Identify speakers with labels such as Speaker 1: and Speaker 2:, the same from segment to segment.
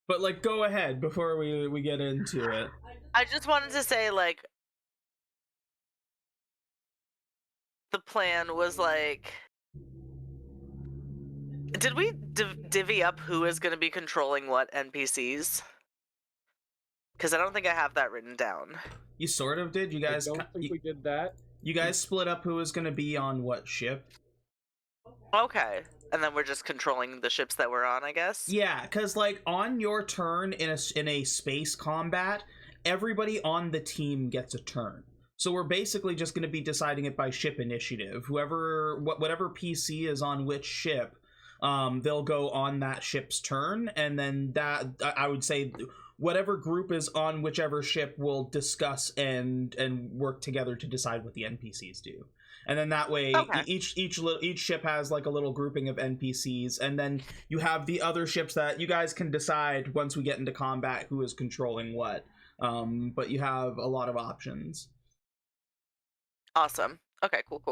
Speaker 1: But like, go ahead before we get into it.
Speaker 2: I just wanted to say, like, the plan was like, did we divvy up who is going to be controlling what NPCs? Because I don't think I have that written down.
Speaker 1: You sort of did. You guys.
Speaker 3: I don't think we did that.
Speaker 1: You guys split up who was going to be on what ship.
Speaker 2: Okay, and then we're just controlling the ships that we're on, I guess.
Speaker 1: Yeah, because like on your turn in a space combat, everybody on the team gets a turn. So we're basically just going to be deciding it by ship initiative. Whatever PC is on which ship, they'll go on that ship's turn, and then that I would say whatever group is on whichever ship will discuss and work together to decide what the NPCs do. And then that way, okay, each ship has like a little grouping of NPCs, and then you have the other ships that you guys can decide once we get into combat who is controlling what. But you have a lot of options.
Speaker 2: Awesome. Okay, cool.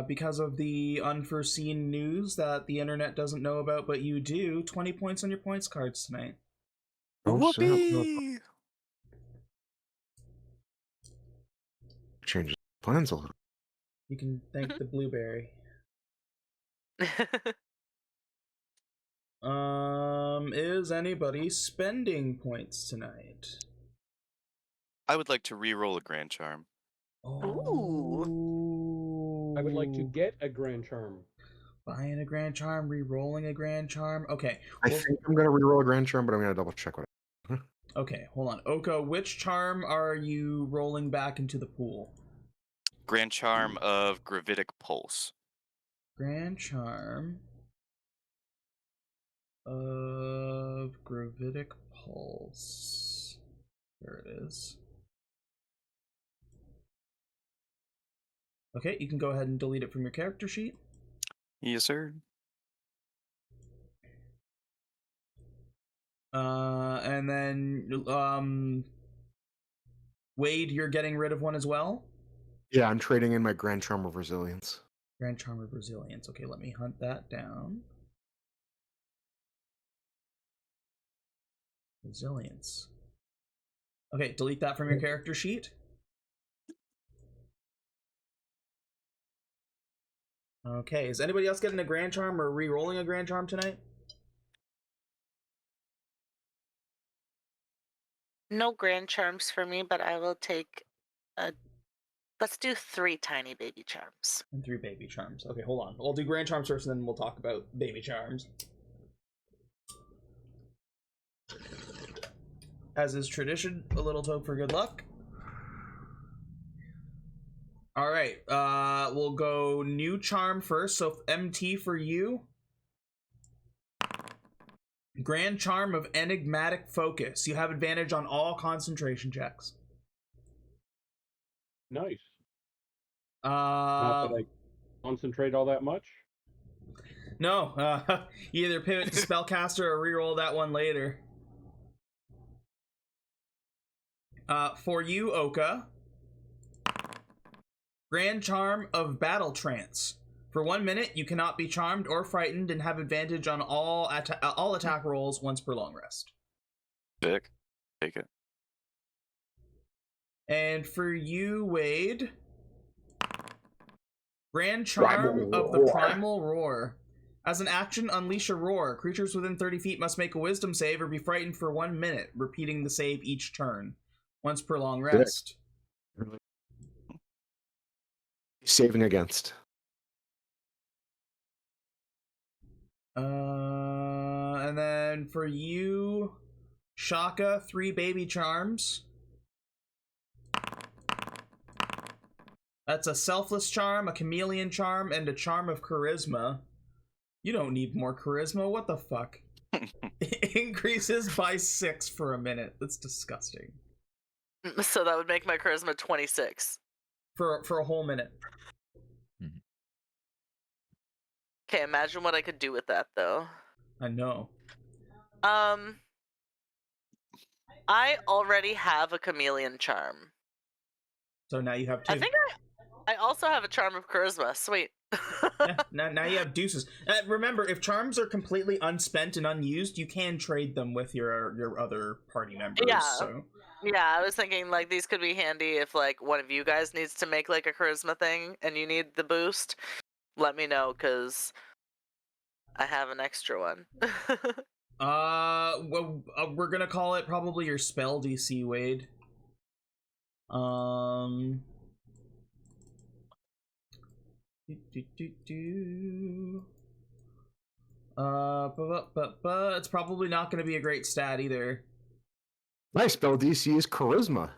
Speaker 1: Because of the unforeseen news that the internet doesn't know about, but you do, 20 points on your points cards tonight.
Speaker 4: Whoopee! Changes plans a little.
Speaker 1: You can thank the blueberry. Is anybody spending points tonight?
Speaker 5: I would like to re-roll a Grand Charm.
Speaker 2: Ooh.
Speaker 3: I would like to get a Grand Charm.
Speaker 1: Buying a Grand Charm, re-rolling a Grand Charm. Okay.
Speaker 4: I think I'm going to re-roll a Grand Charm, but I'm going to double check what.
Speaker 1: Okay, hold on. Oka, which charm are you rolling back into the pool?
Speaker 5: Grand Charm of Gravitic Pulse.
Speaker 1: Grand Charm of Gravitic Pulse. There it is. Okay, you can go ahead and delete it from your character sheet.
Speaker 5: Yes, sir.
Speaker 1: And then, Wade, you're getting rid of one as well?
Speaker 4: Yeah, I'm trading in my Grand Charm of Resilience.
Speaker 1: Grand Charm of Resilience. Okay, let me hunt that down. Resilience. Okay, delete that from your character sheet. Okay, is anybody else getting a Grand Charm or re-rolling a Grand Charm tonight?
Speaker 2: No Grand Charms for me, but I will take let's do 3 tiny baby charms.
Speaker 1: And 3 baby charms. Okay, hold on. I'll do Grand Charms first, and then we'll talk about baby charms. As is tradition, a little toke for good luck. All right, we'll go new charm first. So MT for you. Grand Charm of Enigmatic Focus. You have advantage on all concentration checks.
Speaker 3: Nice. Not that I concentrate all that much.
Speaker 1: No, you either pivot to Spellcaster or reroll that one later. For you, Oka. Grand Charm of Battle Trance. For 1 minute, you cannot be charmed or frightened and have advantage on all attack rolls once per long rest.
Speaker 5: Sick. Take it.
Speaker 1: And for you, Wade. Grand Charm of the Primal Roar. As an action, unleash a roar. Creatures within 30 feet must make a wisdom save or be frightened for 1 minute, repeating the save each turn. Once per long rest.
Speaker 4: Saving against.
Speaker 1: And then for you, Chaka, 3 baby charms. That's a selfless charm, a chameleon charm, and a charm of charisma. You don't need more charisma, what the fuck? It increases by 6 for a minute. That's disgusting.
Speaker 2: So that would make my charisma 26.
Speaker 1: For a whole minute.
Speaker 2: Okay, imagine what I could do with that, though.
Speaker 1: I know.
Speaker 2: I already have a chameleon charm.
Speaker 1: So now you have 2.
Speaker 2: I think I also have a charm of charisma. Sweet.
Speaker 1: Yeah, now you have deuces. Remember, if charms are completely unspent and unused, you can trade them with your other party members.
Speaker 2: Yeah.
Speaker 1: So
Speaker 2: Yeah, I was thinking like these could be handy if like one of you guys needs to make like a charisma thing and you need the boost. Let me know because I have an extra one.
Speaker 1: well, we're gonna call it probably your spell DC, Wade. But it's probably not gonna be a great stat either.
Speaker 4: My spell DC is charisma.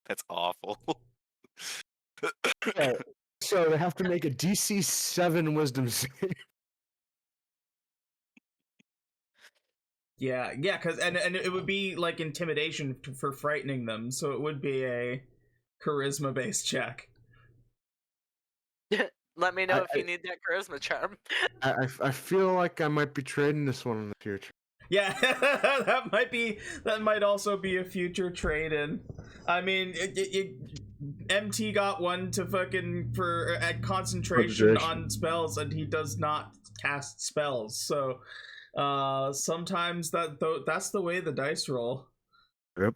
Speaker 5: That's awful.
Speaker 4: Yeah, so they have to make a DC 7 Wisdom save.
Speaker 1: Yeah, because and it would be like intimidation for frightening them, so it would be a charisma based check.
Speaker 2: Let me know if you need that charisma charm.
Speaker 4: I feel like I might be trading this one in the future.
Speaker 1: Yeah, that might also be a future trade in. I mean, MT got one to fucking for at concentration on spells, and he does not cast spells. So sometimes that's the way the dice roll.
Speaker 4: Yep.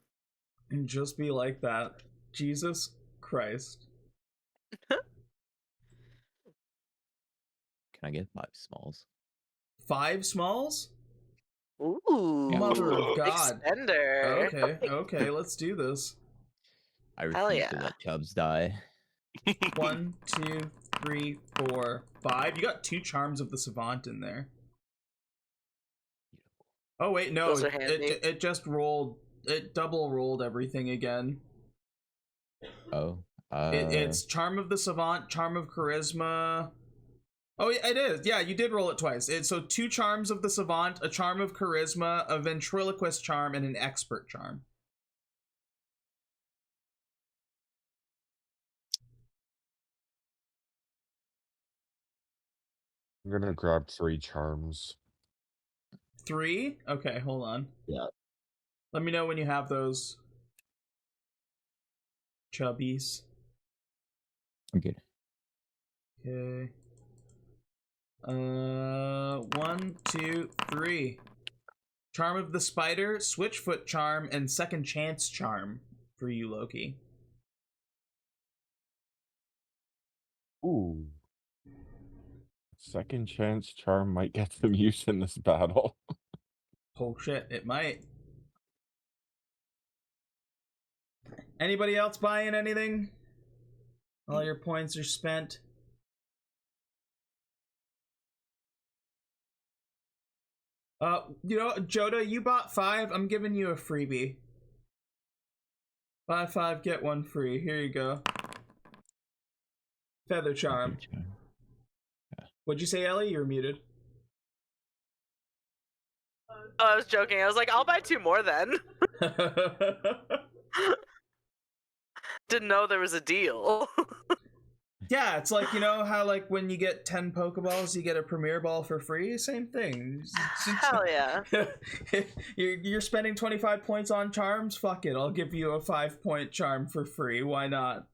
Speaker 1: And just be like that. Jesus Christ.
Speaker 6: Can I get 5 smalls?
Speaker 1: 5 smalls?
Speaker 2: Ooh,
Speaker 1: Mother of God.
Speaker 2: Extender.
Speaker 1: Okay, let's do this.
Speaker 6: I
Speaker 2: Hell
Speaker 6: refuse to
Speaker 2: yeah.
Speaker 6: let Chubbs die.
Speaker 1: 1, 2, 3, 4, 5. You got 2 charms of the savant in there. Oh wait, no,
Speaker 2: Those are handy.
Speaker 1: it just rolled. It double rolled everything again.
Speaker 6: Oh.
Speaker 1: It's charm of the savant, charm of charisma. Oh, yeah, it is. Yeah, you did roll it twice. So 2 charms of the savant, a charm of charisma, a ventriloquist charm, and an expert charm.
Speaker 7: I'm gonna grab 3 charms.
Speaker 1: 3? Okay, hold on.
Speaker 7: Yeah.
Speaker 1: Let me know when you have those. Chubbies.
Speaker 6: I'm good.
Speaker 1: Okay. 1, 2, 3. Charm of the spider, switchfoot charm, and second chance charm for you, Loki.
Speaker 7: Ooh. Second chance charm might get some use in this battle.
Speaker 1: Oh shit, it might. Anybody else buying anything? All your points are spent. You know, Joda, you bought 5. I'm giving you a freebie. Buy 5, get 1 free. Here you go. Feather charm. What'd you say, Ellie? You were muted.
Speaker 2: Oh, I was joking. I was like, I'll buy 2 more then. Didn't know there was a deal.
Speaker 1: Yeah, it's like, you know how like when you get 10 Pokeballs, you get a Premier Ball for free? Same thing.
Speaker 2: Hell yeah.
Speaker 1: You're spending 25 points on charms? Fuck it, I'll give you a 5-point charm for free. Why not?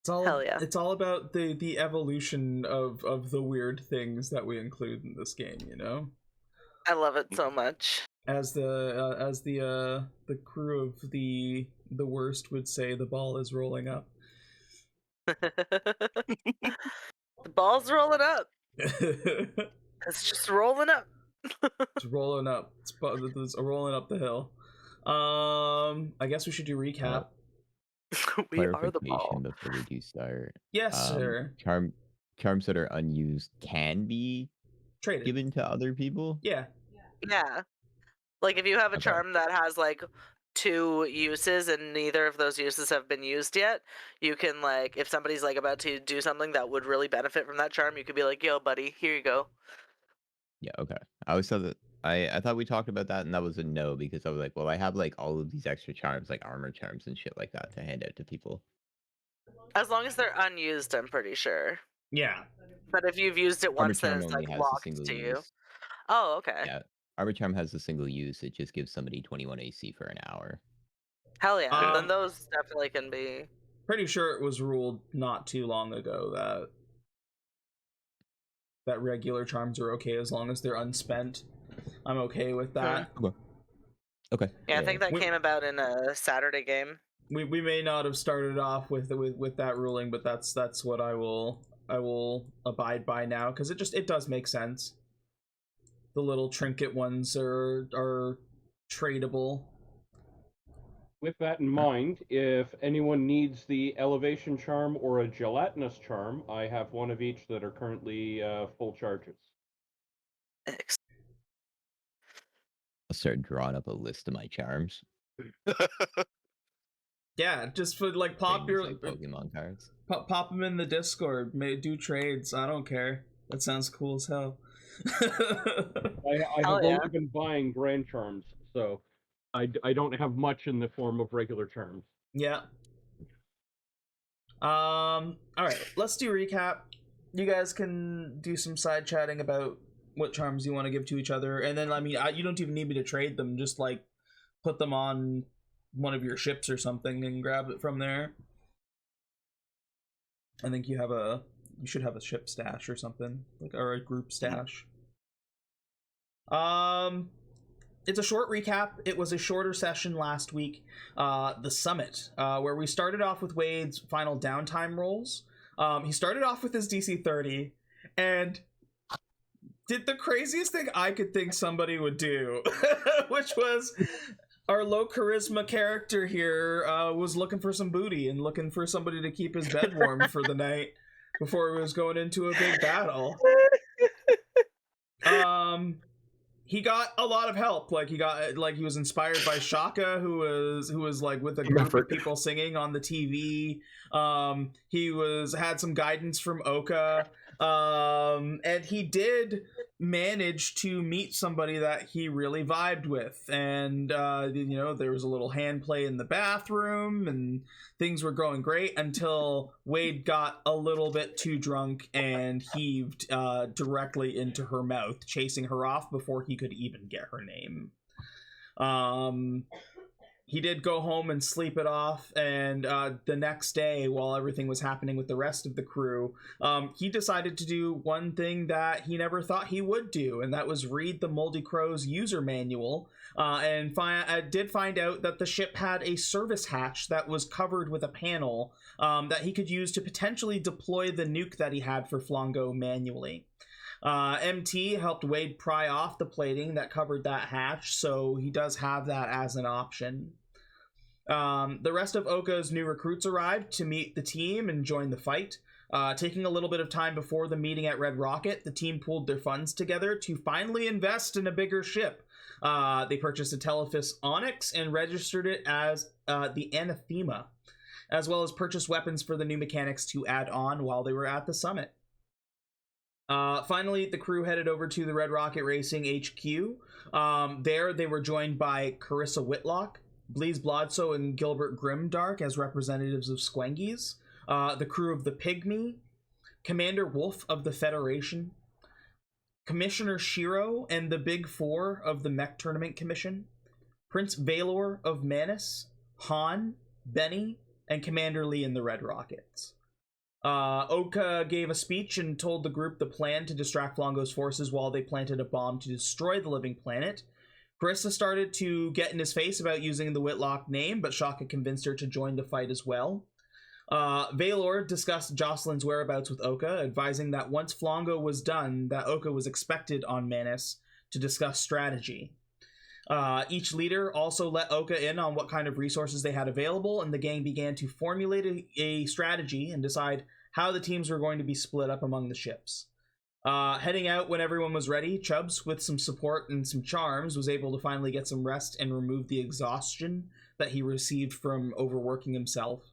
Speaker 2: Hell yeah.
Speaker 1: It's all about the evolution of the weird things that we include in this game, you know?
Speaker 2: I love it so much.
Speaker 1: As the crew of the worst would say, the ball is rolling up.
Speaker 2: The ball's rolling up. It's just rolling up.
Speaker 1: It's rolling up. It's rolling up the hill. I guess we should do recap.
Speaker 2: We are the ball.
Speaker 6: Before we do start.
Speaker 1: Yes, sir.
Speaker 6: Charms that are unused can be
Speaker 1: Traded.
Speaker 6: given to other people.
Speaker 1: Yeah.
Speaker 2: Yeah. Like if you have a
Speaker 6: Okay.
Speaker 2: charm that has like 2 uses and neither of those uses have been used yet, you can like, if somebody's like about to do something that would really benefit from that charm, you could be like, yo buddy, here you go.
Speaker 6: Yeah, okay. I always thought that I thought we talked about that and that was a no because I was like, well, I have like all of these extra charms, like armor charms and shit like that to hand out to people.
Speaker 2: As long as they're unused, I'm pretty sure.
Speaker 1: Yeah.
Speaker 2: But if you've used it
Speaker 6: Armor
Speaker 2: once, then
Speaker 6: charm
Speaker 2: it's
Speaker 6: only
Speaker 2: like
Speaker 6: has a
Speaker 2: locked
Speaker 6: single
Speaker 2: to you.
Speaker 6: use.
Speaker 2: Oh, okay.
Speaker 6: Yeah. Armor charm has a single use. It just gives somebody 21 AC for an hour.
Speaker 2: Hell yeah.
Speaker 1: Um,
Speaker 2: Then those definitely can be.
Speaker 1: Pretty sure it was ruled not too long ago that regular charms are okay as long as they're unspent. I'm okay with that.
Speaker 6: Okay.
Speaker 2: Yeah, I think that
Speaker 1: We-
Speaker 2: came about in a Saturday game.
Speaker 1: We may not have started off with that ruling, but that's what I will abide by now, because it does make sense. The little trinket ones are tradable.
Speaker 3: With that in mind, if anyone needs the elevation charm or a gelatinous charm, I have one of each that are currently full charges.
Speaker 6: I'll start drawing up a list of my charms.
Speaker 1: Yeah, just for like pop
Speaker 6: Things
Speaker 1: your
Speaker 6: like Pokemon cards.
Speaker 1: pop them in the Discord. Do trades. I don't care. That sounds cool as hell.
Speaker 3: I have
Speaker 2: Hell yeah.
Speaker 3: only been buying grand charms, so I don't have much in the form of regular charms.
Speaker 1: Yeah. All right. Let's do recap. You guys can do some side chatting about what charms you want to give to each other, and then you don't even need me to trade them. Just like put them on one of your ships or something and grab it from there. I think you should have a ship stash or something, or a group stash. It's a short recap. It was a shorter session last week, the summit, where we started off with Wade's final downtime rolls. He started off with his DC 30 and did the craziest thing I could think somebody would do, which was our low charisma character here was looking for some booty and looking for somebody to keep his bed warm for the night before he was going into a big battle. He got a lot of help. He was inspired by Chaka, who was like with a group of people singing on the TV. He had some guidance from Oka. And he did manage to meet somebody that he really vibed with, and there was a little hand play in the bathroom and things were going great until Wade got a little bit too drunk and heaved directly into her mouth, chasing her off before he could even get her name. He did go home and sleep it off, and the next day, while everything was happening with the rest of the crew, he decided to do one thing that he never thought he would do, and that was read the Moldy Crow's user manual, and did find out that the ship had a service hatch that was covered with a panel that he could use to potentially deploy the nuke that he had for Flongo manually. MT helped Wade pry off the plating that covered that hatch, so he does have that as an option. The rest of Oka's new recruits arrived to meet the team and join the fight. Taking a little bit of time before the meeting at Red Rocket, the team pooled their funds together to finally invest in a bigger ship. They purchased a Telephus Onyx and registered it as the Anathema, as well as purchased weapons for the new mechanics to add on while they were at the summit. Finally, the crew headed over to the Red Rocket Racing HQ. There, they were joined by Carissa Whitlock, Bleeze Blodso, and Gilbert Grimdark as representatives of Squengies, the crew of the Pygmy, Commander Wolf of the Federation, Commissioner Shiro and the Big Four of the Mech Tournament Commission, Prince Valor of Manus, Han, Benny, and Commander Lee in the Red Rockets. Oka gave a speech and told the group the plan to distract Flongo's forces while they planted a bomb to destroy the living planet. Carissa started to get in his face about using the Whitlock name, but Chaka convinced her to join the fight as well. Valor discussed Jocelyn's whereabouts with Oka, advising that once Flongo was done, that Oka was expected on Manus to discuss strategy. Each leader also let Oka in on what kind of resources they had available, and the gang began to formulate a strategy and decide how the teams were going to be split up among the ships. Heading out when everyone was ready, Chubbs, with some support and some charms, was able to finally get some rest and remove the exhaustion that he received from overworking himself.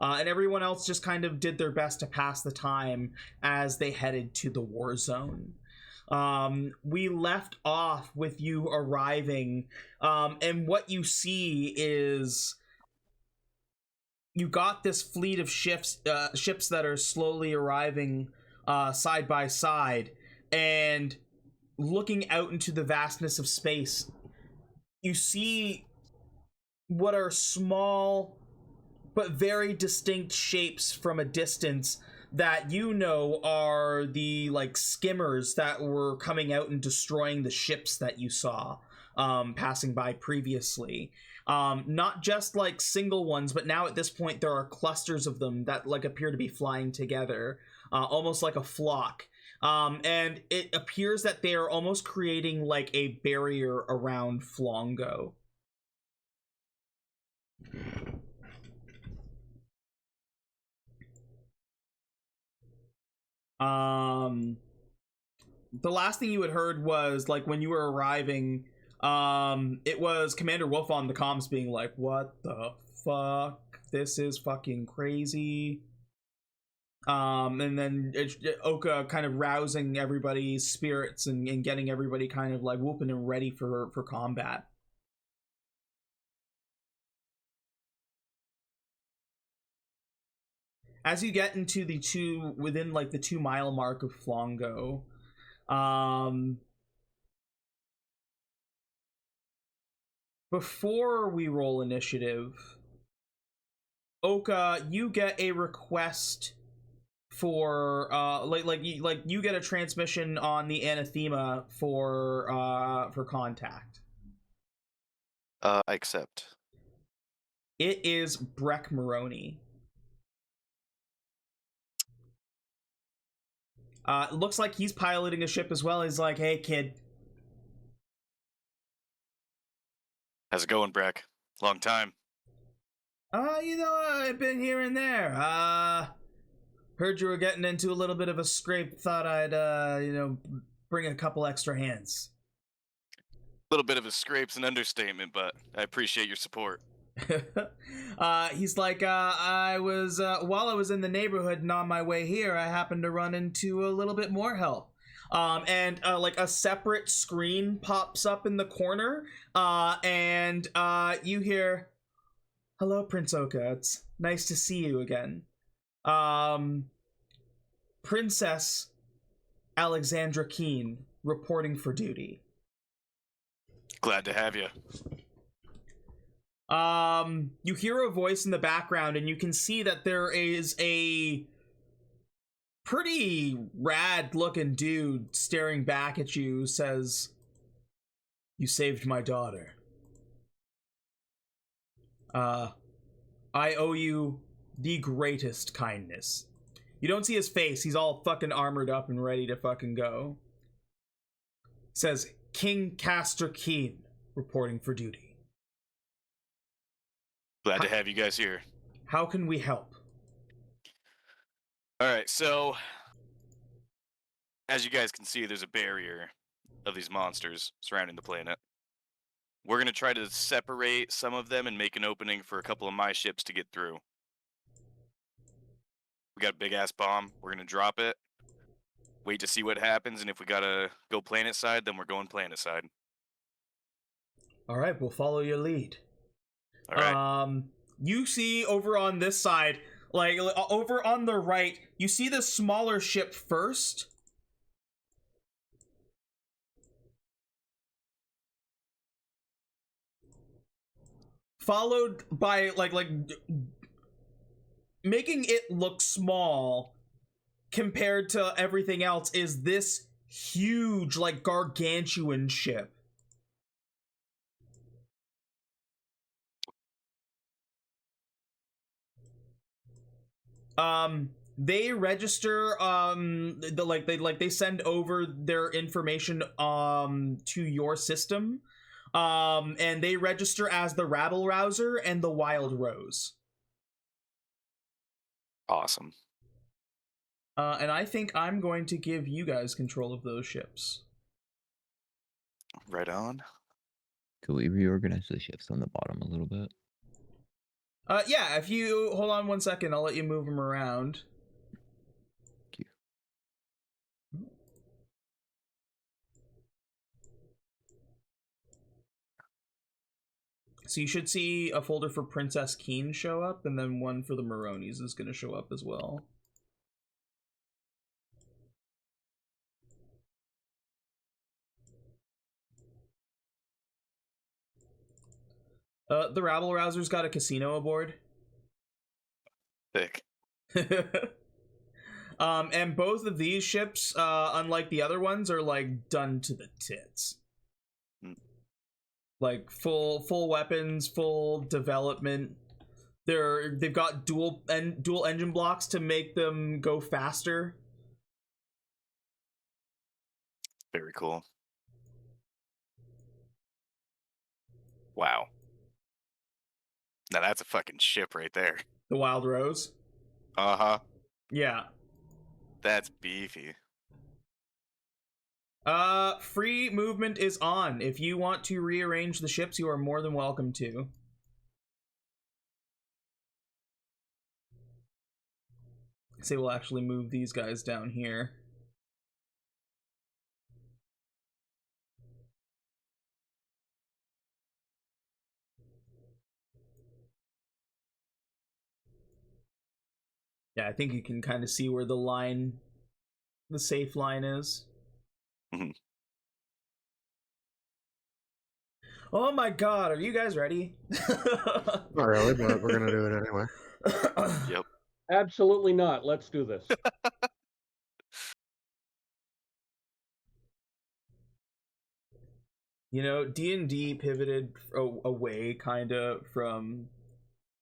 Speaker 1: And everyone else just kind of did their best to pass the time as they headed to the war zone. We left off with you arriving, and what you see is you got this fleet of ships that are slowly arriving side by side, and looking out into the vastness of space, you see what are small but very distinct shapes from a distance that you know are the like skimmers that were coming out and destroying the ships that you saw passing by previously. Not just like single ones, but now at this point there are clusters of them that like appear to be flying together, almost like a flock. And it appears that they are almost creating like a barrier around Flongo. The last thing you had heard was like when you were arriving, it was Commander Wolf on the comms being like, what the fuck? This is fucking crazy. And then Oka kind of rousing everybody's spirits and getting everybody kind of like whooping and ready for combat. As you get into within like the 2 mile mark of Flongo, before we roll initiative, Oka, you get a request for you get a transmission on the anathema for contact.
Speaker 5: I accept.
Speaker 1: It is Breck Maroney. It looks like he's piloting a ship as well. He's like, hey kid.
Speaker 5: How's it going, Breck? Long time.
Speaker 1: I've been here and there. Heard you were getting into a little bit of a scrape. Thought I'd, bring a couple extra hands.
Speaker 5: A little bit of a scrape's an understatement, but I appreciate your support.
Speaker 1: He's like, I was, while I was in the neighborhood and on my way here, I happened to run into a little bit more help. And like a separate screen pops up in the corner, and you hear, hello, Prince Oka. It's nice to see you again. Princess Alexandra Keene reporting for duty.
Speaker 5: Glad to have you.
Speaker 1: You hear a voice in the background and you can see that there is a pretty rad looking dude staring back at you who says, you saved my daughter. I owe you the greatest kindness. You don't see his face. He's all fucking armored up and ready to fucking go. Says, King Castor Keene reporting for duty.
Speaker 5: Glad to have you guys here.
Speaker 1: How can we help?
Speaker 5: Alright, so as you guys can see, there's a barrier of these monsters surrounding the planet. We're going to try to separate some of them and make an opening for a couple of my ships to get through. We got a big-ass bomb. We're going to drop it. Wait to see what happens, and if we got to go planet side, then we're going planet side.
Speaker 1: Alright, we'll follow your lead.
Speaker 5: Alright.
Speaker 1: You see over on this side, like over on the right, you see the smaller ship first. Followed by like making it look small compared to everything else is this huge, like gargantuan ship. They register they send over their information to your system. And they register as the Rabble Rouser and the Wild Rose.
Speaker 5: Awesome.
Speaker 1: And I think I'm going to give you guys control of those ships.
Speaker 5: Right on.
Speaker 6: Could we reorganize the shifts on the bottom a little bit?
Speaker 1: Yeah, if you hold on 1 second, I'll let you move them around.
Speaker 6: Thank you.
Speaker 1: So you should see a folder for Princess Keene show up, and then one for the Maronis is going to show up as well. The rabble rousers got a casino aboard.
Speaker 5: Thick.
Speaker 1: And both of these ships, unlike the other ones, are like done to the tits. Like full weapons, full development. They've got dual engine blocks to make them go faster.
Speaker 5: Very cool. Wow. Now that's a fucking ship right there.
Speaker 1: The Wild Rose.
Speaker 5: Uh-huh.
Speaker 1: Yeah.
Speaker 5: That's beefy.
Speaker 1: Free movement is on. If you want to rearrange the ships, you are more than welcome to. Say we'll actually move these guys down here. Yeah, I think you can kind of see where the safe line is.
Speaker 5: Mhm.
Speaker 1: Oh my god, are you guys ready?
Speaker 4: Not really, but we're gonna do it anyway.
Speaker 5: Yep.
Speaker 3: Absolutely not. Let's do this.
Speaker 1: You know, D&D pivoted away kind of from,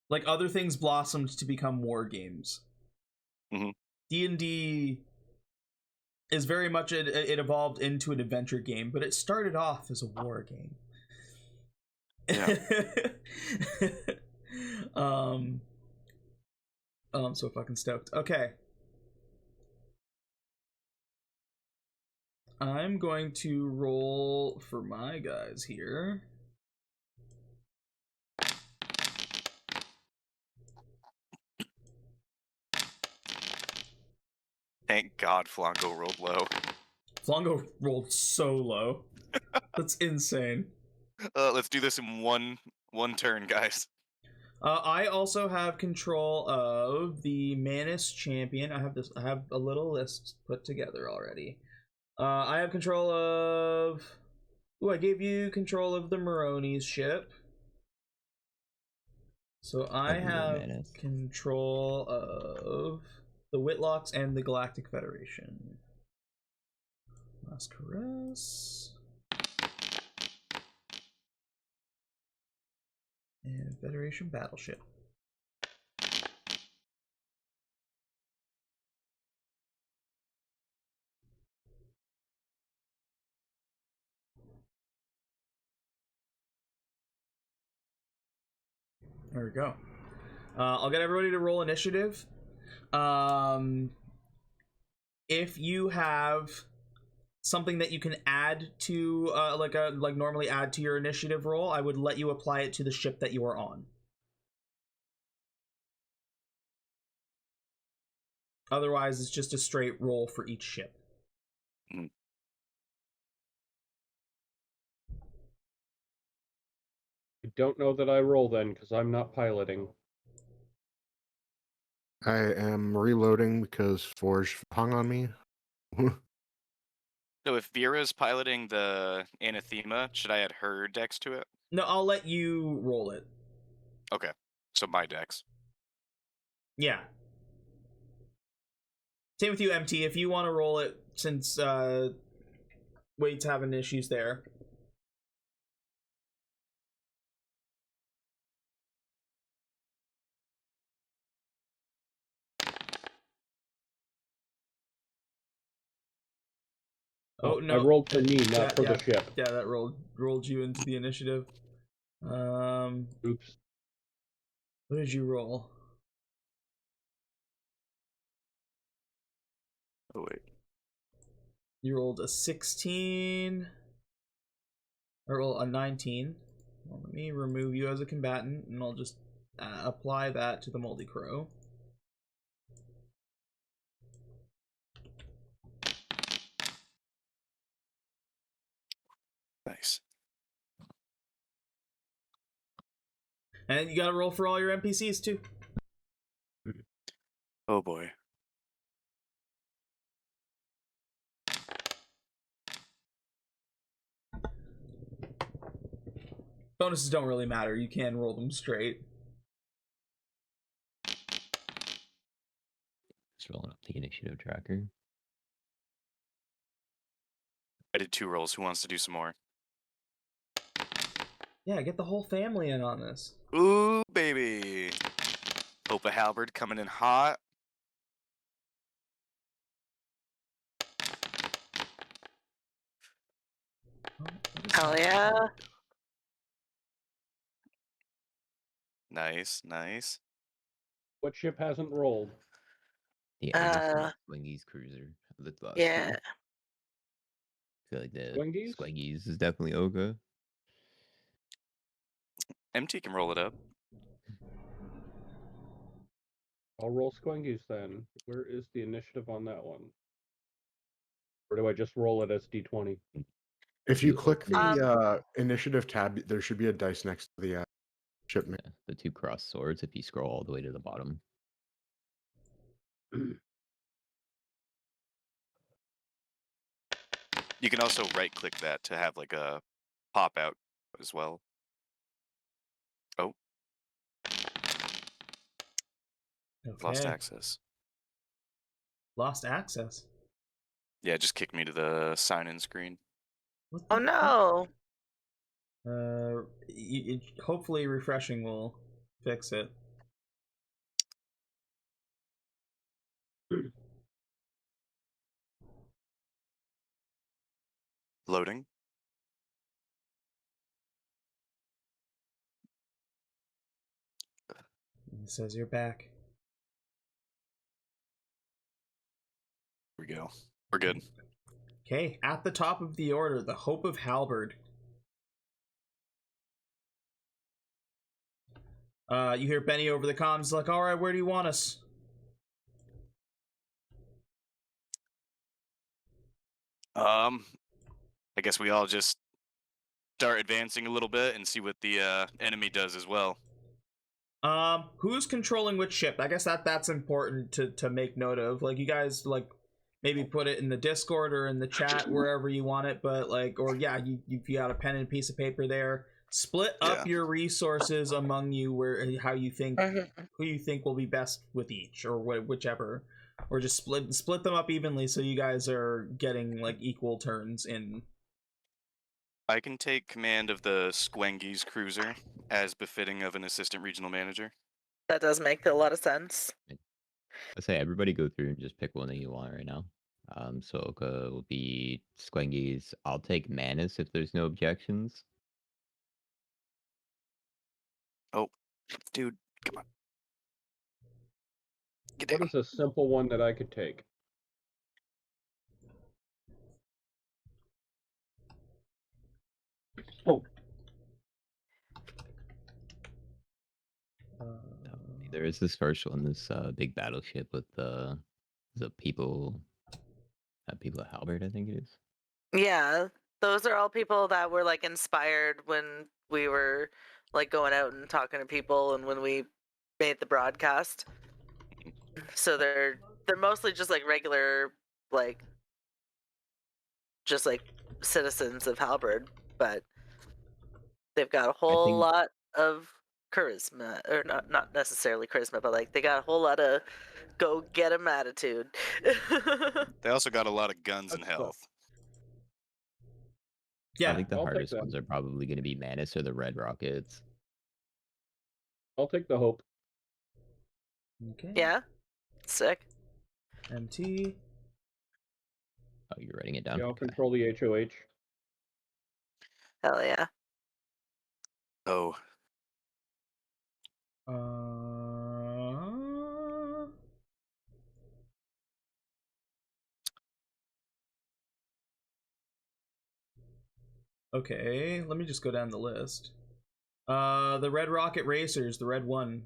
Speaker 1: like, other things blossomed to become war games.
Speaker 5: Mhm.
Speaker 1: D&D is very much it evolved into an adventure game, but it started off as a war game.
Speaker 5: Yeah.
Speaker 1: Oh, I'm so fucking stoked. Okay. I'm going to roll for my guys here.
Speaker 5: Thank God Flongo rolled low.
Speaker 1: Flongo rolled so low. That's insane.
Speaker 5: Let's do this in one turn, guys.
Speaker 1: I also have control of the Manus champion. I have a little list put together already. I have control of. Ooh, I gave you control of the Moroni's ship. So I have
Speaker 6: Manus.
Speaker 1: control of the Whitlocks and the Galactic Federation. Last Caress. And Federation Battleship. There we go. I'll get everybody to roll initiative. If you have something that you can add to, like normally add to your initiative roll, I would let you apply it to the ship that you are on. Otherwise, it's just a straight roll for each ship.
Speaker 5: Mm.
Speaker 3: I don't know that I roll then, because I'm not piloting.
Speaker 4: I am reloading because Forge hung on me.
Speaker 5: So if Vera's piloting the Anathema, should I add her dex to it?
Speaker 1: No, I'll let you roll it.
Speaker 5: Okay. So my dex.
Speaker 1: Yeah. Same with you, MT. If you want to roll it, since Wade's having issues there. Oh no!
Speaker 3: I rolled for me, not for
Speaker 1: yeah,
Speaker 3: the ship.
Speaker 1: Yeah, that rolled you into the initiative.
Speaker 3: Oops.
Speaker 1: What did you roll?
Speaker 5: Oh wait.
Speaker 1: You rolled a 16. Or roll a 19. Well, let me remove you as a combatant, and I'll just apply that to the Moldy Crow.
Speaker 5: Nice.
Speaker 1: And you gotta roll for all your NPCs too.
Speaker 5: Oh boy.
Speaker 1: Bonuses don't really matter. You can roll them straight.
Speaker 6: Just rolling up the initiative tracker.
Speaker 5: I did 2 rolls. Who wants to do some more?
Speaker 1: Yeah, get the whole family in on this.
Speaker 5: Ooh, baby. Hope a halberd coming in hot.
Speaker 2: Hell yeah.
Speaker 5: Nice, nice.
Speaker 3: What ship hasn't rolled?
Speaker 6: The Swingy's cruiser. The last
Speaker 2: Yeah.
Speaker 6: two. I feel like the
Speaker 3: Swingies?
Speaker 6: Swingies is definitely Oka.
Speaker 5: MT can roll it up.
Speaker 3: I'll roll Squingies then. Where is the initiative on that one? Or do I just roll it as D20?
Speaker 4: If you click the
Speaker 2: Um,
Speaker 4: initiative tab, there should be a dice next to the shipment.
Speaker 6: Yeah, the 2 crossed swords if you scroll all the way to the bottom.
Speaker 5: You can also right click that to have like a pop out as well. Oh,
Speaker 1: Okay.
Speaker 5: lost access.
Speaker 1: Lost access.
Speaker 5: Yeah, it just kicked me to the sign in screen.
Speaker 1: What
Speaker 2: oh
Speaker 1: the
Speaker 2: no.
Speaker 1: hopefully refreshing will fix it.
Speaker 5: Loading.
Speaker 1: It says you're back.
Speaker 5: Here we go. We're good.
Speaker 1: Okay, at the top of the order, the Hope of Halberd. You hear Benny over the comms like, all right, where do you want us?
Speaker 5: I guess we all just start advancing a little bit and see what the enemy does as well.
Speaker 1: Who's controlling which ship? I guess that's important to make note of. Like, you guys, like, maybe put it in the Discord or in the chat, wherever you want it, but, like, or yeah, you got a pen and piece of paper there. Split up your resources among you, how you think, who you think will be best with each, or whichever. Or just split them up evenly so you guys are getting, like, equal turns in.
Speaker 5: I can take command of the Squengi's cruiser, as befitting of an assistant regional manager.
Speaker 2: That does make a lot of sense.
Speaker 6: Let's say everybody go through and just pick one that you want right now. So Oka will be Squengies. I'll take Manus if there's no objections.
Speaker 5: Oh, dude, come on. Get down.
Speaker 3: What is a simple one that I could take? Oh,
Speaker 6: There is this first one, this big battleship with the people of Halberd, I think it is.
Speaker 2: Yeah, those are all people that were like inspired when we were like going out and talking to people and when we made the broadcast. So they're mostly just like regular, like just like citizens of Halberd, but they've got a whole lot of charisma, or not necessarily charisma, but like they got a whole lot of go get 'em attitude.
Speaker 5: They also got a lot of guns and
Speaker 3: That's cool.
Speaker 5: health.
Speaker 1: Yeah,
Speaker 6: I think the
Speaker 3: I'll take
Speaker 6: hardest
Speaker 3: that.
Speaker 6: ones are probably going to be Manus or the Red Rockets.
Speaker 3: I'll take the Hope.
Speaker 1: okay.
Speaker 2: Yeah, sick.
Speaker 1: MT.
Speaker 6: Oh, you're writing it down?
Speaker 3: Yeah, I'll
Speaker 6: Okay.
Speaker 3: control the HOH.
Speaker 2: Hell yeah.
Speaker 5: Oh,
Speaker 1: Okay, let me just go down the list. The Red Rocket Racers, the red one.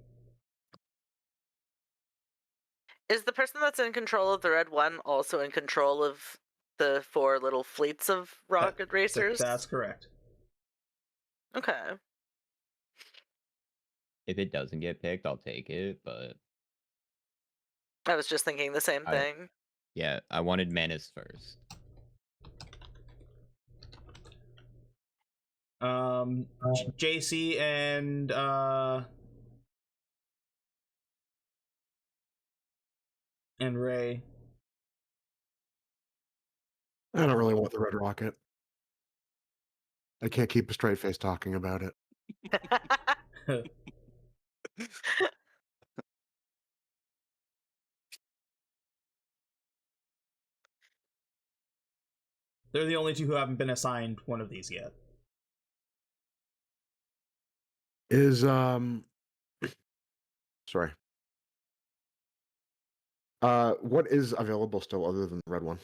Speaker 2: Is the person that's in control of the red one also in control of the 4 little fleets of rocket racers?
Speaker 1: That's correct.
Speaker 2: Okay.
Speaker 6: If it doesn't get picked, I'll take it, but
Speaker 2: I was just thinking the same thing.
Speaker 6: yeah, I wanted Manus first.
Speaker 1: JC and Ray.
Speaker 4: I don't really want the red rocket. I can't keep a straight face talking about it.
Speaker 1: They're the only two who haven't been assigned one of these yet.
Speaker 4: Is sorry. What is available still other than the red one?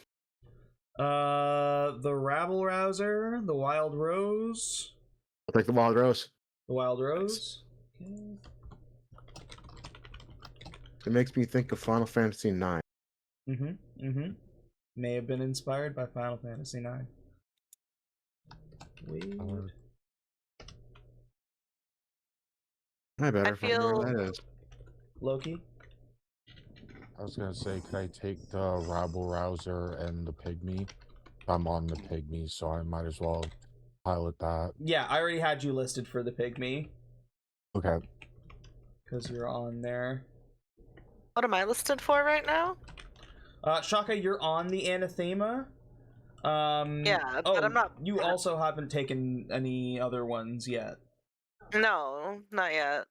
Speaker 1: The Rabble Rouser, the Wild Rose.
Speaker 4: I'll take the Wild Rose.
Speaker 1: The Wild Rose. Okay.
Speaker 4: It makes me think of Final Fantasy IX.
Speaker 1: May have been inspired by Final Fantasy IX. Wait.
Speaker 4: I better
Speaker 2: I
Speaker 4: find
Speaker 2: feel-
Speaker 4: where that is.
Speaker 1: Loki?
Speaker 7: I was gonna say, could I take the Rabble Rouser and the Pygmy? I'm on the Pygmy, so I might as well pilot that.
Speaker 1: Yeah, I already had you listed for the Pygmy.
Speaker 7: Okay.
Speaker 1: Because you're on there.
Speaker 2: What am I listed for right now?
Speaker 1: Chaka, you're on the Anathema.
Speaker 2: Yeah, but I'm not.
Speaker 1: You also haven't taken any other ones yet.
Speaker 2: No, not yet.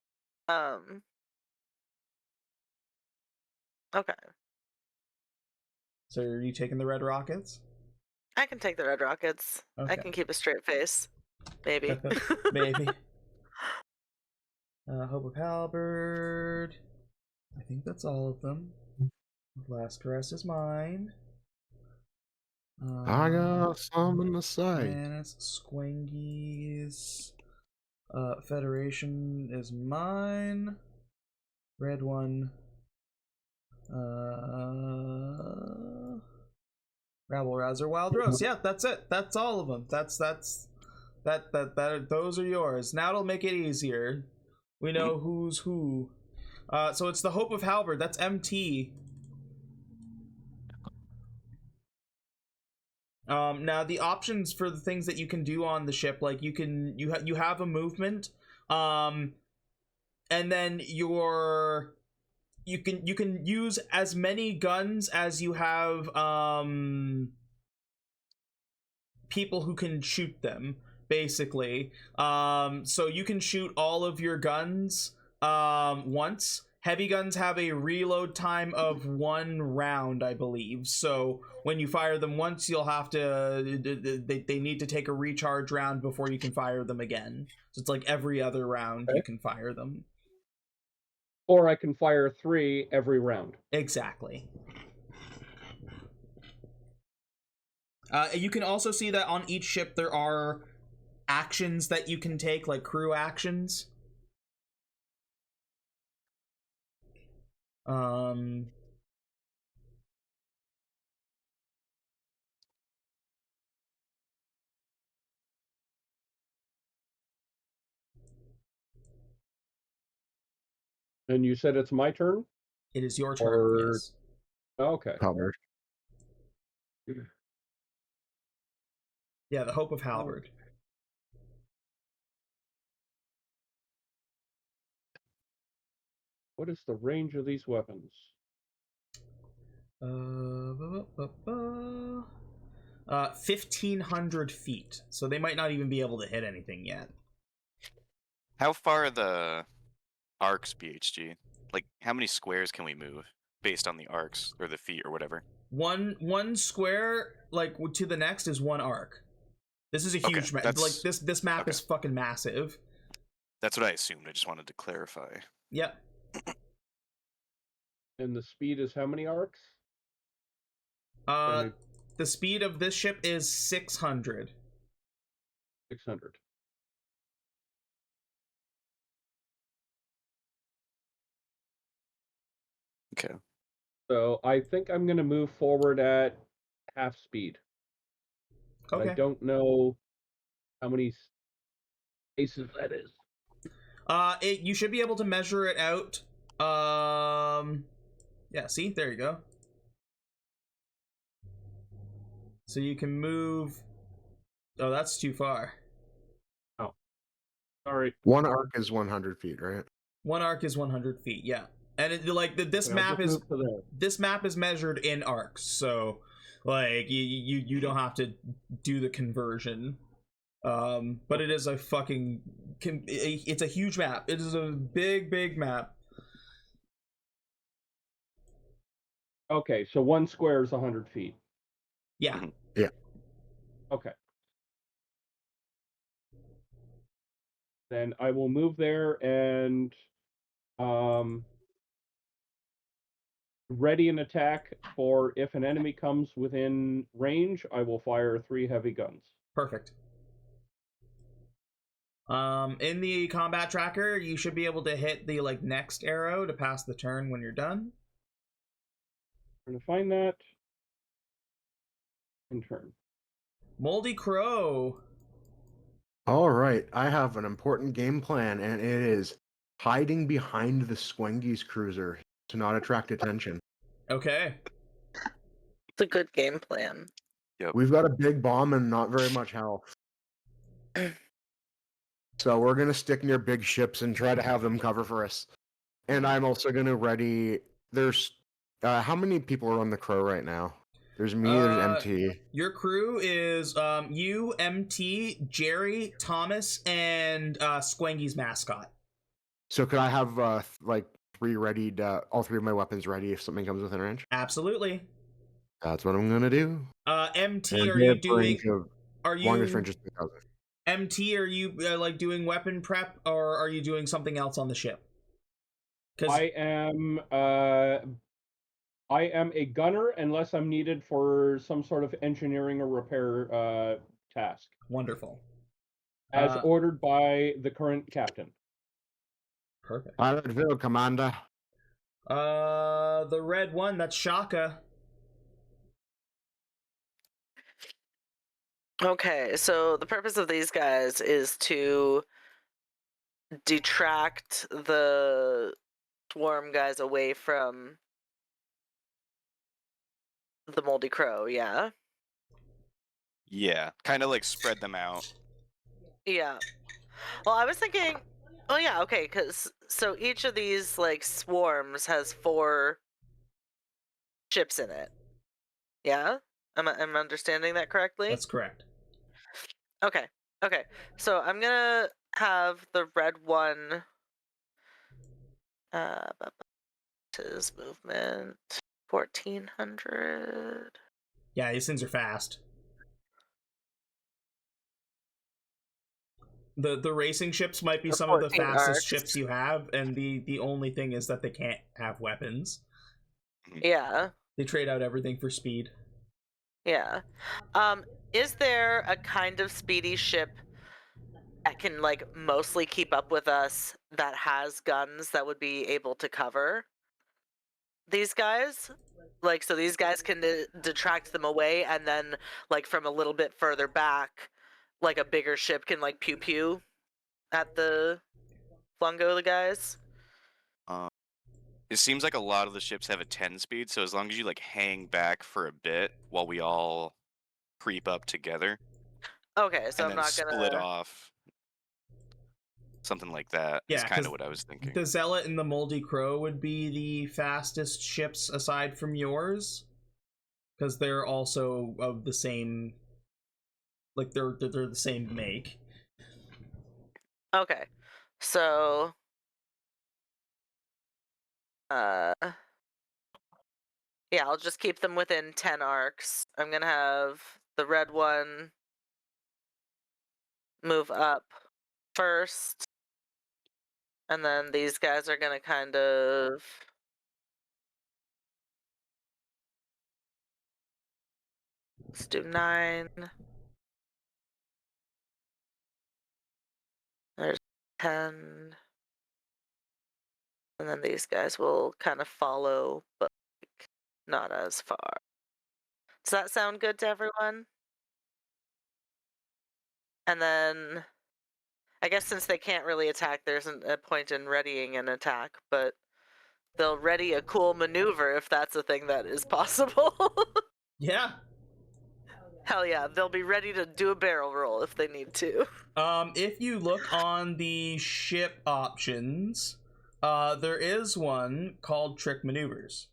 Speaker 2: Okay.
Speaker 1: So are you taking the Red Rockets?
Speaker 2: I can take the Red Rockets.
Speaker 1: Okay.
Speaker 2: I can keep a straight face. Maybe.
Speaker 1: Maybe. Hope of Halberd. I think that's all of them. Last Caress is mine.
Speaker 4: I got some in the sight.
Speaker 1: Manus, Squengies. Federation is mine. Red one. Rabble Rouser, Wild Rose. Yeah, that's it. That's all of them. Those are yours. Now it'll make it easier. We know who's who. So it's the Hope of Halberd. That's MT. Now the options for the things that you can do on the ship, like you have a movement, and then you can use as many guns as you have people who can shoot them, basically. So you can shoot all of your guns once. Heavy guns have a reload time of 1 round, I believe. So when you fire them once, you'll have to... They need to take a recharge round before you can fire them again. So it's like every other round you can fire them.
Speaker 3: Or I can fire 3 every round.
Speaker 1: Exactly. You can also see that on each ship there are actions that you can take, like crew actions.
Speaker 3: And you said it's my turn?
Speaker 1: It is your turn,
Speaker 3: Or-
Speaker 1: yes.
Speaker 3: Okay.
Speaker 4: Halberd.
Speaker 1: Yeah, the Hope of Halberd.
Speaker 3: What is the range of these weapons?
Speaker 1: 1,500 feet. So they might not even be able to hit anything yet.
Speaker 5: How far are the arcs, BHG? Like, how many squares can we move based on the arcs or the feet or whatever?
Speaker 1: One square, like to the next, is 1 arc. This is a
Speaker 5: Okay,
Speaker 1: huge map.
Speaker 5: that's-
Speaker 1: Like this map
Speaker 5: okay.
Speaker 1: is fucking massive.
Speaker 5: That's what I assumed. I just wanted to clarify.
Speaker 1: Yep.
Speaker 3: And the speed is how many arcs?
Speaker 1: The speed of this ship is 600.
Speaker 3: 600.
Speaker 5: Okay.
Speaker 3: So I think I'm going to move forward at half speed. But
Speaker 1: Okay.
Speaker 3: I don't know how many spaces that is.
Speaker 1: You should be able to measure it out. Yeah, see? There you go. So you can move... Oh, that's too far.
Speaker 3: Sorry.
Speaker 4: One arc is 100 feet, right?
Speaker 1: One arc is 100 feet. Yeah, and this
Speaker 3: Okay, I'll
Speaker 1: map
Speaker 3: just
Speaker 1: is
Speaker 3: move to there.
Speaker 1: this map is measured in arcs, so like you don't have to do the conversion. But it is a fucking it's a huge map. It is a big map.
Speaker 3: Okay, so 1 square is 100 feet.
Speaker 1: Yeah.
Speaker 3: Okay. Then I will move there and ready an attack for if an enemy comes within range, I will fire 3 heavy guns.
Speaker 1: Perfect. In the combat tracker, you should be able to hit the like next arrow to pass the turn when you're done.
Speaker 3: I'm going to find that and turn.
Speaker 1: Moldy Crow.
Speaker 4: All right, I have an important game plan, and it is hiding behind the Squengi's cruiser to not attract attention.
Speaker 1: Okay.
Speaker 2: It's a good game plan.
Speaker 4: We've got a big bomb and not very much health. So we're going to stick near big ships and try to have them cover for us. And I'm also going to ready... There's... how many people are on the Crow right now? There's me, there's MT.
Speaker 1: Your crew is you, MT, Jerry, Thomas, and Squengy's mascot.
Speaker 4: So could I have like 3 readied, all 3 of my weapons ready if something comes within range?
Speaker 1: Absolutely.
Speaker 4: That's what I'm going to do.
Speaker 1: MT,
Speaker 4: And
Speaker 1: are
Speaker 4: they
Speaker 1: you
Speaker 4: have
Speaker 1: doing...
Speaker 4: range of-
Speaker 1: Are you...
Speaker 4: Longest range is 2,000.
Speaker 1: MT, are you like doing weapon prep, or are you doing something else on the ship?
Speaker 3: I am a gunner unless I'm needed for some sort of engineering or repair task.
Speaker 1: Wonderful.
Speaker 3: As ordered by the current captain.
Speaker 1: Perfect.
Speaker 4: Pilot Ville, Commander.
Speaker 1: The red one, that's Chaka.
Speaker 2: Okay, so the purpose of these guys is to detract the swarm guys away from the Moldy Crow, yeah?
Speaker 5: Yeah, kind of like spread them out.
Speaker 2: Yeah. Well, I was thinking, oh yeah, okay, so each of these like swarms has 4 ships in it. Yeah? Am I understanding that correctly?
Speaker 1: That's correct.
Speaker 2: Okay. Okay. So I'm gonna have the red one. His movement 1400.
Speaker 1: Yeah, these things are fast. The racing ships might be some of the
Speaker 2: 14
Speaker 1: fastest
Speaker 2: arcs.
Speaker 1: ships you have, and the only thing is that they can't have weapons.
Speaker 2: Yeah.
Speaker 1: They trade out everything for speed.
Speaker 2: Yeah. Is there a kind of speedy ship that can like mostly keep up with us that has guns that would be able to cover these guys? Like, so these guys can detract them away, and then like from a little bit further back, like a bigger ship can like pew pew at the Flongo the guys.
Speaker 5: It seems like a lot of the ships have a 10 speed, so as long as you like hang back for a bit while we all creep up together.
Speaker 2: Okay, so
Speaker 5: and
Speaker 2: I'm
Speaker 5: then
Speaker 2: not gonna
Speaker 5: split off. Something like that is
Speaker 1: Yeah,
Speaker 5: kind
Speaker 1: 'cause
Speaker 5: of what I was thinking.
Speaker 1: The Zealot and the Moldy Crow would be the fastest ships aside from yours, because they're also of the same, like they're the same make.
Speaker 2: Okay, so yeah, I'll just keep them within 10 arcs. I'm gonna have the red one move up first, and then these guys are gonna kind of let's do 9. There's 10. And then these guys will kind of follow, but like, not as far. Does that sound good to everyone? And then I guess since they can't really attack, there isn't a point in readying an attack, but they'll ready a cool maneuver if that's a thing that is possible.
Speaker 1: Yeah.
Speaker 2: Hell yeah, they'll be ready to do a barrel roll if they need to.
Speaker 1: If you look on the ship options, there is one called Trick Maneuvers.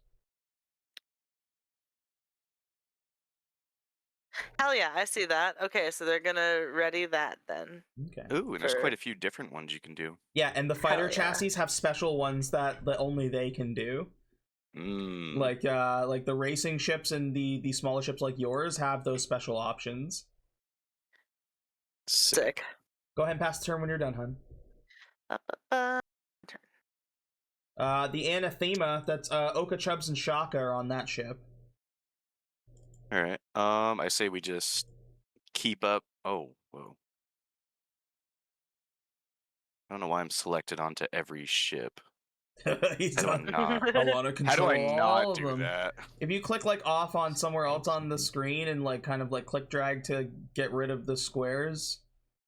Speaker 2: Hell yeah, I see that. Okay, so they're gonna ready that then.
Speaker 1: Okay.
Speaker 5: Ooh, and there's
Speaker 2: For-
Speaker 5: quite a few different ones you can do.
Speaker 1: Yeah, and the fighter
Speaker 2: yeah.
Speaker 1: chassis have special ones that only they can do.
Speaker 5: Mm.
Speaker 1: Like the racing ships and the smaller ships like yours have those special options.
Speaker 2: Sick.
Speaker 1: Go ahead and pass the turn when you're done, hun.
Speaker 2: Ba-ba-ba.
Speaker 1: The anathema, that's Oka, Chubbs, and Chaka are on that ship.
Speaker 5: All right. I say we just keep up. Oh, whoa. I don't know why I'm selected onto every ship.
Speaker 1: He's
Speaker 5: How do I
Speaker 1: done
Speaker 5: not?
Speaker 1: a lot of
Speaker 5: How do
Speaker 1: control.
Speaker 5: I
Speaker 1: all
Speaker 5: not
Speaker 1: of
Speaker 5: do
Speaker 1: them.
Speaker 5: that?
Speaker 1: If you click like off on somewhere else on the screen and like kind of like click drag to get rid of the squares,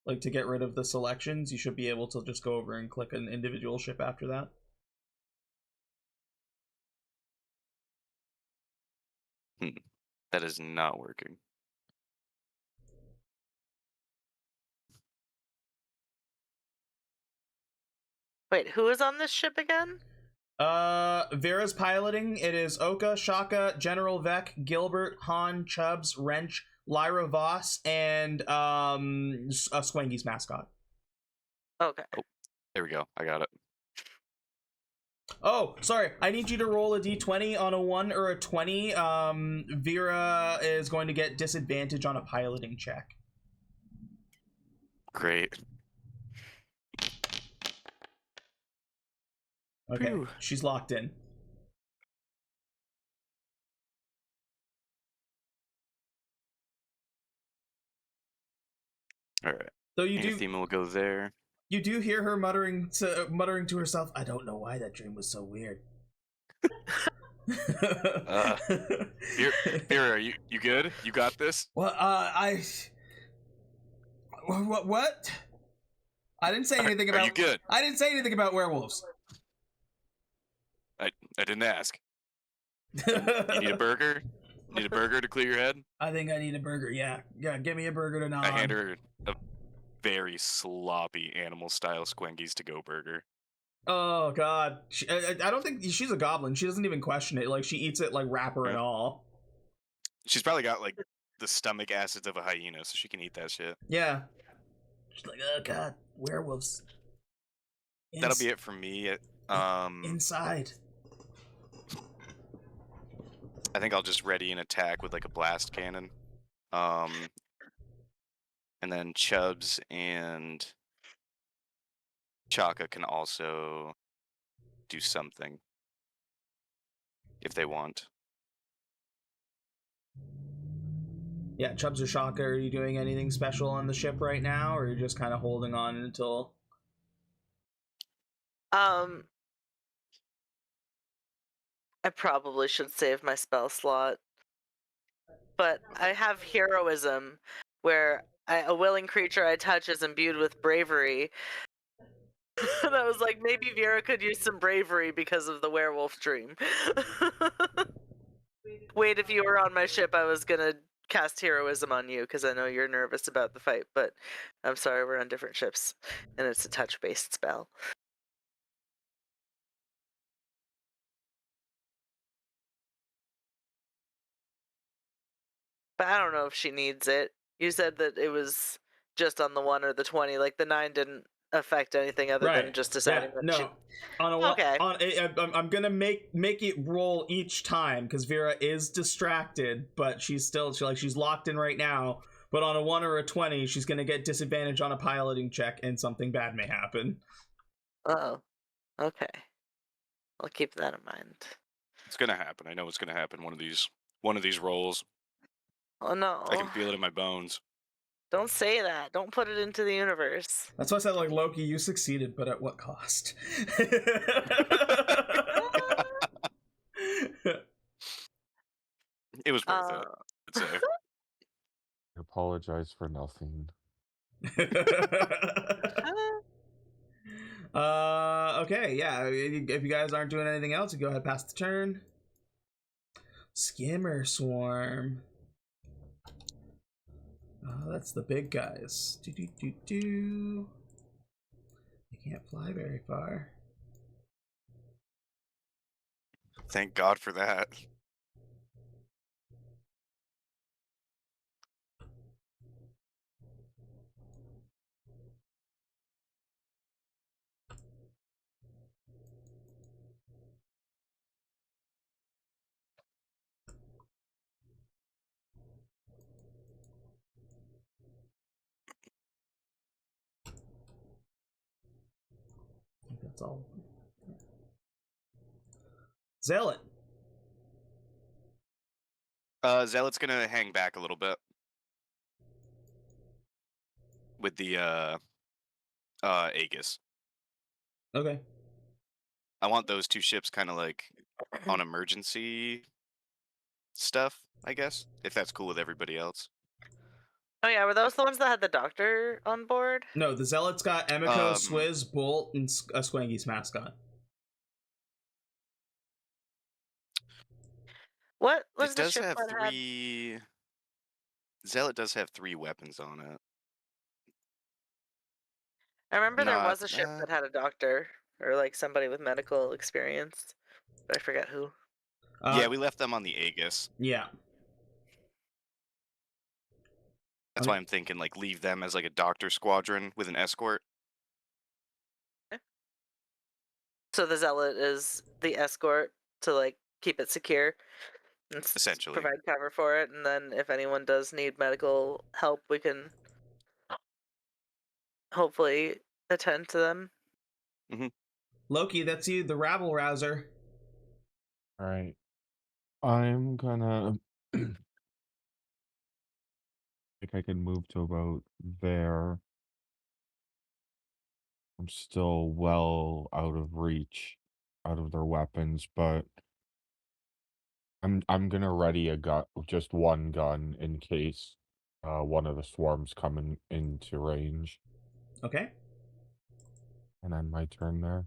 Speaker 1: like to get rid of the selections, you should be able to just go over and click an individual ship after that.
Speaker 5: That is not working.
Speaker 2: Wait, who is on this ship again?
Speaker 1: Vera's piloting. It is Oka, Chaka, General Vec, Gilbert, Han, Chubbs, Wrench, Lyra Voss, and Swangy's mascot.
Speaker 2: Okay.
Speaker 5: There we go. I got it.
Speaker 1: Oh, sorry. I need you to roll a d20 on a 1 or a 20. Vera is going to get disadvantage on a piloting check.
Speaker 5: Great.
Speaker 1: Okay,
Speaker 5: Phew.
Speaker 1: she's locked in.
Speaker 5: All right.
Speaker 1: So you do
Speaker 5: Anathema will go there.
Speaker 1: you do hear her muttering to herself, "I don't know why that dream was so weird."
Speaker 5: Vera, are you good? You got this?
Speaker 1: Well, what? I didn't say anything
Speaker 5: Are
Speaker 1: about.
Speaker 5: you good?
Speaker 1: I didn't say anything about werewolves.
Speaker 5: I didn't ask. You need a burger? Need a burger to clear your head?
Speaker 1: I think I need a burger. Yeah, give me a burger to gnaw
Speaker 5: I
Speaker 1: on.
Speaker 5: hand her a very sloppy animal-style Squengies to-go burger.
Speaker 1: Oh God, I don't think she's a goblin. She doesn't even question it. Like she eats it like wrapper and all.
Speaker 5: She's probably got like the stomach acids of a hyena, so she can eat that shit.
Speaker 1: Yeah. She's like, oh God, werewolves.
Speaker 5: That'll be it for me.
Speaker 1: Inside.
Speaker 5: I think I'll just ready an attack with like a blast cannon. And then Chubbs and Chaka can also do something if they want.
Speaker 1: Yeah, Chubbs or Chaka, are you doing anything special on the ship right now, or are you just kind of holding on until?
Speaker 2: I probably should save my spell slot. But I have heroism, where a willing creature I touch is imbued with bravery. And I was like, maybe Vera could use some bravery because of the werewolf dream. Wait, if you were on my ship, I was gonna cast heroism on you, because I know you're nervous about the fight, but I'm sorry, we're on different ships, and it's a touch-based spell. But I don't know if she needs it. You said that it was just on the 1 or the 20, like the 9 didn't affect anything other than just deciding that
Speaker 1: no.
Speaker 2: she...
Speaker 1: On a one,
Speaker 2: Okay.
Speaker 1: I'm gonna make it roll each time because Vera is distracted, but she's locked in right now. But on a 1 or a 20, she's gonna get disadvantage on a piloting check, and something bad may happen.
Speaker 2: Oh, okay. I'll keep that in mind.
Speaker 5: It's gonna happen. I know it's gonna happen. One of these rolls.
Speaker 2: Oh no!
Speaker 5: I can feel it in my bones.
Speaker 2: Don't say that. Don't put it into the universe.
Speaker 1: That's why I said, like, Loki, you succeeded, but at what cost?
Speaker 5: It was worth it. I'd say.
Speaker 7: I apologize for nothing.
Speaker 1: Okay, yeah. If you guys aren't doing anything else, you go ahead past the turn. Skimmer Swarm. That's the big guys. Do. They can't fly very far.
Speaker 5: Thank God for that.
Speaker 1: I think that's all. Zealot.
Speaker 5: Zealot's gonna hang back a little bit with the Aegis.
Speaker 1: Okay.
Speaker 5: I want those two ships kind of like on emergency stuff, I guess, if that's cool with everybody else.
Speaker 2: Oh yeah, were those the ones that had the doctor on board?
Speaker 1: No, the Zealot's got Emiko, Swizz, Bolt, and Squangy's mascot.
Speaker 2: What was
Speaker 5: It
Speaker 2: the
Speaker 5: does
Speaker 2: ship
Speaker 5: have
Speaker 2: that had?
Speaker 5: 3. Zealot does have 3 weapons on it.
Speaker 2: I remember there
Speaker 5: Not
Speaker 2: was a ship that had a doctor or like somebody with medical experience, but I forget who.
Speaker 5: Yeah, we left them on the Aegis.
Speaker 1: Yeah.
Speaker 5: That's why I'm thinking like leave them as like a doctor squadron with an escort.
Speaker 2: So the Zealot is the escort to like keep it secure and
Speaker 5: Essentially.
Speaker 2: provide cover for it, and then if anyone does need medical help, we can hopefully attend to them.
Speaker 1: Loki, that's you, the rabble rouser.
Speaker 7: All right. I'm gonna think I can move to about there. I'm still well out of reach, out of their weapons, but I'm gonna ready a gun, just one gun in case one of the swarms coming into range.
Speaker 1: Okay.
Speaker 7: And then my turn there.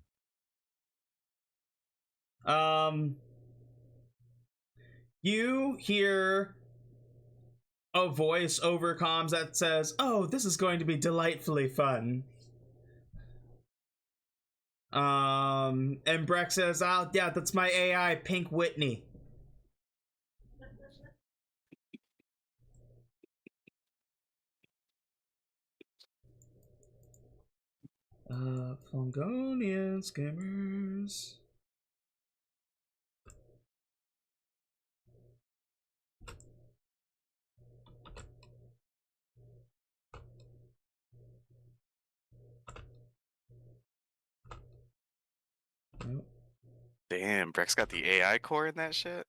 Speaker 1: You hear a voice over comms that says, "Oh, this is going to be delightfully fun." And Breck says, "Oh, yeah, that's my AI, Pink Whitney." Flongonian skimmers. Nope.
Speaker 5: Damn, Breck's got the AI core in that shit.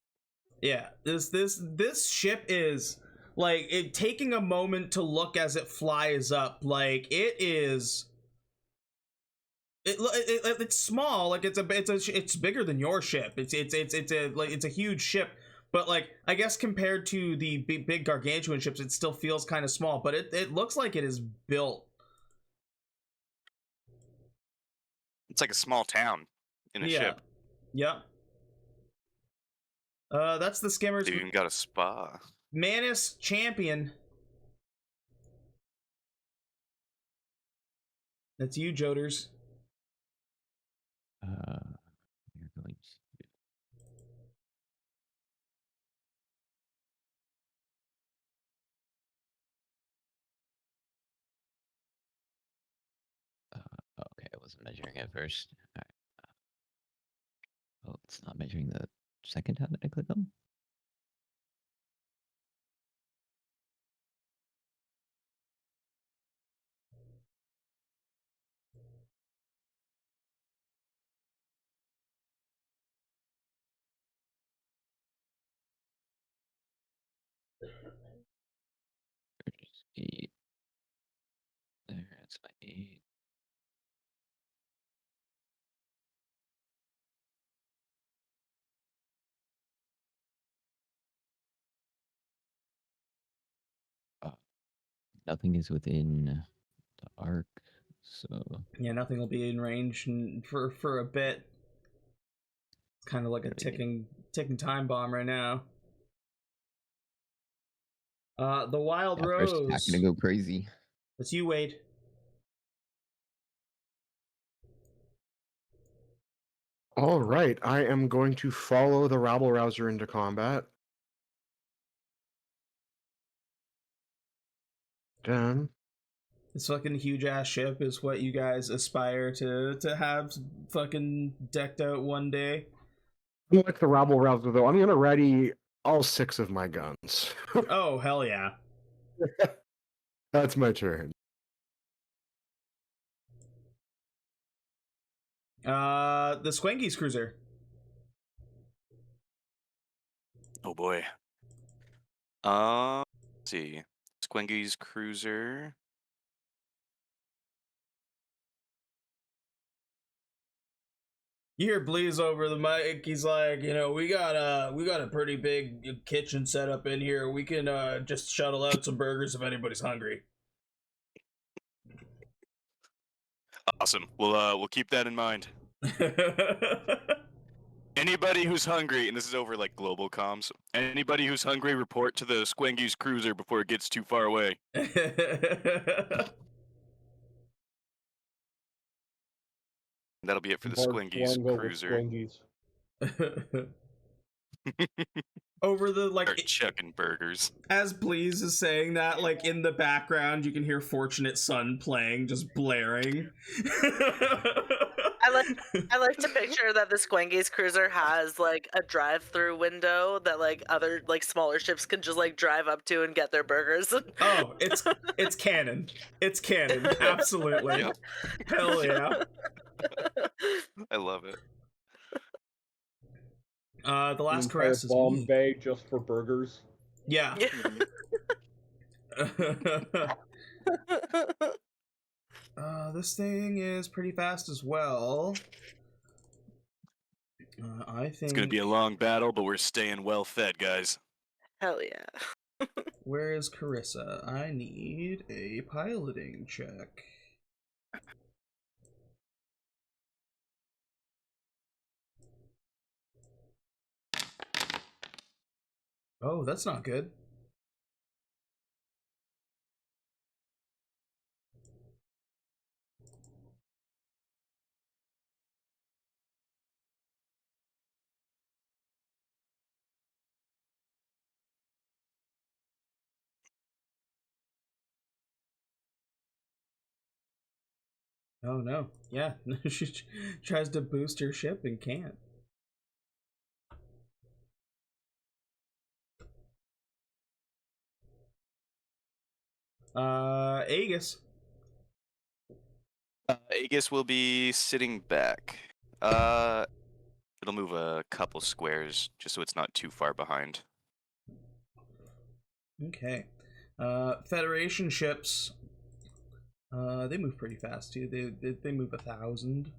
Speaker 1: Yeah, this ship is like it taking a moment to look as it flies up. Like it is. It's small, like it's bigger than your ship. It's a huge ship, but like I guess compared to the big gargantuan ships, it still feels kind of small. But it looks like it is built.
Speaker 5: It's like a small town in a ship.
Speaker 1: Yeah. That's the skimmers.
Speaker 5: They even got a spa.
Speaker 1: Manus champion. That's you, Joders.
Speaker 6: You're going to. Okay, I wasn't measuring at first. All right. Oh, it's not measuring the second tab that I clicked on? There's 8. There, that's my 8. Nothing is within the arc, so
Speaker 1: Yeah, nothing will be in range for a bit. It's kind of like a ticking time bomb right now. The Wild
Speaker 6: Yeah, first attack
Speaker 1: Rose.
Speaker 6: gonna go crazy.
Speaker 1: That's you, Wade.
Speaker 4: All right, I am going to follow the rabble rouser into combat. Done.
Speaker 1: This fucking huge ass ship is what you guys aspire to have fucking decked out one day.
Speaker 4: Like the rabble rouser, though, I'm gonna ready all 6 of my guns.
Speaker 1: Oh, hell yeah.
Speaker 4: That's my turn.
Speaker 1: The Squanky's cruiser.
Speaker 5: Oh boy. Let's see. Squengy's cruiser.
Speaker 1: You hear Bleeze over the mic. He's like, you know, we got a pretty big kitchen set up in here. We can just shuttle out some burgers if anybody's hungry.
Speaker 5: Awesome. We'll keep that in mind. Anybody who's hungry, and this is over like global comms. Anybody who's hungry, report to the Squengy's cruiser before it gets too far away. That'll be it for the Squengy's
Speaker 3: Flongo with
Speaker 5: cruiser.
Speaker 3: Squengies.
Speaker 1: Over the like
Speaker 5: Start chucking burgers.
Speaker 1: as Bleeze is saying that, like in the background you can hear Fortunate Son playing, just blaring.
Speaker 2: I like to picture that the Squengy's cruiser has like a drive-through window that like other like smaller ships can just like drive up to and get their burgers.
Speaker 1: Oh, it's canon. It's canon. Absolutely.
Speaker 5: Yep.
Speaker 1: Hell yeah.
Speaker 5: I love it.
Speaker 1: The last
Speaker 3: Entire
Speaker 1: caress is
Speaker 3: bomb
Speaker 1: me.
Speaker 3: bay just for burgers.
Speaker 1: Yeah. This thing is pretty fast as well. I think
Speaker 5: It's gonna be a long battle, but we're staying well fed, guys.
Speaker 2: Hell yeah.
Speaker 1: Where is Carissa? I need a piloting check. Oh, that's not good. Oh no. Yeah, she tries to boost her ship and can't. Aegis.
Speaker 5: Aegis will be sitting back. It'll move a couple squares just so it's not too far behind.
Speaker 1: Okay. Federation ships. They move pretty fast too. They move 1,000.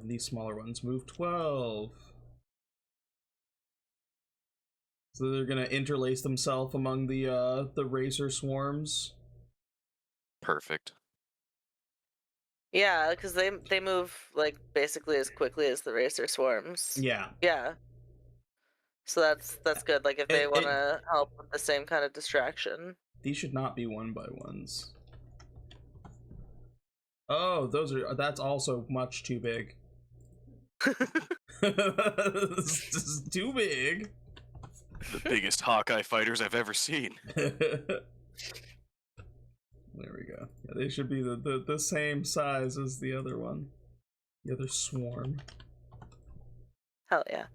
Speaker 1: These smaller ones move 12. So they're gonna interlace themselves among the racer swarms.
Speaker 5: Perfect.
Speaker 2: Yeah, because they move like basically as quickly as the racer swarms.
Speaker 1: Yeah.
Speaker 2: Yeah. So that's good. Like if they want to help with the same kind of distraction.
Speaker 1: These should not be 1x1s. Oh, that's also much too big. This is too big.
Speaker 5: The biggest Hawkeye fighters I've ever seen.
Speaker 1: There we go. Yeah, they should be the same size as the other one. The other swarm.
Speaker 2: Hell yeah.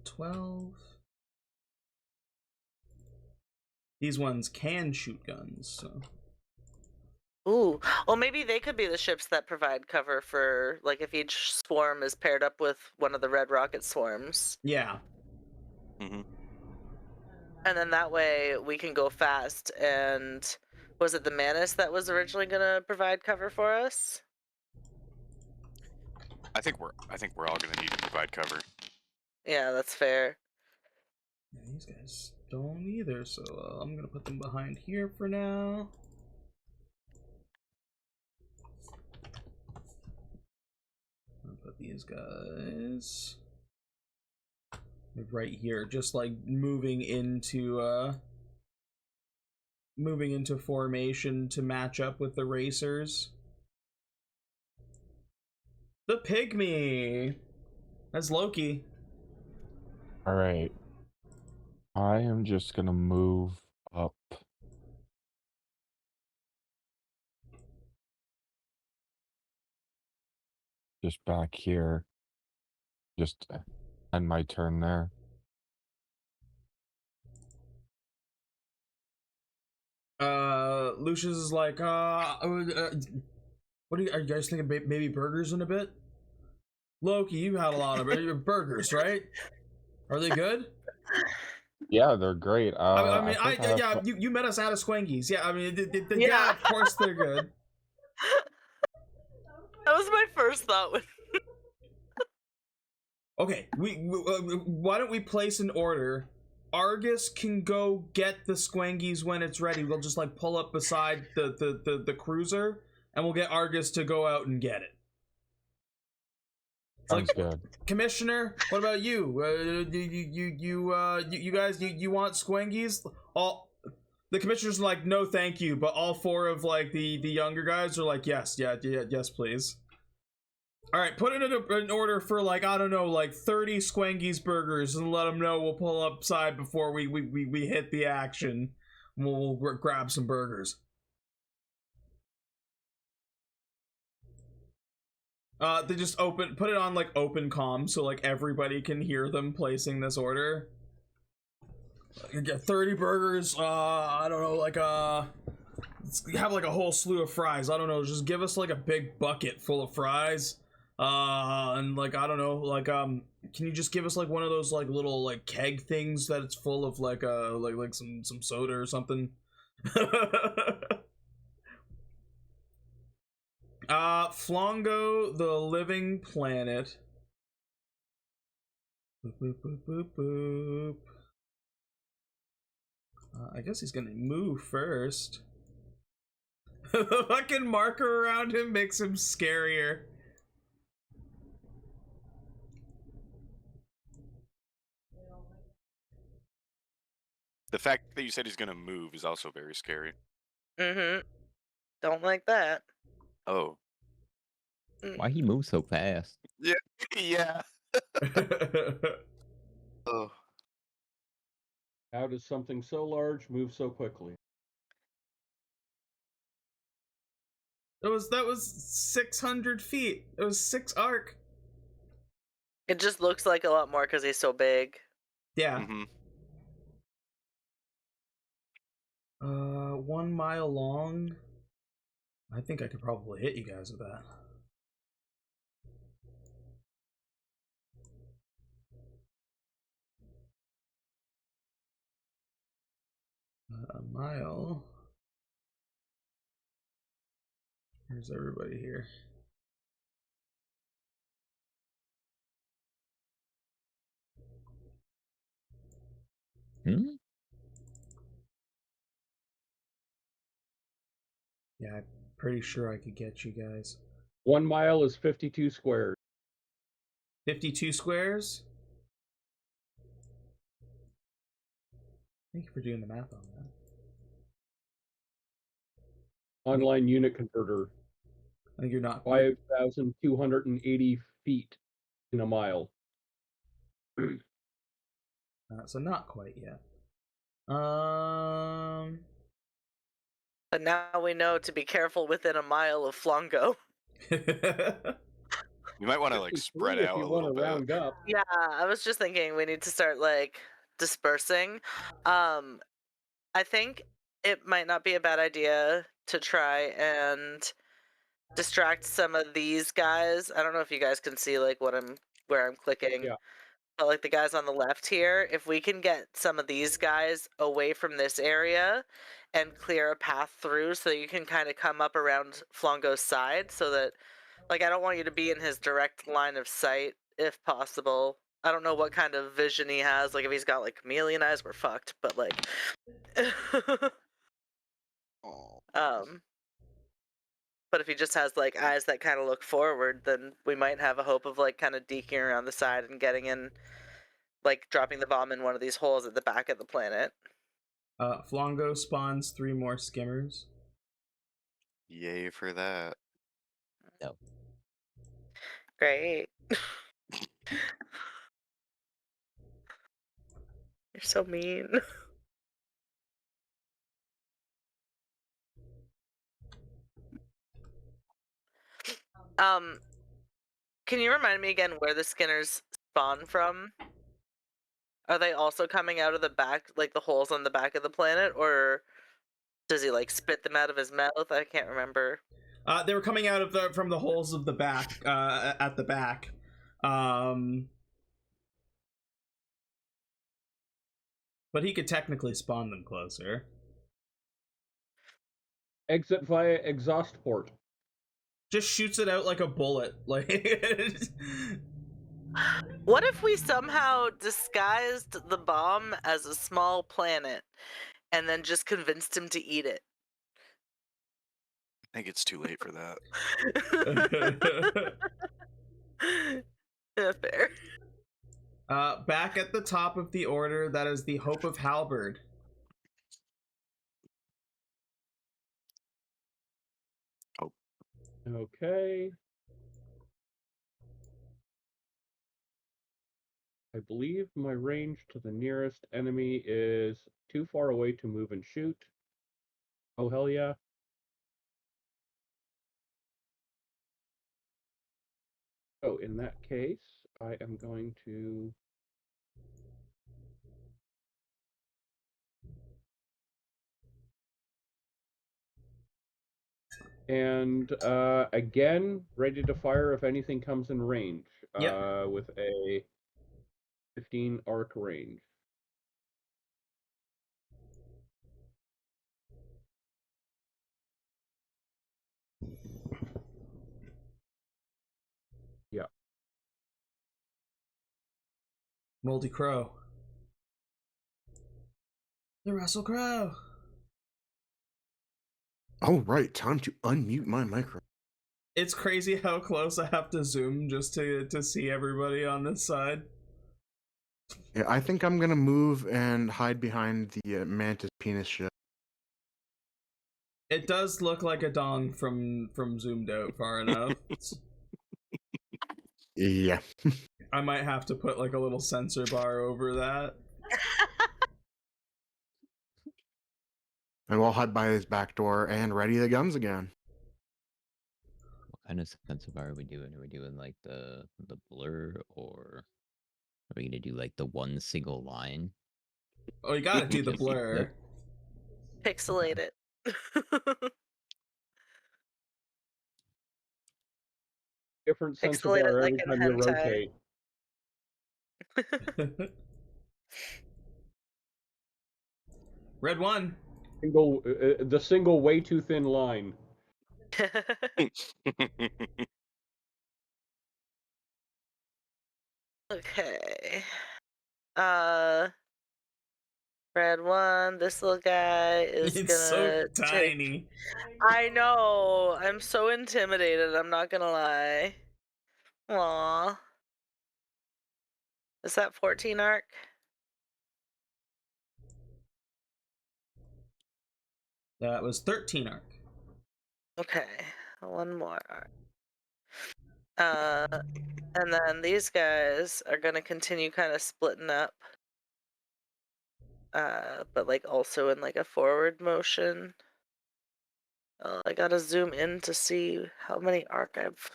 Speaker 1: 12. These ones can shoot guns, so.
Speaker 2: Ooh. Well, maybe they could be the ships that provide cover for, like, if each swarm is paired up with one of the red rocket swarms.
Speaker 1: Yeah.
Speaker 5: Mm-hmm.
Speaker 2: And then that way we can go fast. And was it the Manus that was originally going to provide cover for us?
Speaker 5: I think we're all gonna need to provide cover.
Speaker 2: Yeah, that's fair.
Speaker 1: Yeah, these guys don't either, so I'm gonna put them behind here for now. these guys. Right here, just like moving into formation to match up with the racers. The pygmy. That's Loki.
Speaker 7: All right. I am just gonna move up. Just back here. Just end my turn there.
Speaker 1: Lucius is like, what are you guys thinking? Maybe burgers in a bit? Loki, you had a lot of burgers, right? Are they good?
Speaker 7: Yeah, they're great.
Speaker 1: I mean,
Speaker 7: I think I have
Speaker 1: yeah,
Speaker 7: to-
Speaker 1: you met us at a Squangies. Yeah, I mean, yeah,
Speaker 2: Yeah.
Speaker 1: of course they're good.
Speaker 2: That was my first thought. When...
Speaker 1: Okay, why don't we place an order? Argus can go get the Squangies when it's ready. We'll just like pull up beside the cruiser, and we'll get Argus to go out and get it.
Speaker 7: Sounds good.
Speaker 1: Commissioner, what about you? You guys, you want Squangies? All the commissioners are like, no, thank you. But all four of like the younger guys are like, yes, yes, please. All right, put in an order for like, I don't know, like 30 Squangies burgers, and let them know we'll pull up side before we hit the action. We'll grab some burgers. They just put it on like open comm so like everybody can hear them placing this order. You get 30 burgers, I don't know, like have like a whole slew of fries. I don't know, just give us like a big bucket full of fries. And like I don't know, like can you just give us like one of those like little like keg things that it's full of like some soda or something? Flongo, the living planet. Boop, boop, boop, boop, boop. I guess he's gonna move first. The fucking marker around him makes him scarier.
Speaker 5: The fact that you said he's gonna move is also very scary.
Speaker 2: Mm-hmm. Don't like that.
Speaker 5: Oh.
Speaker 6: Why he moves so fast?
Speaker 5: Yeah. Yeah. Oh.
Speaker 3: How does something so large move so quickly?
Speaker 1: That was 600 feet. It was 6 arc.
Speaker 2: It just looks like a lot more because he's so big.
Speaker 1: Yeah.
Speaker 5: Mm-hmm.
Speaker 1: 1 mile long. I think I could probably hit you guys with that. A mile. Where's everybody here?
Speaker 6: Hmm?
Speaker 1: Yeah, I'm pretty sure I could get you guys.
Speaker 3: 1 mile is 52 squares.
Speaker 1: 52 squares? Thank you for doing the math on that.
Speaker 3: Online unit converter.
Speaker 1: I think you're not.
Speaker 3: 5,280 feet in a mile.
Speaker 1: So not quite yet.
Speaker 2: But now we know to be careful within a mile of Flongo.
Speaker 5: You might want to like
Speaker 3: 53
Speaker 5: spread
Speaker 3: if
Speaker 5: out
Speaker 3: you
Speaker 5: a
Speaker 3: want
Speaker 5: little
Speaker 3: to
Speaker 5: bit.
Speaker 3: round up.
Speaker 2: Yeah, I was just thinking we need to start like dispersing. I think it might not be a bad idea to try and distract some of these guys. I don't know if you guys can see like where I'm clicking.
Speaker 3: Yeah.
Speaker 2: But like the guys on the left here, if we can get some of these guys away from this area and clear a path through so you can kind of come up around Flongo's side so that like I don't want you to be in his direct line of sight if possible. I don't know what kind of vision he has. Like if he's got like chameleon eyes, we're fucked. But like But if he just has like eyes that kind of look forward, then we might have a hope of like kind of deking around the side and getting in, like dropping the bomb in one of these holes at the back of the planet.
Speaker 1: Flongo spawns 3 more skimmers.
Speaker 5: Yay for that.
Speaker 2: Great. You're so mean. Can you remind me again where the Skinners spawn from? Are they also coming out of the back, like the holes on the back of the planet, or does he like spit them out of his mouth? I can't remember.
Speaker 1: They were coming out of from the holes of the back, at the back. But he could technically spawn them closer.
Speaker 3: Exit via exhaust port.
Speaker 1: Just shoots it out like a bullet. Like,
Speaker 2: What if we somehow disguised the bomb as a small planet and then just convinced him to eat it?
Speaker 5: I think it's too late for that.
Speaker 2: Yeah, fair.
Speaker 1: back at the top of the order, that is the Hope of Halberd.
Speaker 3: Okay. I believe my range to the nearest enemy is too far away to move and shoot. Oh, hell yeah. So in that case, I am going to... And again, ready to fire if anything comes in range.
Speaker 1: Yep.
Speaker 3: With a 15 arc range. Yeah.
Speaker 1: Moldy Crow. The Russell Crow.
Speaker 4: Oh, right. Time to unmute my micro.
Speaker 1: It's crazy how close I have to zoom just to see everybody on this side.
Speaker 4: Yeah, I think I'm gonna move and hide behind the mantis penis ship.
Speaker 1: It does look like a dong from zoomed out far enough.
Speaker 4: Yeah.
Speaker 1: I might have to put like a little sensor bar over that.
Speaker 4: And we'll hide by his back door and ready the guns again.
Speaker 6: What kind of sensor bar are we doing? Are we doing like the blur, or are we gonna do like the one single line?
Speaker 1: Oh, you gotta do the
Speaker 6: Just
Speaker 1: blur.
Speaker 2: Pixelate it.
Speaker 3: Different sensor
Speaker 2: Pixelate it
Speaker 3: bar
Speaker 2: like
Speaker 3: every
Speaker 2: in
Speaker 3: time you
Speaker 2: hentai.
Speaker 3: rotate.
Speaker 1: Red one.
Speaker 3: The single way too thin line.
Speaker 2: Okay. Red one, this little guy is
Speaker 1: It's
Speaker 2: gonna
Speaker 1: so tiny.
Speaker 2: I know. I'm so intimidated, I'm not gonna lie. Aww. Is that 14 arc?
Speaker 1: That was 13 arc.
Speaker 2: Okay. One more arc. And then these guys are gonna continue kind of splitting up. But like also in like a forward motion. Oh, I gotta zoom in to see how many arc I've...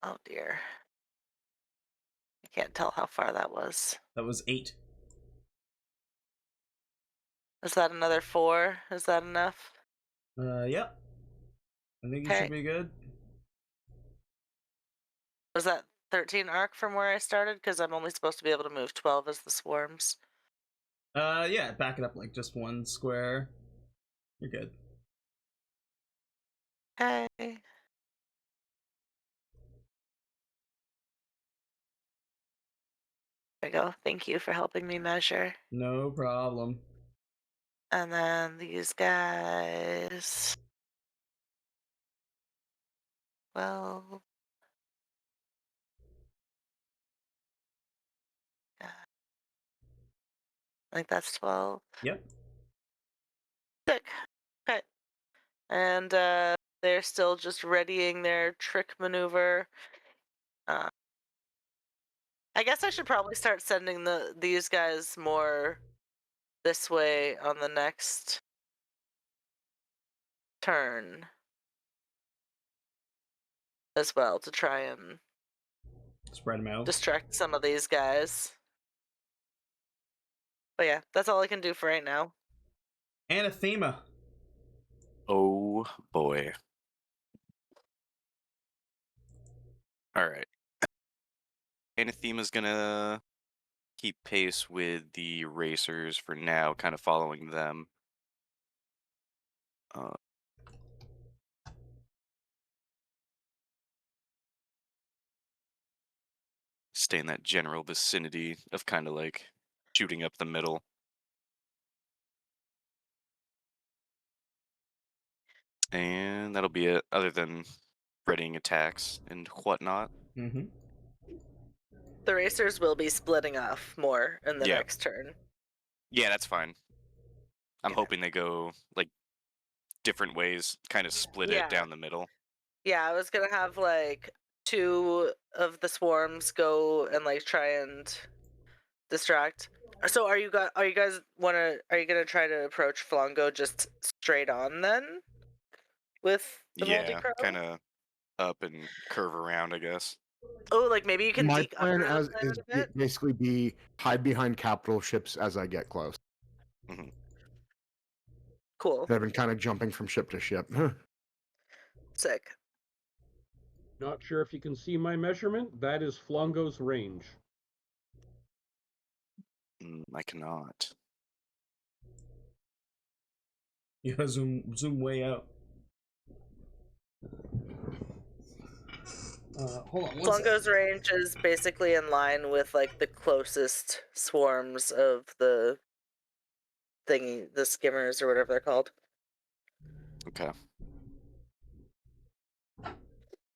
Speaker 2: Oh dear. I can't tell how far that was.
Speaker 1: That was 8.
Speaker 2: Is that another 4? Is that enough?
Speaker 1: Yep. I think you
Speaker 2: Okay.
Speaker 1: should be good.
Speaker 2: Was that 13 arc from where I started? Because I'm only supposed to be able to move 12 as the swarms.
Speaker 1: Yeah, back it up like just 1 square. You're good.
Speaker 2: Okay. There we go. Thank you for helping me measure.
Speaker 1: No problem.
Speaker 2: And then these guys 12. Yeah. I think that's 12.
Speaker 1: Yep.
Speaker 2: Sick. Okay. And they're still just readying their trick maneuver. I guess I should probably start sending these guys more this way on the next turn as well to try and
Speaker 1: Spread them out.
Speaker 2: distract some of these guys. But yeah, that's all I can do for right now.
Speaker 1: Anathema.
Speaker 5: Oh boy. All right. Anathema's gonna keep pace with the racers for now, kind of following them. Stay in that general vicinity of kind of like shooting up the middle. And that'll be it, other than readying attacks and whatnot.
Speaker 1: Mm-hmm.
Speaker 2: The racers will be splitting off more in the
Speaker 5: Yeah.
Speaker 2: next turn.
Speaker 5: Yeah, that's fine. I'm
Speaker 2: Okay.
Speaker 5: hoping they go like different ways, kind of split
Speaker 2: Yeah.
Speaker 5: it down the middle.
Speaker 2: Yeah, I was gonna have like 2 of the swarms go and like try and distract. So are you gonna try to approach Flongo just straight on then? With the Moldy
Speaker 5: Yeah,
Speaker 2: Crow?
Speaker 5: kind of up and curve around, I guess.
Speaker 2: Oh, like maybe you can
Speaker 4: My
Speaker 2: deke
Speaker 4: plan
Speaker 2: under the
Speaker 4: is
Speaker 2: planet a bit?
Speaker 4: basically be hide behind capital ships as I get close.
Speaker 2: Cool.
Speaker 4: I've been kind of jumping from ship to ship.
Speaker 2: Sick.
Speaker 3: Not sure if you can see my measurement. That is Flongo's range.
Speaker 5: I cannot.
Speaker 1: You gotta zoom way out. Hold on.
Speaker 2: Flongo's range is basically in line with like the closest swarms of the thingy, the skimmers or whatever they're called.
Speaker 5: Okay.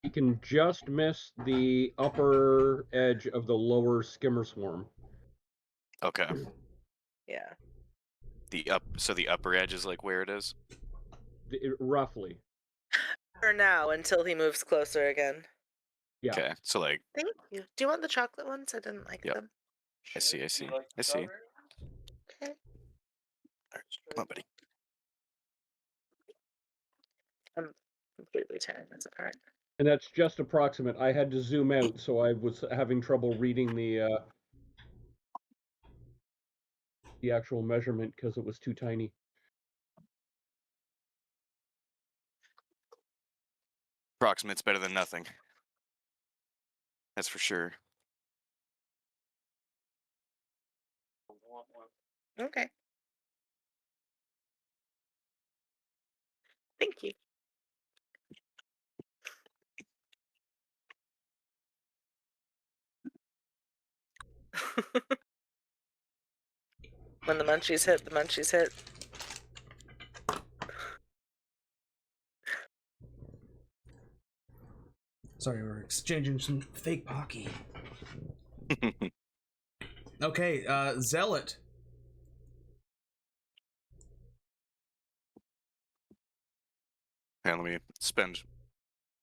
Speaker 3: You can just miss the upper edge of the lower skimmer swarm.
Speaker 5: Okay.
Speaker 2: Yeah.
Speaker 5: So the upper edge is like where it is?
Speaker 3: Roughly.
Speaker 2: For now, until he moves closer again.
Speaker 3: Yeah.
Speaker 5: Okay. So like,
Speaker 2: Thank you. Do you want the chocolate ones? I didn't like
Speaker 5: Yep.
Speaker 2: them.
Speaker 5: I see.
Speaker 2: Okay.
Speaker 5: Come on, buddy.
Speaker 2: I'm completely tearing this apart.
Speaker 3: And that's just approximate. I had to zoom out, so I was having trouble reading the actual measurement because it was too tiny.
Speaker 5: Approximate's better than nothing. That's for sure.
Speaker 2: Okay. Thank you. When the munchies hit, the munchies hit.
Speaker 1: Sorry, we're exchanging some fake Pocky. Okay, Zealot.
Speaker 5: Hey, let me spend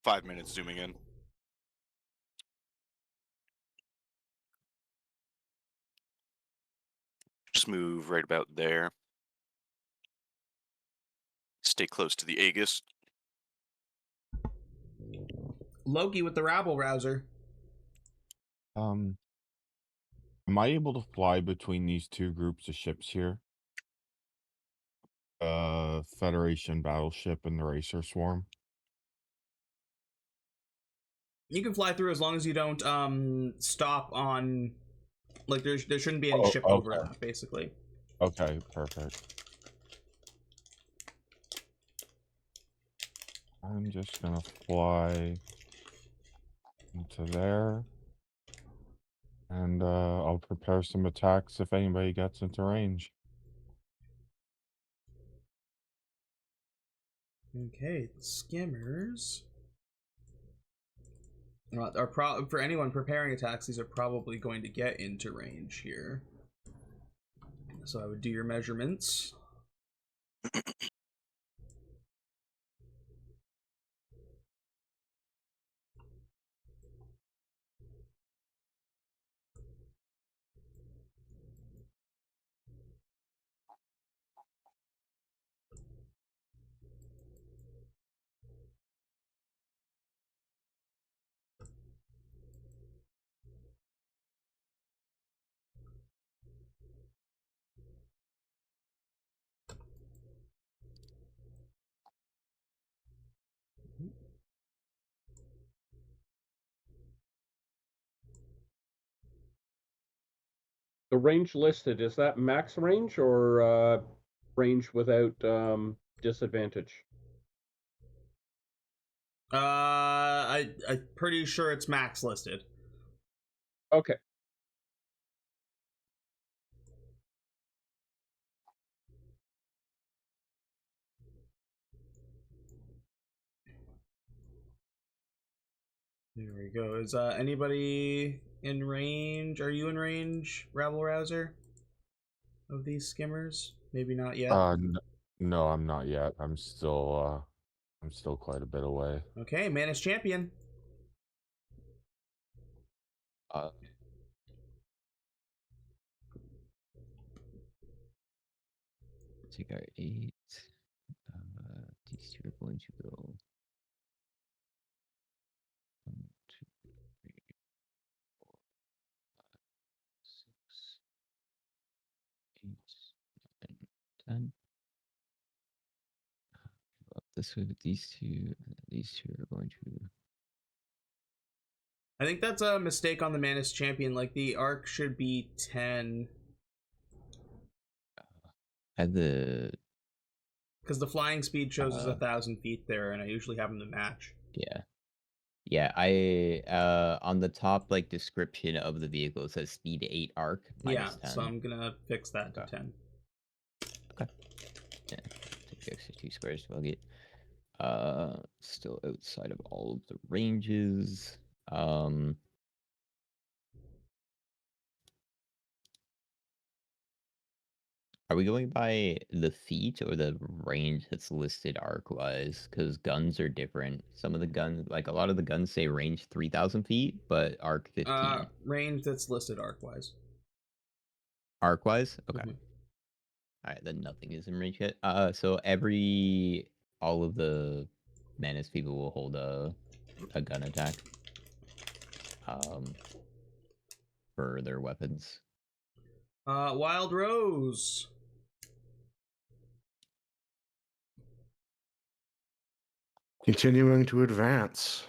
Speaker 5: 5 minutes zooming in. Just move right about there. Stay close to the Aegis.
Speaker 1: Loki with the rabble rouser.
Speaker 7: Am I able to fly between these 2 groups of ships here? Federation battleship and the Racer Swarm.
Speaker 1: You can fly through as long as you don't stop on, like there shouldn't be any ship overlap, basically.
Speaker 7: Okay, perfect. I'm just gonna fly into there. And I'll prepare some attacks if anybody gets into range.
Speaker 1: Okay, skimmers. For anyone preparing attacks, these are probably going to get into range here. So I would do your measurements.
Speaker 3: The range listed, is that max range or range without disadvantage?
Speaker 1: I'm pretty sure it's max listed.
Speaker 3: Okay.
Speaker 1: There we go. Is anybody in range? Are you in range, Rabble Rouser? Of these skimmers? Maybe not yet.
Speaker 7: No, I'm not yet. I'm still quite a bit away.
Speaker 1: Okay, Manus Champion.
Speaker 6: Take our 8. These two are going to go 1, 2, 3, 4, 5, 6, 8, 9, 10. Go up this way with these two, and these two are going to.
Speaker 1: I think that's a mistake on the Manus Champion. Like, the arc should be 10.
Speaker 6: Had the.
Speaker 1: Because the flying speed shows us 1,000 feet there, and I usually have them to match.
Speaker 6: Yeah. Yeah, I on the top like description of the vehicle it says speed 8 arc.
Speaker 1: Yeah,
Speaker 6: -10.
Speaker 1: so I'm gonna fix that to 10.
Speaker 6: Okay. Yeah, take the extra 2 squares to bug it. Still outside of all of the ranges. Are we going by the feet or the range that's listed arc-wise? Because guns are different. Some of the guns, like a lot of the guns say range 3,000 feet, but arc 15.
Speaker 1: Range that's listed arc-wise.
Speaker 6: Arc-wise? Okay.
Speaker 1: Mhm.
Speaker 6: Alright, then nothing is in range yet. So all of the Manus people will hold a gun attack. For their weapons.
Speaker 1: Wild Rose.
Speaker 4: Continuing to advance.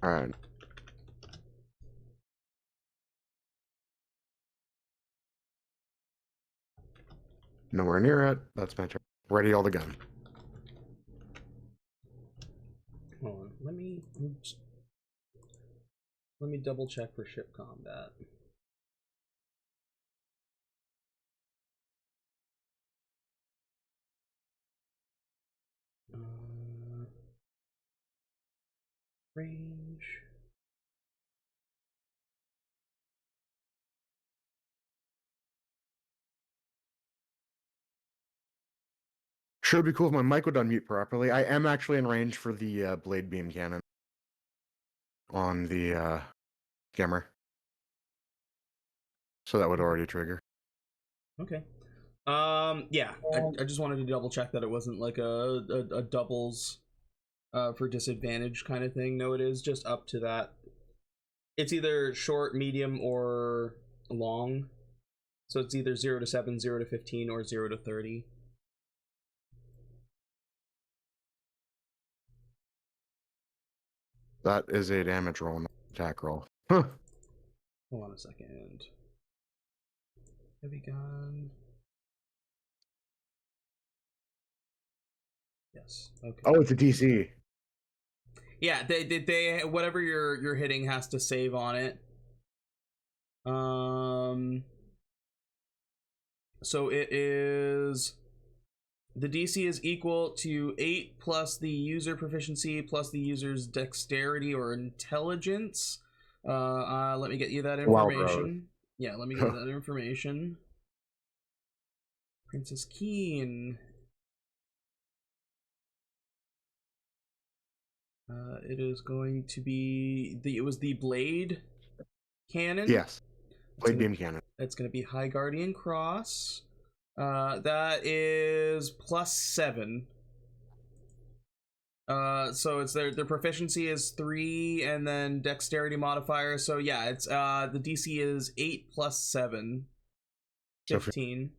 Speaker 4: All right. Nowhere near it. That's my turn. Ready all the gun.
Speaker 1: Hold on. Let me double check for ship combat. Range.
Speaker 4: Sure, it'd be cool if my mic would unmute properly. I am actually in range for the blade beam cannon on the skimmer, so that would already trigger.
Speaker 1: Okay. Yeah. I just wanted to double check that it wasn't like a doubles for disadvantage kind of thing. No, it is just up to that. It's either short, medium, or long. So it's either 0 to 7, 0 to 15, or 0 to 30.
Speaker 4: That is a damage roll, not attack roll. Huh.
Speaker 1: Hold on a second. Heavy gun. Yes. Okay.
Speaker 4: Oh, it's a DC.
Speaker 1: Yeah, they whatever you're hitting has to save on it. So it is, the DC is equal to 8 plus the user proficiency plus the user's dexterity or intelligence. Let me get you that
Speaker 4: Wow,
Speaker 1: information. Yeah, let me get you that information. Princess Keen. It is going to be it was the blade cannon.
Speaker 4: Yes. Blade beam cannon.
Speaker 1: It's going to be High Guardian Cross. That is +7. So it's their proficiency is 3, and then dexterity modifier. So yeah, it's the DC is 8 plus 7, 15.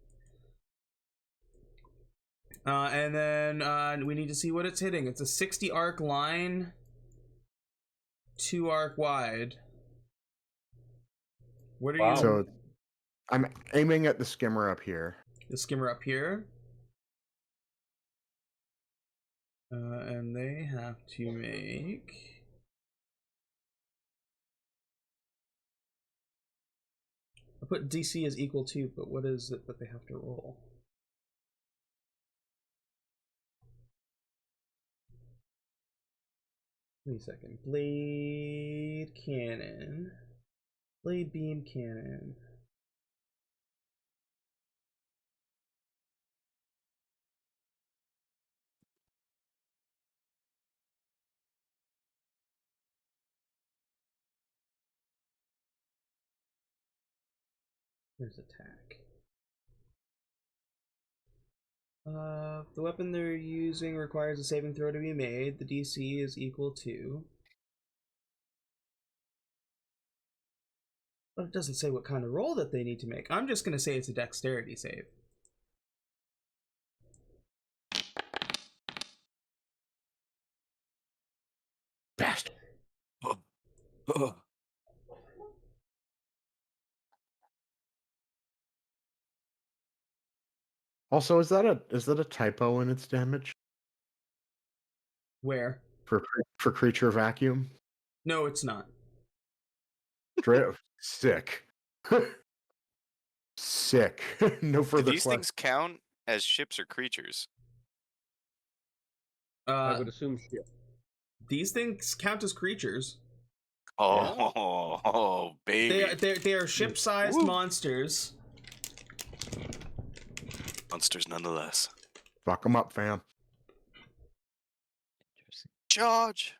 Speaker 1: And then we need to see what it's hitting. It's a 60 arc line, 2 arc wide. What are you?
Speaker 4: So I'm aiming at the skimmer up here.
Speaker 1: The skimmer up here. And they have to make... I put DC is equal to, but what is it that they have to roll? Wait a second. Blade cannon. Blade beam cannon. There's attack. The weapon they're using requires a saving throw to be made. The DC is equal to... But it doesn't say what kind of roll that they need to make. I'm just going to say it's a dexterity save.
Speaker 4: Bastard. Also, is that a typo in its damage
Speaker 1: Where?
Speaker 4: for creature vacuum?
Speaker 1: No, it's not.
Speaker 4: Sick. Sick. No
Speaker 5: Do
Speaker 4: further
Speaker 5: these
Speaker 4: questions.
Speaker 5: things count as ships or creatures?
Speaker 3: I would assume ship.
Speaker 1: These things count as creatures.
Speaker 5: Oh, baby.
Speaker 1: They are ship-sized
Speaker 5: Woo.
Speaker 1: monsters.
Speaker 5: Monsters nonetheless.
Speaker 4: Fuck them up, fam.
Speaker 6: Interesting.
Speaker 5: Charge!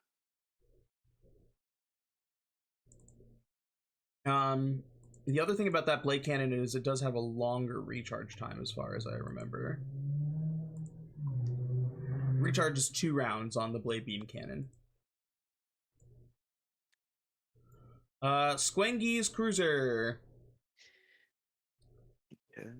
Speaker 1: The other thing about that blade cannon is it does have a longer recharge time, as far as I remember. Recharge is 2 rounds on the blade beam cannon. Squengy's cruiser.
Speaker 5: Yeah.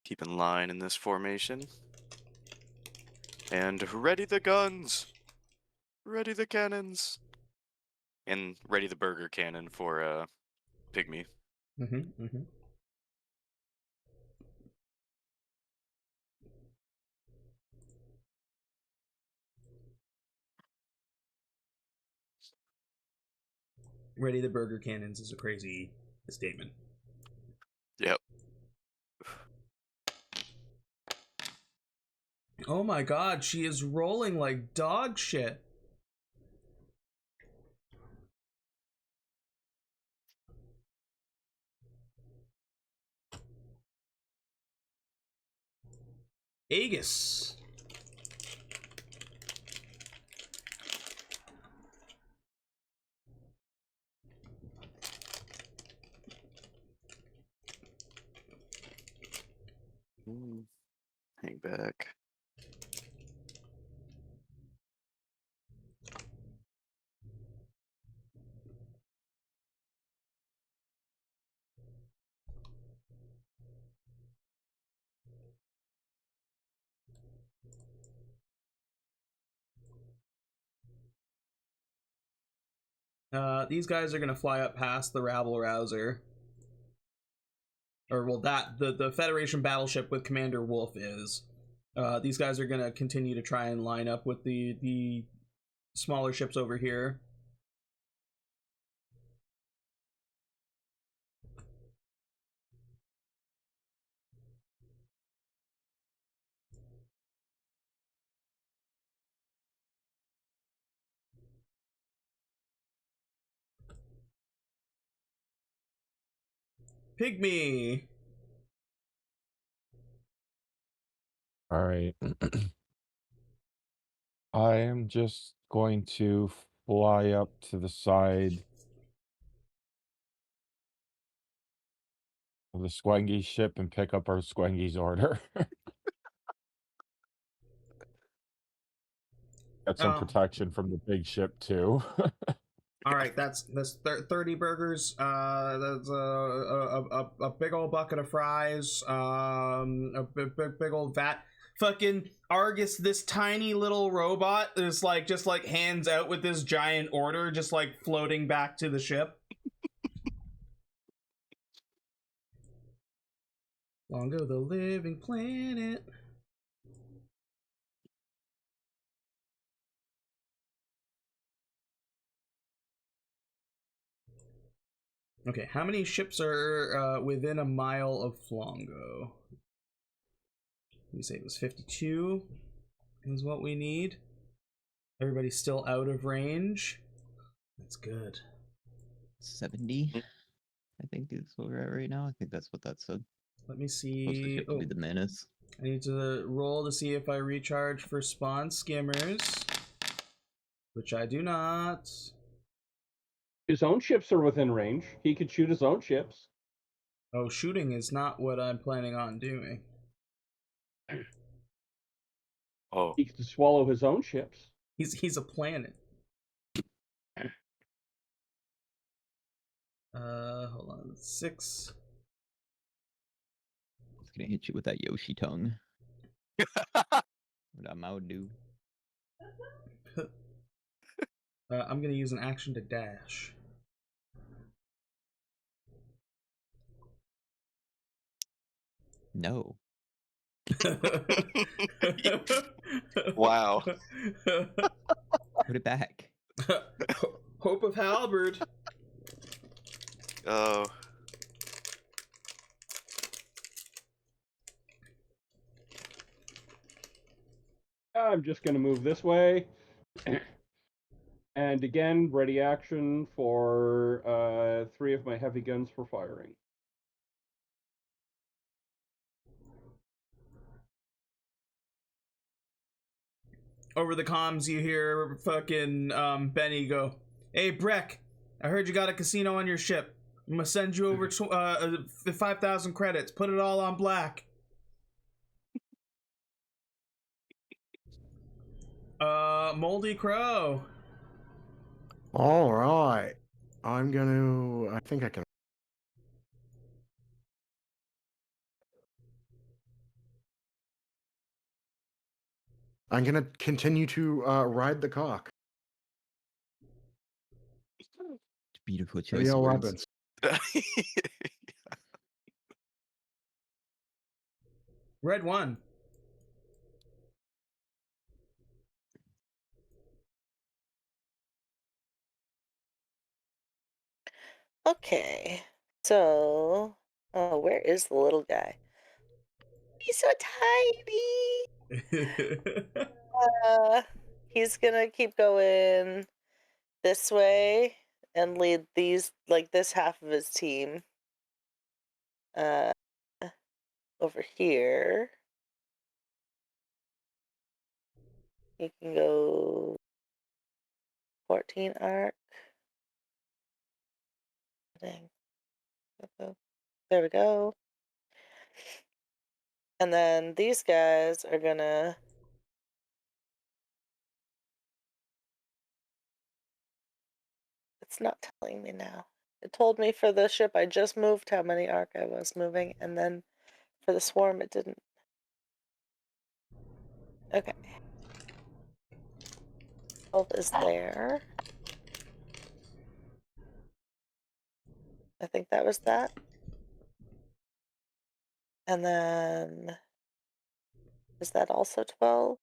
Speaker 5: Keep in line in this formation. And ready the guns! Ready the cannons! And ready the burger cannon for Pygmy.
Speaker 1: Ready the burger cannons is a crazy statement.
Speaker 5: Yep.
Speaker 1: Oh my god, she is rolling like dog shit. Aegis.
Speaker 5: Hang back.
Speaker 1: These guys are gonna fly up past the rabble rouser. Or, well, the Federation battleship with Commander Wolf is. These guys are gonna continue to try and line up with the smaller ships over here. Pygmy!
Speaker 7: All right. I am just going to fly up to the side of the Squengy ship and pick up our Squengy's order. Get some
Speaker 1: Oh.
Speaker 7: protection from the big ship too.
Speaker 1: All right, that's 30 burgers. That's a big old bucket of fries. A big old vat. Fucking Argus, this tiny little robot is like just like hands out with this giant order, just like floating back to the ship. Flongo, the living planet. Okay, how many ships are within a mile of Flongo? We say it was 52 is what we need. Everybody's still out of range. That's good.
Speaker 6: 70, I think is what we're at right now. I think that's what that said.
Speaker 1: Let me
Speaker 6: Most of the
Speaker 1: see.
Speaker 6: ship to be the menace.
Speaker 1: I need to roll to see if I recharge for spawn skimmers, which I do not.
Speaker 3: His own ships are within range. He could shoot his own ships.
Speaker 1: Oh, shooting is not what I'm planning on doing.
Speaker 5: Oh,
Speaker 3: He could swallow his own ships.
Speaker 1: He's a planet. Hold on. 6.
Speaker 6: It's gonna hit you with that Yoshi tongue. What I'm out do.
Speaker 1: I'm gonna use an action to dash.
Speaker 6: No.
Speaker 5: Wow.
Speaker 6: Put it back.
Speaker 1: Hope of Halberd.
Speaker 5: Oh,
Speaker 3: I'm just going to move this way. And again, ready action for 3 of my heavy guns for firing.
Speaker 1: Over the comms, you hear fucking Benny go, "Hey, Breck, I heard you got a casino on your ship. I'm gonna send you over 5,000 credits. Put it all on black." Moldy Crow.
Speaker 4: All right. I think I can. I'm going to continue to ride the cock.
Speaker 6: Beautiful choice
Speaker 4: Heavy
Speaker 6: of words.
Speaker 4: weapons.
Speaker 1: Red 1.
Speaker 2: Okay, so where is the little guy? He's so tiny. He's gonna keep going this way and lead these, like, this half of his team over here. He can go 14 arc. Dang. There we go. And then these guys are gonna it's not telling me now. It told me for the ship I just moved how many arc I was moving, and then for the swarm it didn't. Okay. 12 is there. I think that was that. And then is that also 12?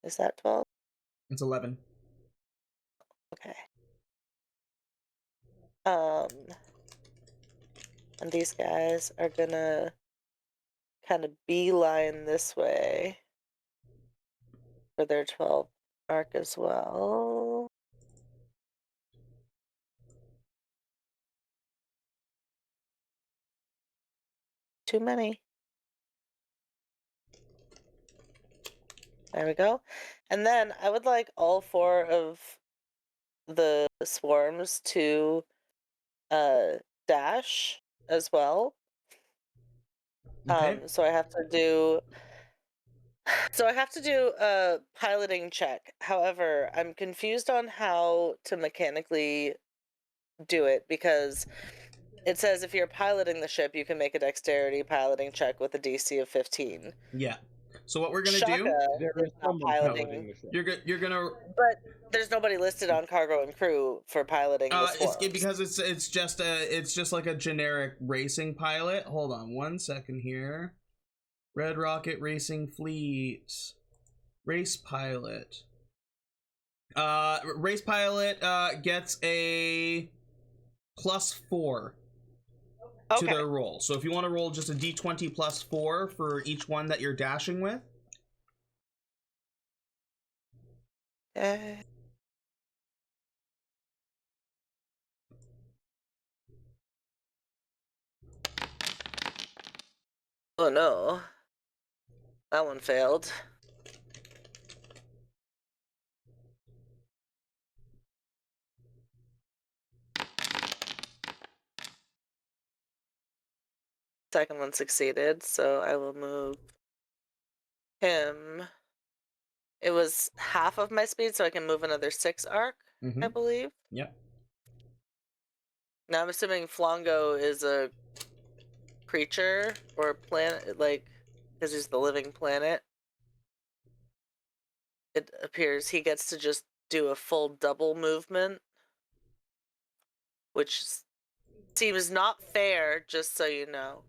Speaker 2: Is that 12?
Speaker 1: It's 11.
Speaker 2: Okay. And these guys are gonna kind of beeline this way for their 12 arc as well. Too many. There we go. And then I would like all 4 of the swarms to dash as well.
Speaker 1: Okay.
Speaker 2: So I have to do a piloting check. However, I'm confused on how to mechanically do it because it says if you're piloting the ship, you can make a dexterity piloting check with a DC of 15.
Speaker 1: Yeah. So what we're gonna
Speaker 2: Chaka
Speaker 1: do?
Speaker 3: There
Speaker 2: is
Speaker 3: is
Speaker 2: not
Speaker 3: someone piloting the ship.
Speaker 1: You're gonna.
Speaker 2: but there's nobody listed on cargo and crew for piloting the swarms.
Speaker 1: Because it's just like a generic racing pilot. Hold on 1 second here. Red Rocket Racing Fleet. Race pilot. Race pilot gets a +4 to their roll. So if you want to roll just a d20 +4 for each one that you're dashing with.
Speaker 2: Oh no. That one failed. Second one succeeded, so I will move him. It was half of my speed, so I can move another 6 arc, I believe.
Speaker 1: Yep.
Speaker 2: Now I'm assuming Flongo is a creature or a planet, like, because he's the living planet. It appears he gets to just do a full double movement, which seems not fair, just so you know.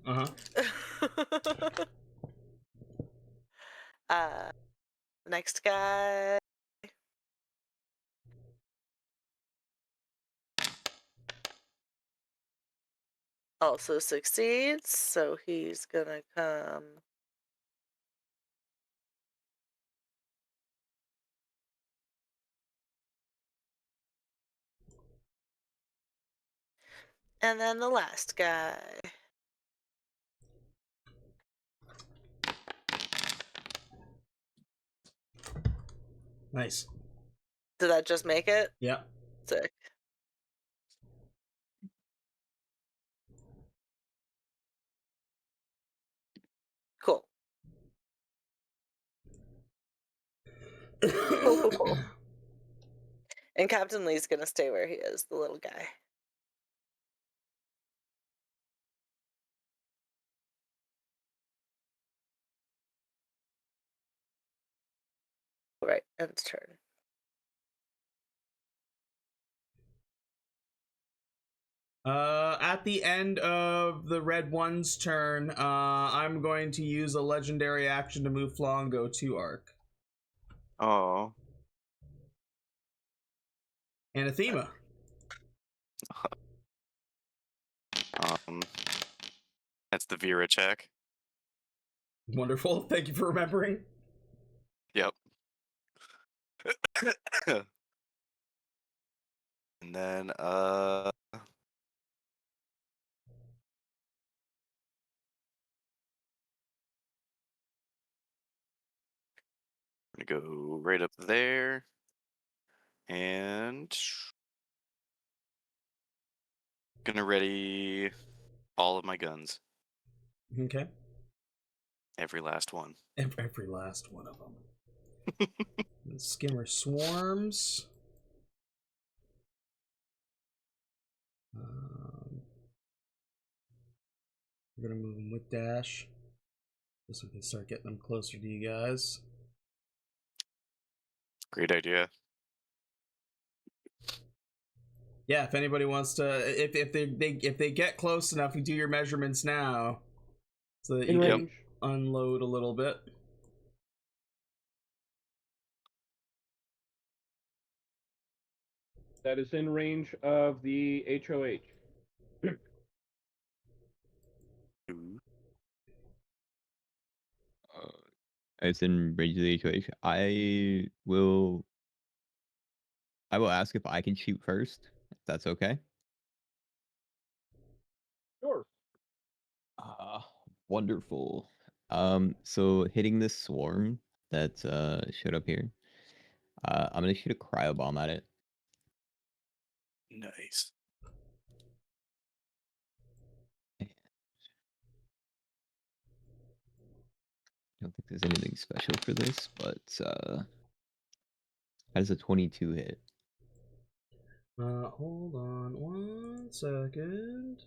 Speaker 2: Next guy. Also succeeds, so he's gonna come. And then the last guy.
Speaker 1: Nice.
Speaker 2: Did that just make it?
Speaker 1: Yep.
Speaker 2: Sick. Cool. Cool. And Captain Lee's gonna stay where he is, the little guy. Right, end turn.
Speaker 1: At the end of the red one's turn, I'm going to use a legendary action to move Flongo 2 arc.
Speaker 5: Oh.
Speaker 1: Anathema.
Speaker 5: That's the Vera check.
Speaker 1: Wonderful. Thank you for remembering.
Speaker 5: Yep. And then I'm gonna go right up there. And gonna ready all of my guns.
Speaker 1: Okay.
Speaker 5: Every last one.
Speaker 1: Every last one of them. Skimmer swarms. We're gonna move them with dash, just so we can start getting them closer to you guys.
Speaker 5: Great idea.
Speaker 1: Yeah, if anybody wants to, if they get close enough, you do your measurements now, so that
Speaker 3: In
Speaker 1: you
Speaker 3: range.
Speaker 1: can unload a little bit.
Speaker 3: That is in range of the HOH.
Speaker 6: It's in range of the HOH. I will ask if I can shoot first, if that's okay.
Speaker 3: Sure.
Speaker 6: Wonderful. So hitting this swarm that showed up here, I'm gonna shoot a cryo bomb at it.
Speaker 5: Nice.
Speaker 6: I don't think there's anything special for this, but how does a 22 hit?
Speaker 1: Hold on 1 second.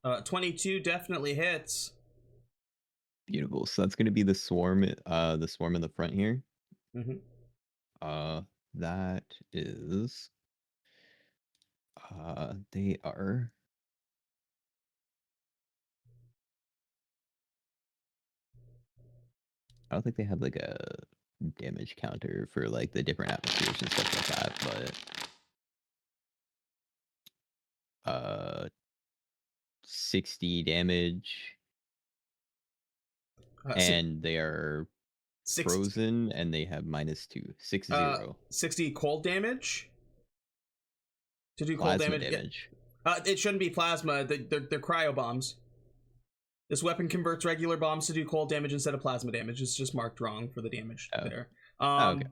Speaker 1: Uh, 22 definitely hits.
Speaker 6: Beautiful. So that's gonna be the swarm in the front here.
Speaker 1: Mm-hmm.
Speaker 6: That is they are I don't think they have like a damage counter for like the different atmospheres and stuff like that, but 60 damage, and they are frozen, and they have -2, 60.
Speaker 1: 60 cold damage. To do
Speaker 6: Plasma
Speaker 1: cold damage.
Speaker 6: damage.
Speaker 1: It shouldn't be plasma. They're cryo bombs. This weapon converts regular bombs to do cold damage instead of plasma damage. It's just marked wrong for the damage there.
Speaker 6: Okay.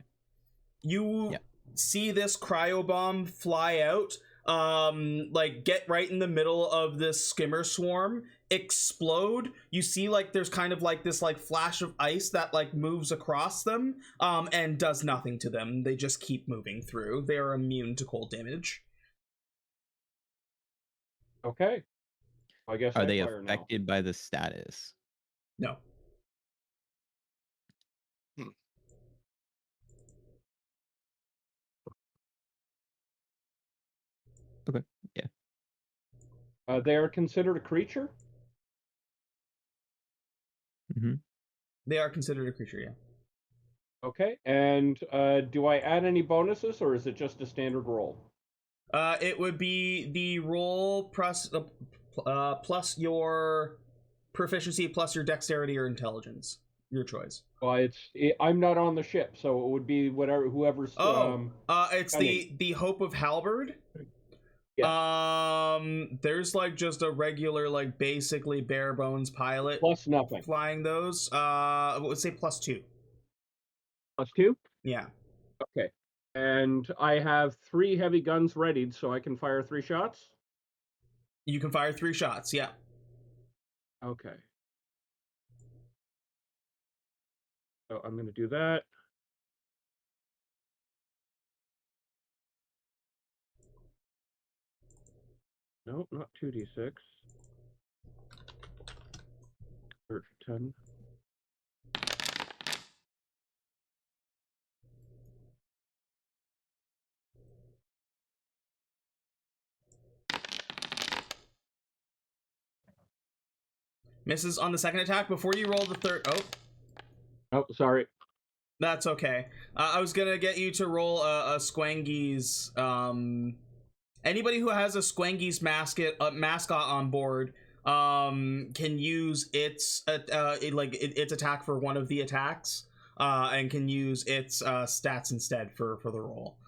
Speaker 1: You see this cryo bomb fly out, like get right in the middle of this skimmer swarm, explode. You see like there's kind of like this like flash of ice that like moves across them, and does nothing to them. They just keep moving through. They are immune to cold damage.
Speaker 3: Okay. I guess
Speaker 6: Are
Speaker 3: I
Speaker 6: they
Speaker 3: fire
Speaker 6: affected by the status?
Speaker 1: No.
Speaker 6: Okay. Yeah.
Speaker 3: now. They are considered a creature?
Speaker 6: Mm-hmm.
Speaker 1: They are considered a creature, yeah.
Speaker 3: Okay. And do I add any bonuses, or is it just a standard roll?
Speaker 1: It would be the roll plus your proficiency plus your dexterity or intelligence. Your choice.
Speaker 3: Well, I'm not on the ship, so it would be whoever's.
Speaker 1: It's the Hope of Halberd.
Speaker 3: Yeah.
Speaker 1: There's like just a regular, like basically bare bones pilot
Speaker 3: Plus nothing.
Speaker 1: flying those. I would say +2.
Speaker 3: +2?
Speaker 1: Yeah.
Speaker 3: Okay. And I have 3 heavy guns readied, so I can fire 3 shots?
Speaker 1: You can fire 3 shots, yeah.
Speaker 3: Okay. So I'm going to do that. No, not 2d6. 10.
Speaker 1: Misses on the second attack. Before you roll the third...
Speaker 3: Oh, sorry.
Speaker 1: That's okay. I was gonna get you to roll a Squangy's. Anybody who has a Squangy's mascot on board can use its its attack for one of the attacks, and can use its stats instead for the roll.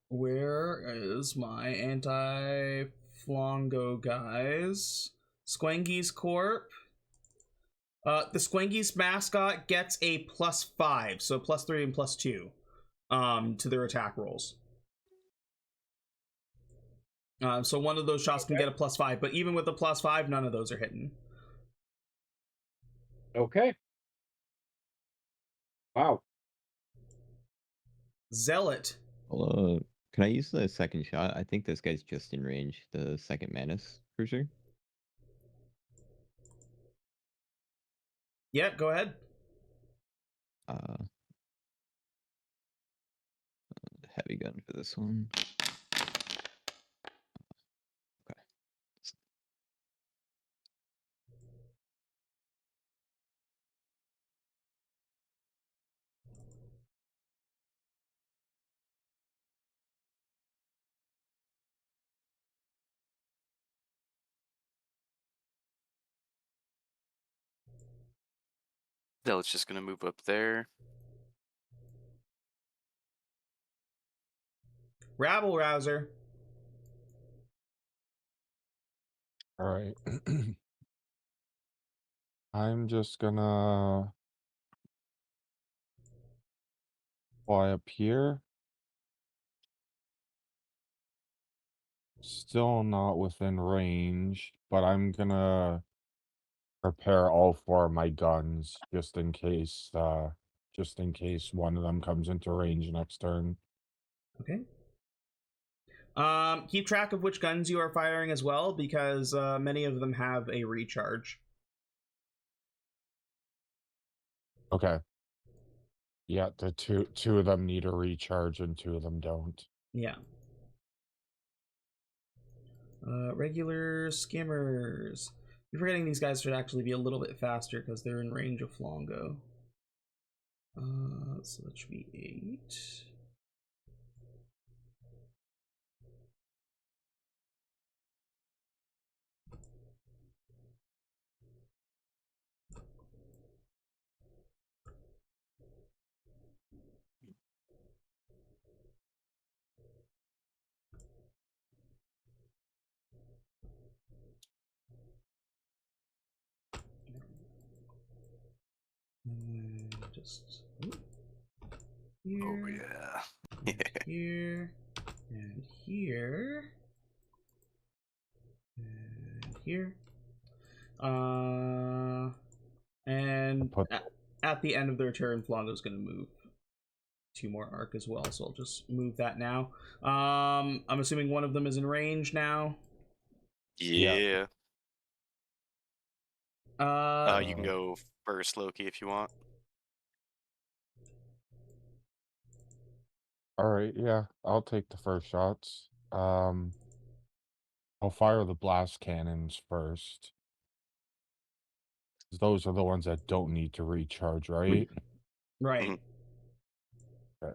Speaker 1: Where is my anti-Flongo guys? Squangy's Corp. The Squangy's mascot gets a +5, so +3 and +2 to their attack rolls. So one of those shots can get a +5, but even with a +5, none of those are hitting.
Speaker 3: Okay. Wow.
Speaker 1: Zealot,
Speaker 6: Can I use the second shot? I think this guy's just in range. The second Manus cruiser.
Speaker 1: Yeah, go ahead.
Speaker 6: Heavy gun for this one. Okay.
Speaker 5: Zealot's just gonna move up there.
Speaker 1: Rabble rouser.
Speaker 7: All right. I'm just gonna fly up here. Still not within range, but I'm gonna prepare all 4 of my guns just in case one of them comes into range next turn.
Speaker 1: Okay. Keep track of which guns you are firing as well, because many of them have a recharge.
Speaker 7: Okay. Yeah, the two of them need a recharge and 2 of them don't.
Speaker 1: Yeah. Regular skimmers. You're forgetting these guys should actually be a little bit faster because they're in range of Flongo. So that should be 8. Just here,
Speaker 5: Oh yeah.
Speaker 1: and here, and here, and here. And
Speaker 7: Put
Speaker 1: at the end of their turn, Flongo's going to move 2 more arc as well, so I'll just move that now. I'm assuming one of them is in range now.
Speaker 5: Yeah. You can
Speaker 7: Uh,
Speaker 5: go first, Loki, if you want.
Speaker 7: all right, yeah, I'll take the first shots. I'll fire the blast cannons first. Those are the ones that don't need to recharge, right?
Speaker 1: Right.
Speaker 7: Okay.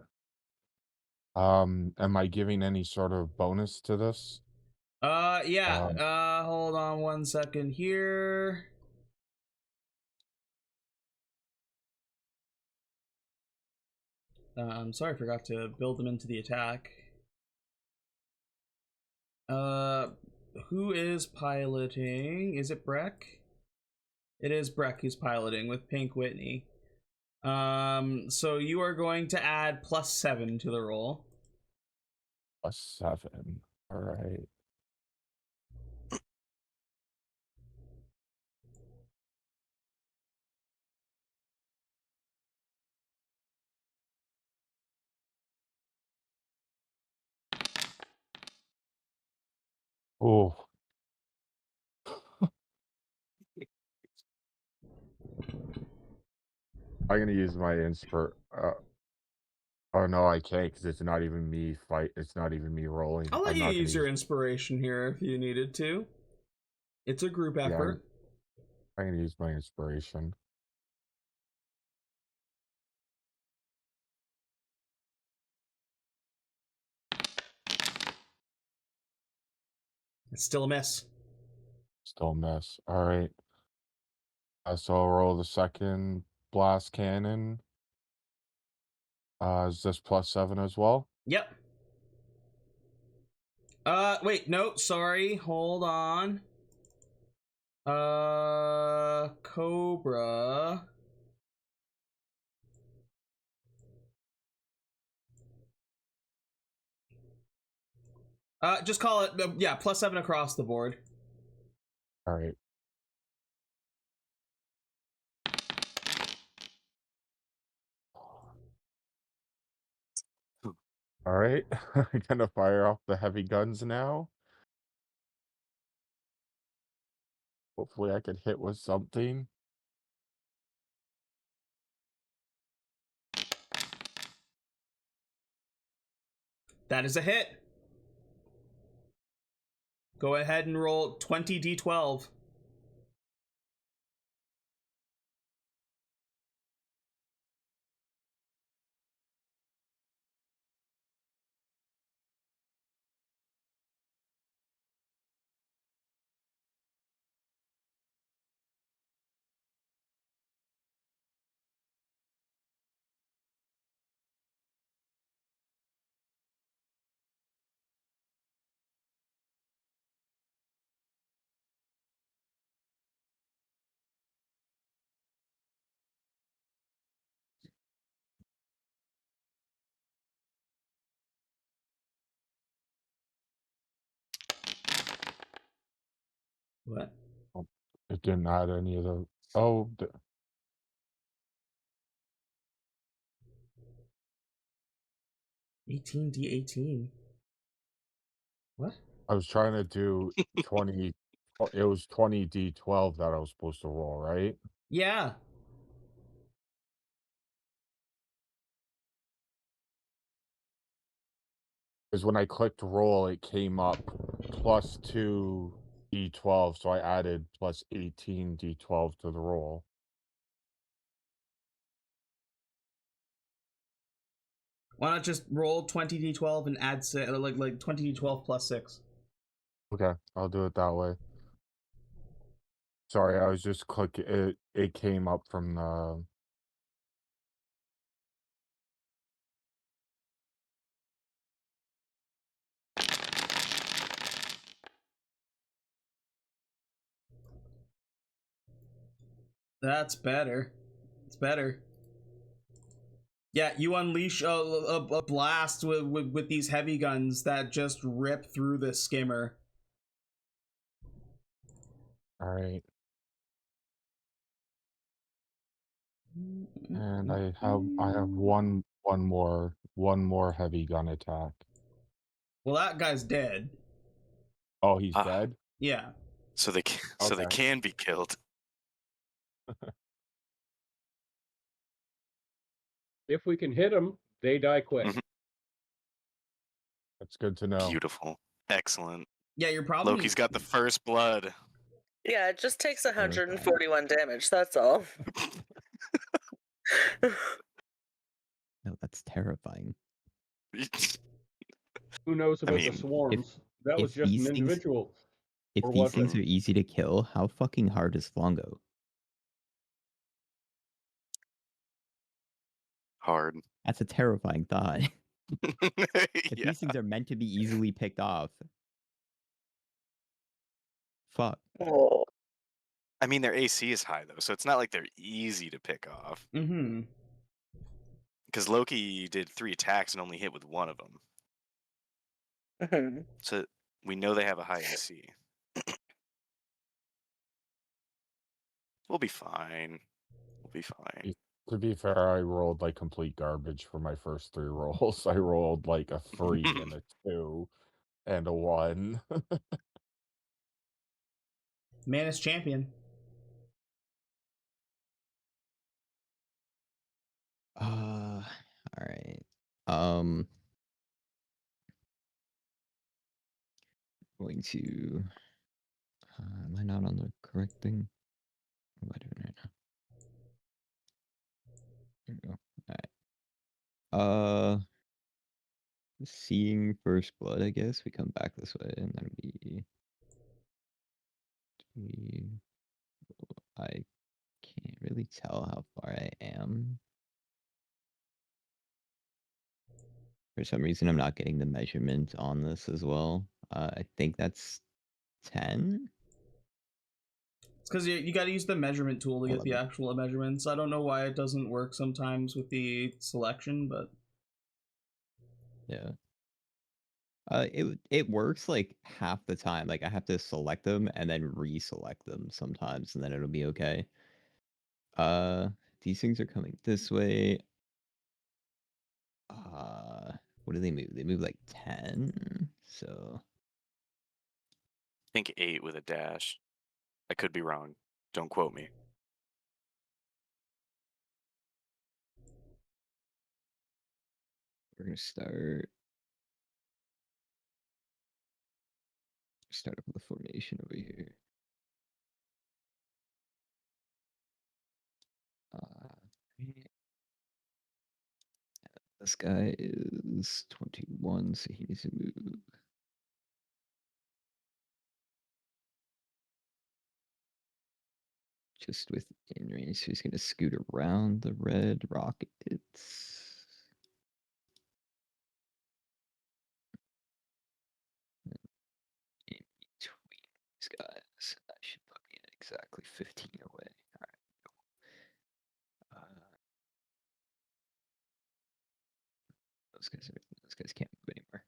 Speaker 7: Am I giving any sort of bonus to this?
Speaker 1: Yeah. Hold on 1 second here. I'm sorry, I forgot to build them into the attack. Who is piloting? Is it Breck? It is Breck who's piloting with Pink Whitney. So you are going to add +7 to the roll.
Speaker 7: +7. All right. Oh. I'm gonna use my oh no, I can't because it's not even me it's not even me rolling.
Speaker 1: I'll let
Speaker 7: I'm
Speaker 1: you
Speaker 7: not gonna
Speaker 1: use your inspiration here if you needed to. It's a group
Speaker 7: Yeah,
Speaker 1: effort.
Speaker 7: I'm gonna use my inspiration.
Speaker 1: It's still a miss.
Speaker 7: Still a miss. All right. So I'll roll the second blast cannon. Is this +7 as well?
Speaker 1: Yep. Wait, no, sorry. Hold on. Cobra. Just call it, yeah, +7 across the board.
Speaker 7: All right. All right, I'm gonna fire off the heavy guns now. Hopefully, I can hit with something.
Speaker 1: That is a hit. Go ahead and roll 20d12. What?
Speaker 7: Oh, it didn't add any of the. Oh,
Speaker 1: 18d18. What?
Speaker 7: I was trying to do 20. It was 20d12 that I was supposed to roll, right?
Speaker 1: Yeah.
Speaker 7: Because when I clicked roll, it came up plus 2 d12, so I added plus 18 d12 to the roll.
Speaker 1: Why not just roll 20d12 and add like 20d12 plus 6?
Speaker 7: Okay, I'll do it that way. Sorry, I was just clicking it. It came up from the.
Speaker 1: That's better. It's better. Yeah, you unleash a blast with these heavy guns that just rip through the skimmer.
Speaker 7: All right. And I have one more heavy gun attack.
Speaker 1: Well, that guy's dead.
Speaker 7: Oh, he's
Speaker 5: Ah.
Speaker 7: dead?
Speaker 1: Yeah.
Speaker 5: So they
Speaker 7: Okay.
Speaker 5: can be killed.
Speaker 3: If we can hit them, they die quick.
Speaker 5: Mhm.
Speaker 7: That's good to know.
Speaker 5: Beautiful. Excellent.
Speaker 1: Yeah, you're probably
Speaker 5: Loki's got the first blood.
Speaker 2: Yeah, it just takes
Speaker 6: Terrifying.
Speaker 2: 141 damage. That's all.
Speaker 6: No, that's terrifying.
Speaker 3: Who knows about
Speaker 5: mean,
Speaker 3: the swarms? That was
Speaker 6: if
Speaker 3: just
Speaker 6: these
Speaker 3: an
Speaker 6: things-
Speaker 3: individual.
Speaker 6: If
Speaker 3: Or
Speaker 6: these
Speaker 3: was
Speaker 6: things
Speaker 3: it?
Speaker 6: are easy to kill, how fucking hard is Flongo?
Speaker 5: Hard.
Speaker 6: That's a terrifying thought. If
Speaker 5: Yeah.
Speaker 6: these things are meant to be easily picked off, fuck.
Speaker 2: Oh.
Speaker 5: I mean, their AC is high though, so it's not like they're easy to pick off.
Speaker 1: Mm-hmm.
Speaker 5: Because Loki did 3 attacks and only hit with 1 of them,
Speaker 2: Mhm.
Speaker 5: so we know they have a high AC. We'll be fine. We'll be fine.
Speaker 7: To be fair, I rolled like complete garbage for my first 3 rolls. I rolled like a 3 and a 2 and a 1.
Speaker 1: Man is champion.
Speaker 6: All right. Going to. Am I not on the correct thing? What am I doing right now? There we go. All right. Seeing first blood. I guess we come back this way, and then I can't really tell how far I am. For some reason, I'm not getting the measurement on this as well. I think that's 10.
Speaker 1: It's because you got to use the measurement tool to get the
Speaker 6: 11.
Speaker 1: actual measurements. I don't know why it doesn't work sometimes with the selection, but
Speaker 6: Yeah. It works like half the time. Like I have to select them and then reselect them sometimes, and then it'll be okay. These things are coming this way. What do they move? They move like 10. So
Speaker 5: I think 8 with a dash. I could be wrong. Don't quote me.
Speaker 6: we're gonna start up with a formation over here. This guy is 21, so he needs to move. Just within range, so he's gonna scoot around the red rockets. In between these guys, that should put me at exactly 15 away. All right. Those guys can't move anymore.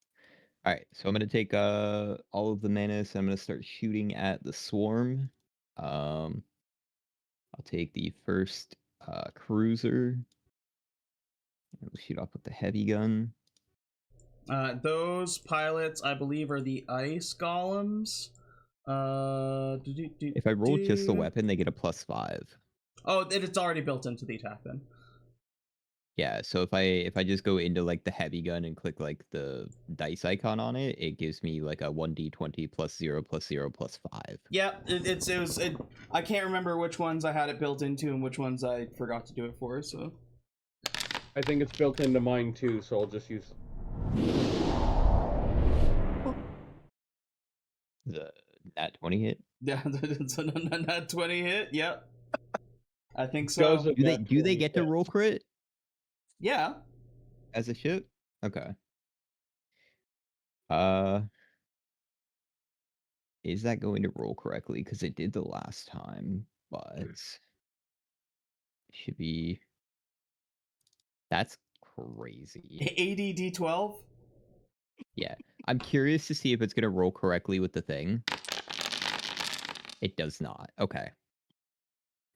Speaker 6: All right, so I'm gonna take all of the menace. I'm gonna start shooting at the swarm. I'll take the first cruiser. And we'll shoot off with the heavy gun.
Speaker 1: Those pilots, I believe, are the ice golems.
Speaker 6: If I roll just the weapon, they get a +5.
Speaker 1: Oh, it's already built into the attack then.
Speaker 6: Yeah, so if I just go into like the heavy gun and click like the dice icon on it, it gives me like a 1d20 +0 +0 +5.
Speaker 1: Yeah, I can't remember which ones I had it built into and which ones I forgot to do it for. So
Speaker 3: I think it's built into mine too, so I'll just use.
Speaker 6: The nat 20 hit.
Speaker 1: yeah, it's a nat 20 hit. Yep, I think so.
Speaker 6: Do they get to roll crit
Speaker 1: Yeah.
Speaker 6: as a ship? Okay. Is that going to roll correctly? Because it did the last time, but it should be. That's crazy.
Speaker 1: ADD12.
Speaker 6: Yeah, I'm curious to see if it's gonna roll correctly with the thing. It does not. Okay.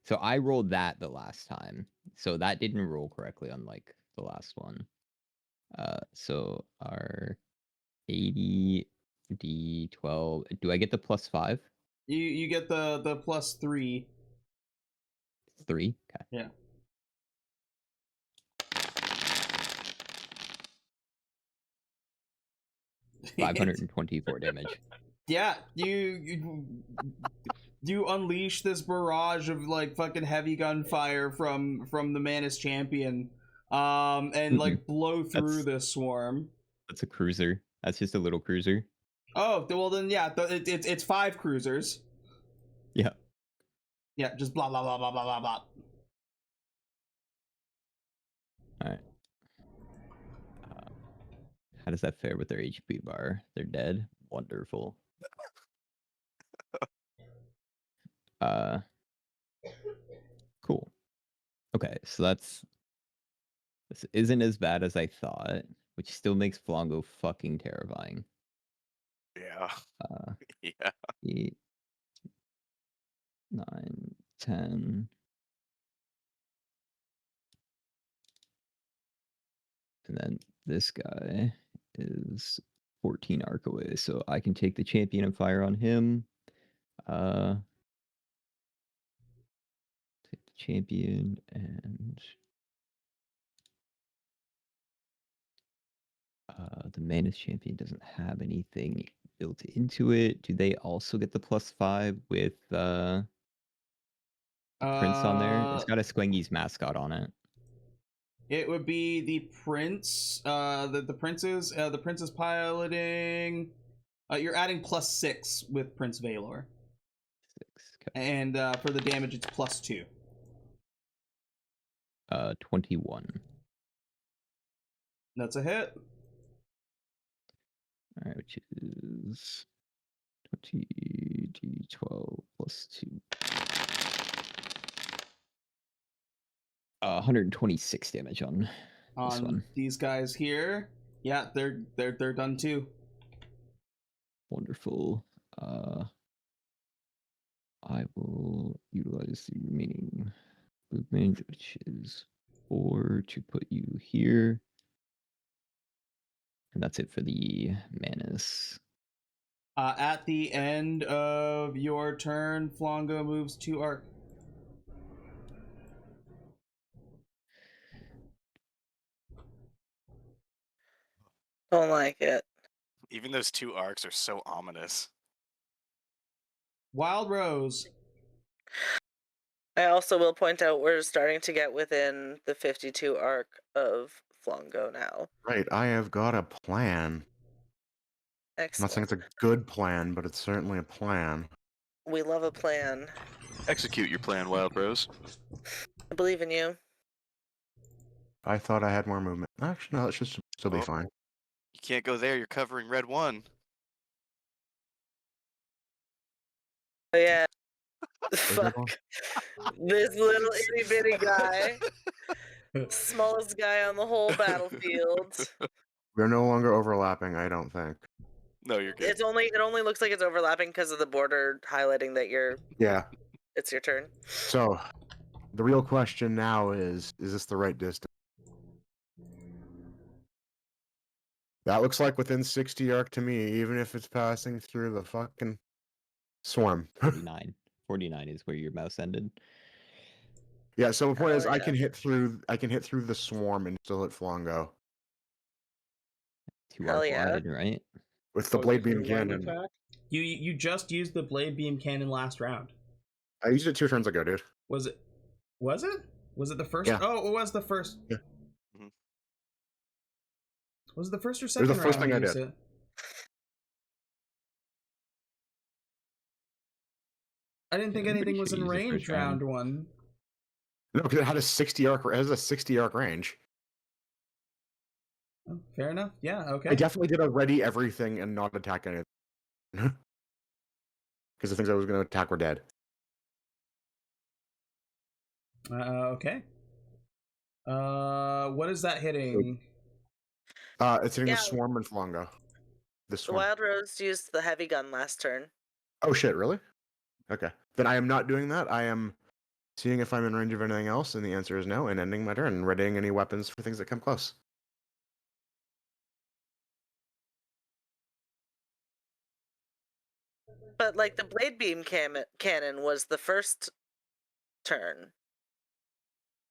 Speaker 6: So I rolled that the last time, so that didn't roll correctly, unlike the last one. So our 80d12. Do I get the +5?
Speaker 1: You get the +3.
Speaker 6: 3. Okay.
Speaker 1: Yeah.
Speaker 6: $524 damage.
Speaker 1: Yeah, you unleash this barrage of like fucking heavy gunfire from the Manus champion, and like blow through this swarm.
Speaker 6: That's a cruiser. That's just a little cruiser.
Speaker 1: Oh well, then yeah, it's 5 cruisers.
Speaker 6: Yeah.
Speaker 1: Yeah, just blah blah blah blah blah blah blah.
Speaker 6: All right. How does that fare with their HP bar? They're dead. Wonderful. Cool. Okay, so this isn't as bad as I thought, which still makes Flongo fucking terrifying.
Speaker 5: Yeah. Yeah.
Speaker 6: 8, 9, 10. And then this guy is 14 arc away, so I can take the champion and fire on him. Take the champion and the Manus champion doesn't have anything built into it. Do they also get the +5 with the prince on there? It's got a Squengy's mascot on it.
Speaker 1: It would be the prince. The princes. The prince is piloting. You're adding +6 with Prince Valor.
Speaker 6: 6. Okay.
Speaker 1: And for the damage, it's +2.
Speaker 6: 21.
Speaker 1: That's a hit.
Speaker 6: All right, which is 20d12 +2. 126 damage on this one.
Speaker 1: These guys here. Yeah, they're done too.
Speaker 6: Wonderful. I will utilize the remaining movement, which is 4, to put you here. And that's it for the Manus.
Speaker 1: At the end of your turn, Flongo moves to Arc.
Speaker 2: Don't like it.
Speaker 5: Even those 2 arcs are so ominous.
Speaker 1: Wild Rose.
Speaker 2: I also will point out we're starting to get within the 52 arc of Flongo now.
Speaker 4: Right, I have got a plan. I'm not saying
Speaker 2: Excellent.
Speaker 4: it's a good plan, but it's certainly a plan.
Speaker 2: We love a plan.
Speaker 5: Execute your plan, Wild Rose.
Speaker 2: I believe in you.
Speaker 4: I thought I had more movement. Actually, no, it should still be
Speaker 5: Oh.
Speaker 4: fine.
Speaker 5: You can't go there, you're covering red 1.
Speaker 2: Oh, yeah.
Speaker 4: Where's that going?
Speaker 2: Fuck. This little itty bitty guy. Smallest guy on the whole battlefield.
Speaker 4: We're no longer overlapping, I don't think.
Speaker 5: No, you're good.
Speaker 2: It only looks like it's overlapping because of the border highlighting that
Speaker 4: Yeah.
Speaker 2: it's your turn.
Speaker 4: So, the real question now is this the right distance? That looks like within 60 arc to me, even if it's passing through the fucking swarm.
Speaker 6: 49. 49 is where your mouse ended.
Speaker 4: Yeah, so the point is
Speaker 2: Hell
Speaker 4: I
Speaker 2: yeah.
Speaker 4: can hit through the swarm and still hit Flongo.
Speaker 6: 2
Speaker 2: Hell
Speaker 6: arc
Speaker 2: yeah.
Speaker 6: wide, right?
Speaker 4: With the
Speaker 3: Oh,
Speaker 4: blade
Speaker 3: does
Speaker 4: beam
Speaker 3: your line
Speaker 4: cannon.
Speaker 3: attack?
Speaker 1: You just used the blade beam cannon last round.
Speaker 4: I used it 2 turns ago, dude.
Speaker 1: Was it? Was it the first?
Speaker 4: Yeah.
Speaker 1: Oh, it was the first.
Speaker 4: Yeah.
Speaker 5: Mhm.
Speaker 1: Was it the first or
Speaker 4: was
Speaker 1: second
Speaker 4: the first
Speaker 1: round
Speaker 4: thing I
Speaker 1: you used
Speaker 4: did.
Speaker 1: it? I didn't think
Speaker 6: Yeah, I'm
Speaker 1: anything
Speaker 6: pretty
Speaker 1: was
Speaker 6: sure
Speaker 1: in
Speaker 6: you used it
Speaker 1: range
Speaker 6: first round.
Speaker 1: round 1.
Speaker 4: No, because it had a 60 arc. It has a 60 arc range.
Speaker 1: Oh, fair enough. Yeah. Okay.
Speaker 4: I definitely did a ready everything and not attack anything. Because the things I was going to attack were dead.
Speaker 1: Okay. What is that hitting?
Speaker 4: It's hitting
Speaker 2: Yeah.
Speaker 4: the swarm and Flongo. This
Speaker 2: The
Speaker 4: one.
Speaker 2: Wild Rose used the heavy gun last turn.
Speaker 4: Oh shit, really? Okay. Then I am not doing that. I am seeing if I'm in range of anything else, and the answer is no, and ending my turn and readying any weapons for things that come close.
Speaker 2: But like the blade beam cannon was the first turn.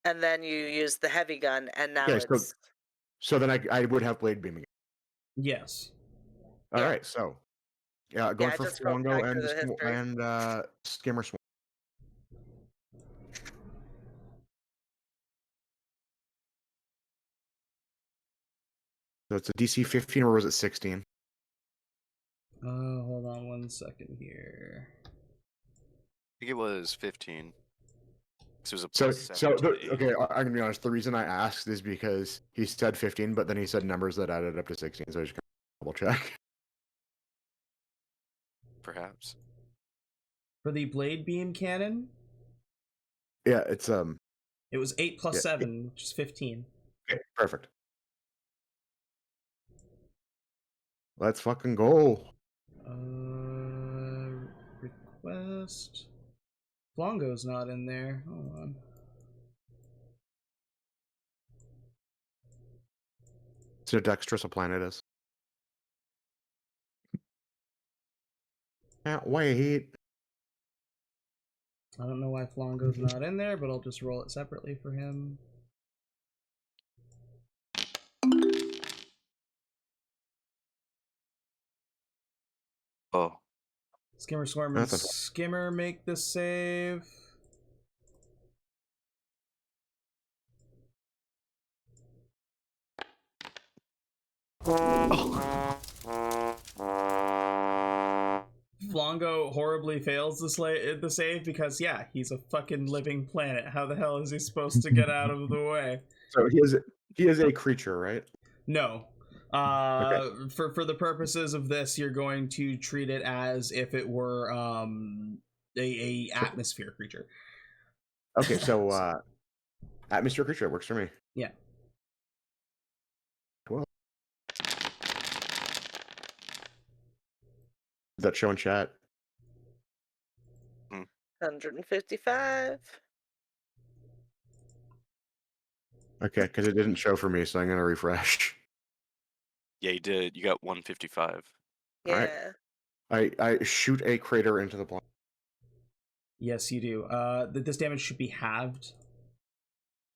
Speaker 2: And then you used the heavy gun and now
Speaker 4: Okay,
Speaker 2: it's
Speaker 4: so then I would have blade beam again.
Speaker 1: Yes.
Speaker 4: All
Speaker 2: Yeah.
Speaker 4: right, so yeah, going
Speaker 2: I
Speaker 4: for
Speaker 2: just scrolled
Speaker 4: Flongo
Speaker 2: back
Speaker 4: and
Speaker 2: to the history.
Speaker 4: Skimmer Swarm. So it's a DC 15 or was it 16?
Speaker 1: Hold on 1 second here.
Speaker 5: I think it was 15. So it was a
Speaker 4: So,
Speaker 5: plus 7 to the 8.
Speaker 4: okay, I'm gonna be honest. The reason I asked is because he said 15, but then he said numbers that added up to 16. So I just double check.
Speaker 5: Perhaps.
Speaker 1: For the blade beam cannon,
Speaker 4: Yeah, it's
Speaker 1: it was 8 plus
Speaker 4: Yeah.
Speaker 1: 7, which is 15.
Speaker 4: okay, perfect. Let's fucking go.
Speaker 1: Request. Flongo's not in there. Hold on.
Speaker 4: So dexterous a planet is. Can't wait.
Speaker 1: I don't know why Flongo's not in there, but I'll just roll it separately for him.
Speaker 5: Oh.
Speaker 1: Skimmer, Swarm, and
Speaker 4: That's a-
Speaker 1: Skimmer make the save. Flongo horribly fails the save because, yeah, he's a fucking living planet. How the hell is he supposed to get out of the way?
Speaker 4: So he is a creature, right?
Speaker 1: No. For the purposes of this, you're going to treat it as if it were a atmosphere creature.
Speaker 4: Okay, so atmosphere creature works for me.
Speaker 1: Yeah.
Speaker 4: Well, is that show in chat?
Speaker 2: 155.
Speaker 4: Okay, because it didn't show for me, so I'm gonna refresh.
Speaker 5: Yeah, you did. You got 155.
Speaker 4: Alright.
Speaker 2: Yeah.
Speaker 4: I shoot a crater into the blind.
Speaker 1: Yes, you do. This damage should be halved.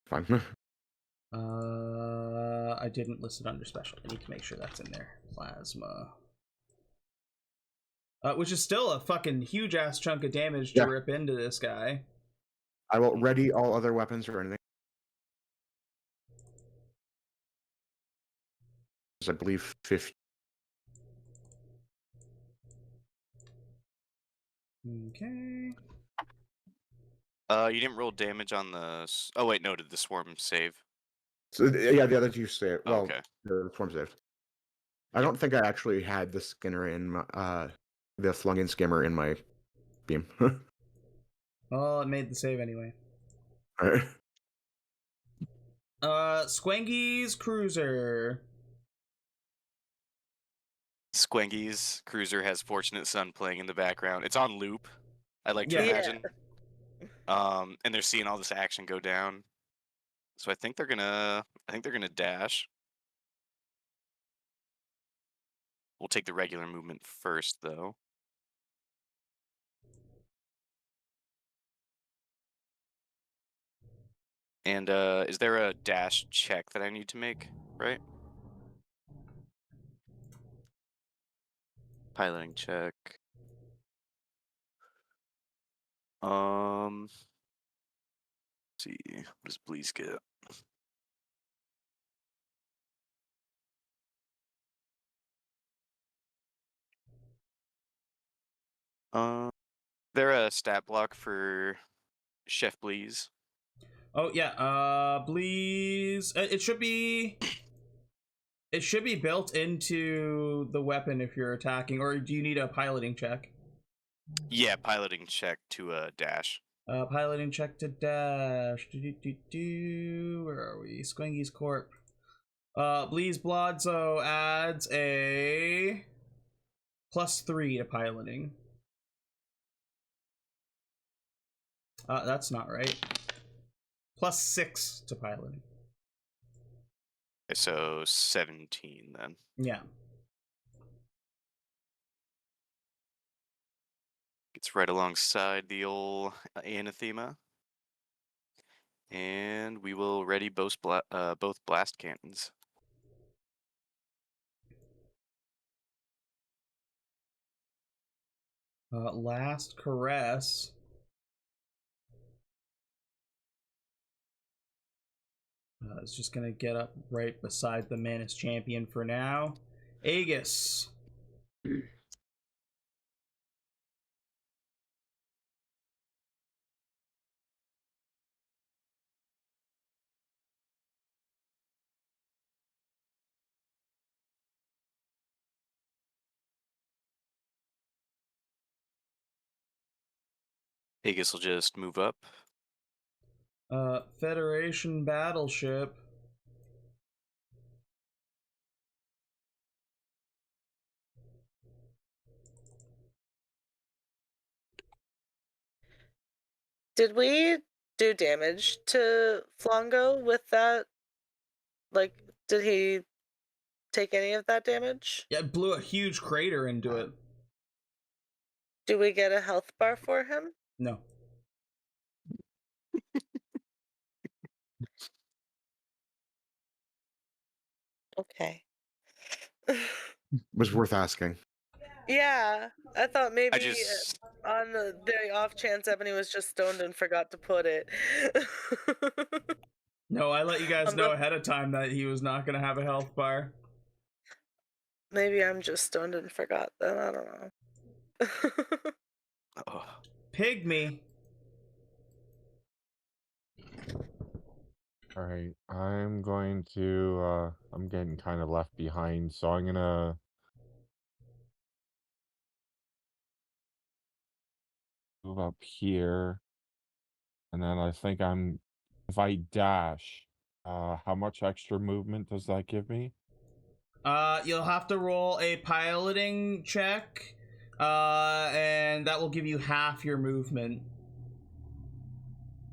Speaker 4: Fine.
Speaker 1: I didn't list it under special. I need to make sure that's in there. Plasma. Which is still a fucking huge ass chunk of damage to rip into this guy.
Speaker 4: I will ready all other weapons or anything. I believe 50.
Speaker 1: Okay.
Speaker 5: You didn't roll damage on the. Oh wait, no. Did the swarm save?
Speaker 4: So yeah, the other two save.
Speaker 5: Oh,
Speaker 4: Well,
Speaker 5: okay.
Speaker 4: the swarm saved. I don't think I actually had the skinner in my the flung-in skimmer in my beam.
Speaker 1: Well, it made the save anyway.
Speaker 4: Alright.
Speaker 1: Squangy's cruiser.
Speaker 5: Squengy's cruiser has Fortunate Son playing in the background. It's on loop. I like to
Speaker 1: Yeah.
Speaker 5: imagine. And they're seeing all this action go down. So I think they're gonna dash. We'll take the regular movement first, though. And is there a dash check that I need to make? Right? Piloting check. Let's see. What does Bleeze get? There a stat block for Chef Bleeze?
Speaker 1: Oh yeah, Bleeze. It should be built into the weapon if you're attacking, or do you need a piloting check?
Speaker 5: Yeah, piloting check to dash.
Speaker 1: Piloting check to dash. Where are we? Squangy's Corp. Bleeze Blodzo adds a +3 to piloting. That's not right. +6 to piloting.
Speaker 5: Okay, so 17 then.
Speaker 1: Yeah.
Speaker 5: Gets right alongside the old anathema. And we will ready both blast cannons.
Speaker 1: Last caress. It's just gonna get up right beside the Manus champion for now. Aegis.
Speaker 5: Aegis will just move up.
Speaker 1: Federation battleship.
Speaker 2: Did we do damage to Flongo with that? Like, did he take any of that damage?
Speaker 1: Yeah, it blew a huge crater into it.
Speaker 2: Do we get a health bar for him?
Speaker 1: No.
Speaker 2: Okay.
Speaker 4: Was worth asking.
Speaker 2: Yeah, I thought maybe
Speaker 5: I just
Speaker 2: on the very off chance Ebony was just stoned and forgot to put it.
Speaker 1: No, I let you guys know ahead of time that he was not gonna have a health bar.
Speaker 2: Maybe I'm just stoned and forgot then, I don't know.
Speaker 5: oh.
Speaker 1: Pygmy.
Speaker 7: Alright, I'm going to, I'm getting kind of left behind, so I'm gonna move up here. And then I think if I dash, how much extra movement does that give me?
Speaker 1: You'll have to roll a piloting check, and that will give you half your movement.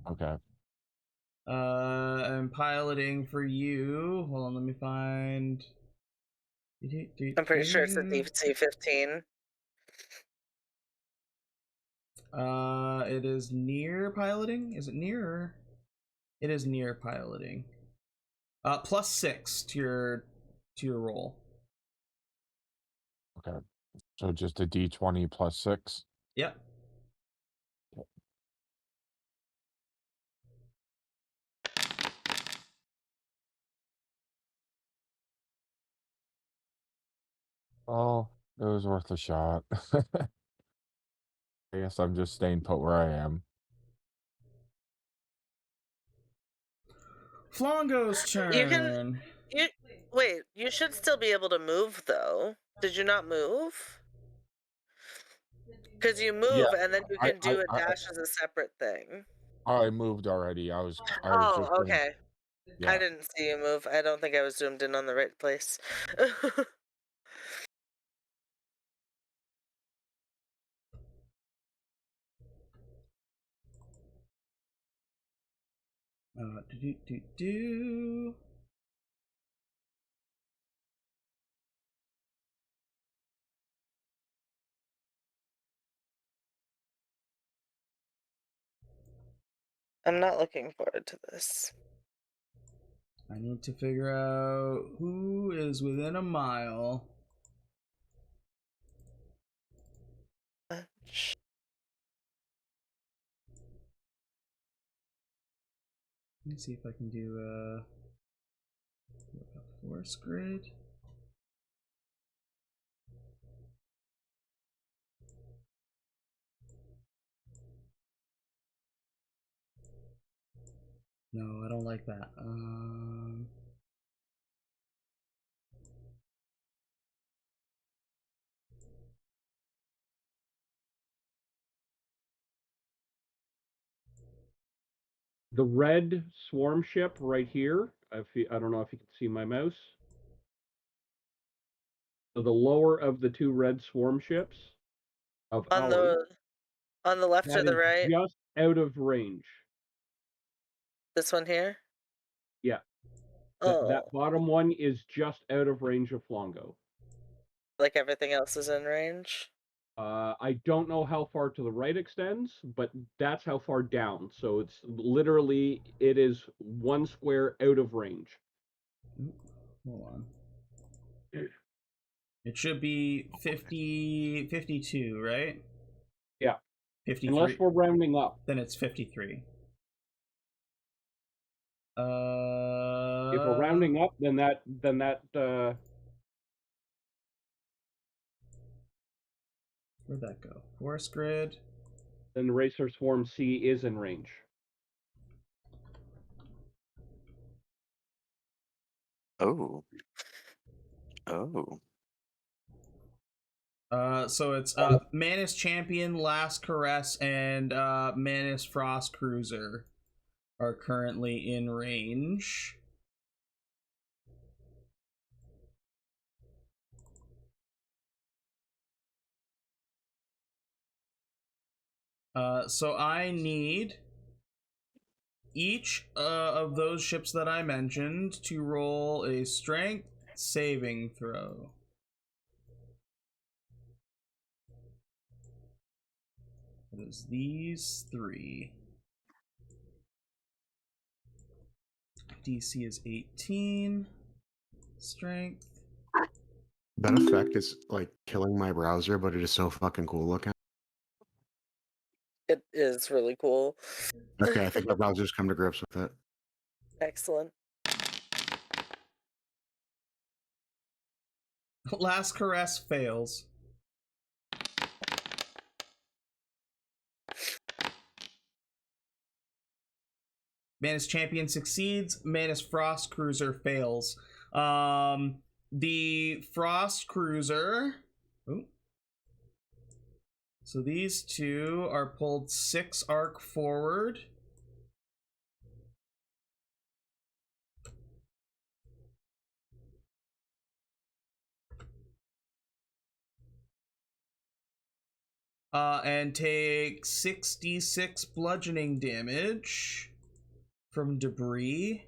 Speaker 7: Okay.
Speaker 1: And piloting for you. Hold on, let me find.
Speaker 2: I'm pretty sure it's a DC 15.
Speaker 1: It is near piloting. Is it near? It is near piloting. +6 to your roll.
Speaker 7: Okay. So just a D20 plus 6.
Speaker 1: Yep.
Speaker 7: Oh, it was worth a shot. I guess I'm just staying put where I am.
Speaker 1: Flongo's
Speaker 2: You
Speaker 1: turn.
Speaker 2: can wait. You should still be able to move though. Did you not move? Because you move and then you can do a dash as a separate thing.
Speaker 7: I moved already. I was
Speaker 2: Oh,
Speaker 7: just doing-
Speaker 2: okay.
Speaker 7: yeah.
Speaker 2: I didn't see you move. I don't think I was zoomed in on the right place.
Speaker 1: Do.
Speaker 2: I'm not looking forward to this.
Speaker 1: I need to figure out who is within a mile. Let me see if I can do a force grid. No, I don't like that.
Speaker 3: The red swarm ship right here. I don't know if you can see my mouse. So the lower of the two red swarm ships of
Speaker 2: On
Speaker 3: ours,
Speaker 2: the left or
Speaker 3: that
Speaker 2: the
Speaker 3: is
Speaker 2: right?
Speaker 3: just out of range.
Speaker 2: This one here?
Speaker 3: Yeah.
Speaker 2: Oh,
Speaker 3: That bottom one is just out of range of Flongo.
Speaker 2: like everything else is in range?
Speaker 3: I don't know how far to the right extends, but that's how far down. So it's literally, it is one square out of range.
Speaker 1: Hold on. It should be 52, right?
Speaker 3: Yeah.
Speaker 1: 53.
Speaker 3: Unless we're rounding up.
Speaker 1: Then it's 53.
Speaker 3: If we're rounding up, then that
Speaker 1: where'd that go? Force grid.
Speaker 3: then the Racer Swarm C is in range.
Speaker 5: Oh. Oh.
Speaker 1: So it's Manus Champion, Last Caress, and Manus Frost Cruiser are currently in range. So I need each of those ships that I mentioned to roll a strength saving throw. It is these three. DC is 18. Strength.
Speaker 4: That effect is like killing my browser, but it is so fucking cool looking.
Speaker 2: It is really cool.
Speaker 4: Okay, I think my browser's come to grips with it.
Speaker 2: Excellent.
Speaker 1: Last Caress fails. Manus Champion succeeds. Manus Frost Cruiser fails. The Frost Cruiser. Ooh. So these two are pulled 6 arc forward. And take 6d6 bludgeoning damage from debris.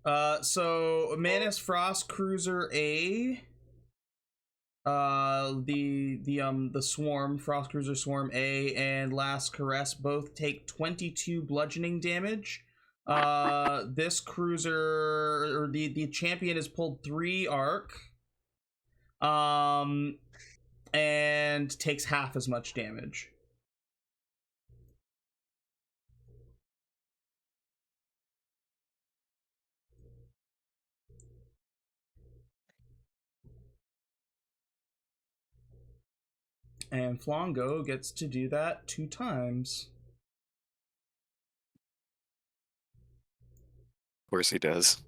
Speaker 1: So Manus Frost Cruiser A, the Swarm Frost Cruiser Swarm A and Last Caress both take 22 bludgeoning damage. This cruiser, or the champion, has pulled 3 arc, and takes half as much damage. And Flongo gets to do that 2 times.
Speaker 5: Of course he does.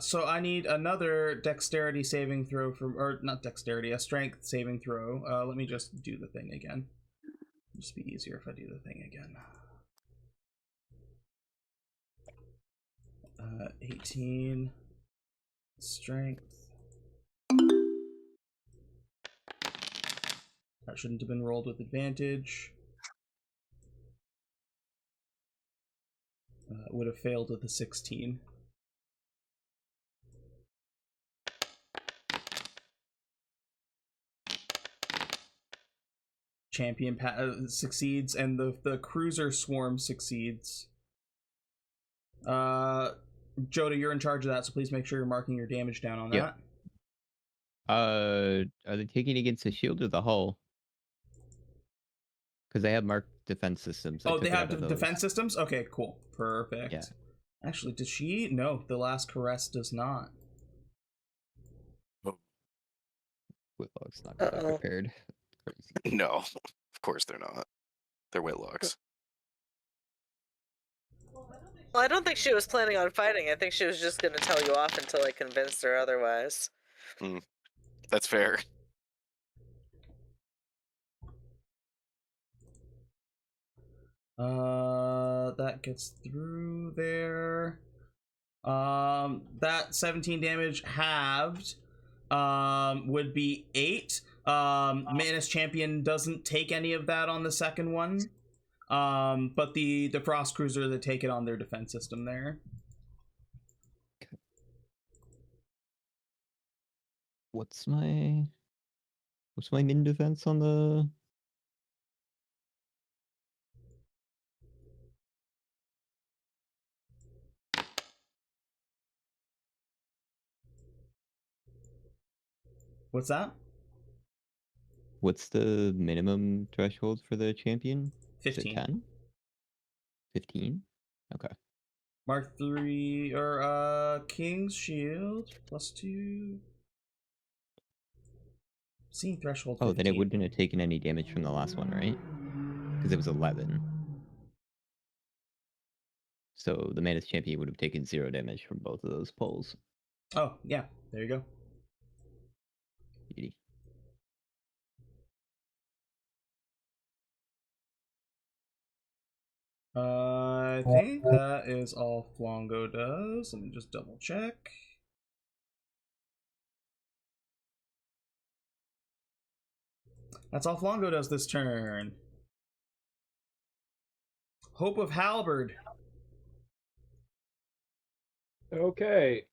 Speaker 1: So I need another dexterity saving throw from, or not dexterity, a strength saving throw. Let me just do the thing again. It'll just be easier if I do the thing again. 18 strength. That shouldn't have been rolled with advantage. Would have failed with a 16. Champion succeeds, and the cruiser swarm succeeds. Joda, you're in charge of that, so please make sure you're marking your damage down on that.
Speaker 6: Are they taking against the shield or the hull? Because they have marked defense systems.
Speaker 1: Oh, they have defense systems? Okay, cool. Perfect.
Speaker 6: Yeah.
Speaker 1: Actually, does she? No, the Last Caress does not.
Speaker 6: Whitlog's not quite prepared. Crazy.
Speaker 5: No, of course they're not. They're Whitlocks.
Speaker 2: Well, I don't think she was planning on fighting. I think she was just going to tell you off until I convinced her otherwise.
Speaker 5: That's fair.
Speaker 1: That gets through there. That 17 damage halved would be 8. Manus Champion doesn't take any of that on the second one. But the Frost Cruiser, they take it on their defense system there.
Speaker 6: What's my min defense on the?
Speaker 1: What's that?
Speaker 6: What's the minimum threshold for the champion?
Speaker 1: 15.
Speaker 6: 10? 15? Okay.
Speaker 1: Mark 3 or King's Shield +2. Seeing threshold 15.
Speaker 6: Oh, then it wouldn't have taken any damage from the last one, right? Because it was 11. So the Manus Champion would have taken 0 damage from both of those pulls.
Speaker 1: Oh, yeah. There you go.
Speaker 6: Beauty.
Speaker 1: I think that is all Flongo does. Let me just double check. That's all Flongo does this turn. Hope of Halberd.
Speaker 3: Okay.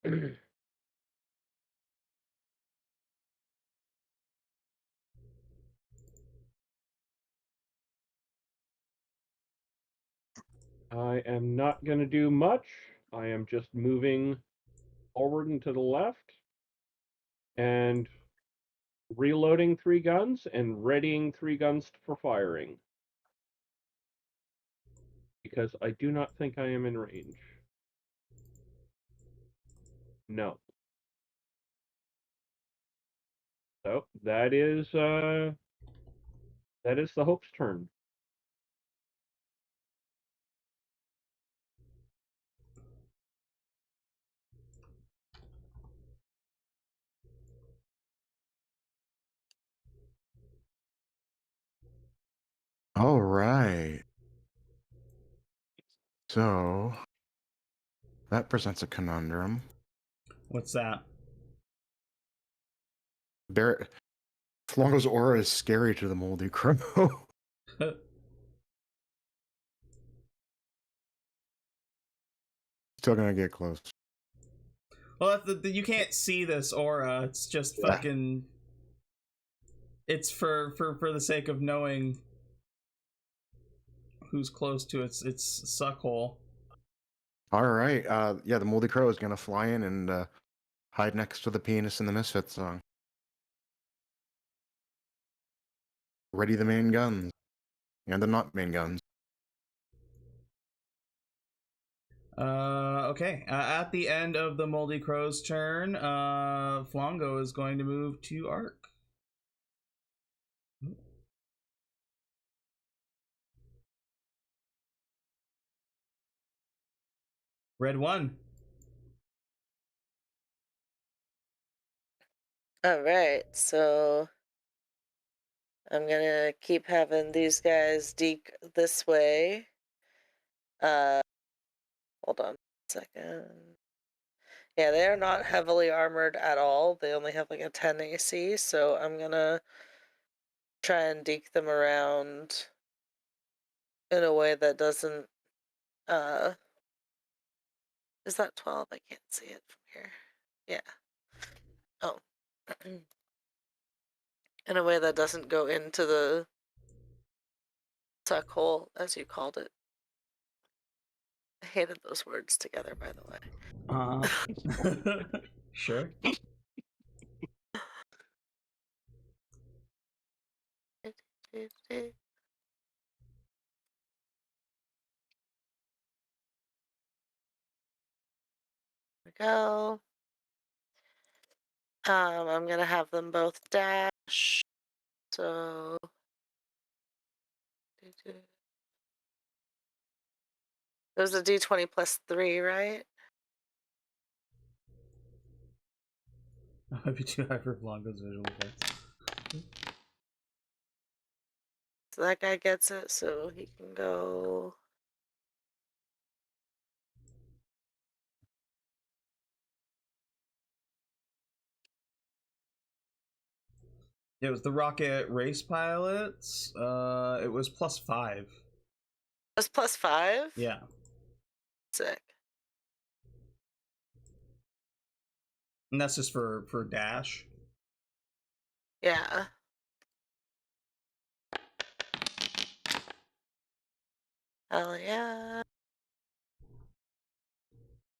Speaker 3: I am not going to do much. I am just moving forward and to the left and reloading 3 guns and readying 3 guns for firing. Because I do not think I am in range. No. So that is the Hope's turn.
Speaker 4: All right. So that presents a conundrum.
Speaker 1: What's that?
Speaker 4: Flongo's aura is scary to the Moldy Crow. Still gonna get close.
Speaker 1: Well, you can't see this aura. It's just
Speaker 4: Yeah.
Speaker 1: fucking. It's for the sake of knowing who's close to its suckhole.
Speaker 4: All right. Yeah, the Moldy Crow is gonna fly in and hide next to the penis in the Misfits song. Ready the main guns. And the not main guns.
Speaker 1: Okay. At the end of the Moldy Crow's turn, Flongo is going to move to Arc. Red 1.
Speaker 2: All right, so I'm gonna keep having these guys deke this way. Hold on a second. Yeah, they are not heavily armored at all. They only have like a 10 AC, so I'm gonna try and deke them around in a way that doesn't is that 12? I can't see it from here. Yeah. Oh. In a way that doesn't go into the suck hole, as you called it. I hated those words together, by the way.
Speaker 1: Sure.
Speaker 2: There we go. I'm gonna have them both dash. So it was a D20 plus 3, right?
Speaker 1: That might be too high for Flongo's visual effects.
Speaker 2: So that guy gets it, so he can go.
Speaker 1: It was the rocket race pilots. It was +5.
Speaker 2: It was plus 5?
Speaker 1: Yeah.
Speaker 2: Sick.
Speaker 1: And that's just for dash.
Speaker 2: Yeah. Hell yeah.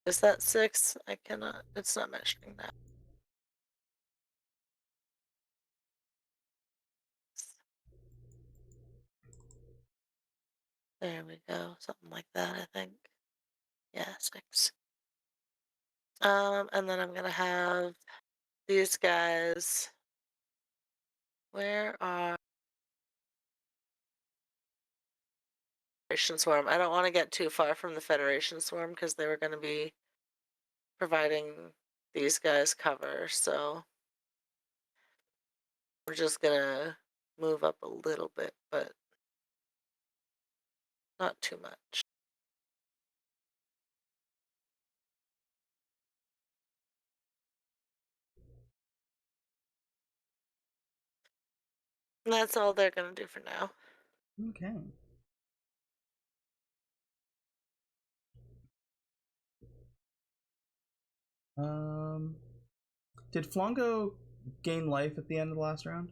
Speaker 2: Is that 6? I cannot. It's not measuring that. There we go. Something like that, I think. Yeah, 6. And then I'm gonna have these guys. Where are Federation Swarm? I don't want to get too far from the Federation Swarm because they were gonna be providing these guys cover, so we're just gonna move up a little bit, but not too much. And that's all they're gonna do for now.
Speaker 1: Okay. Did Flongo gain life at the end of the last round?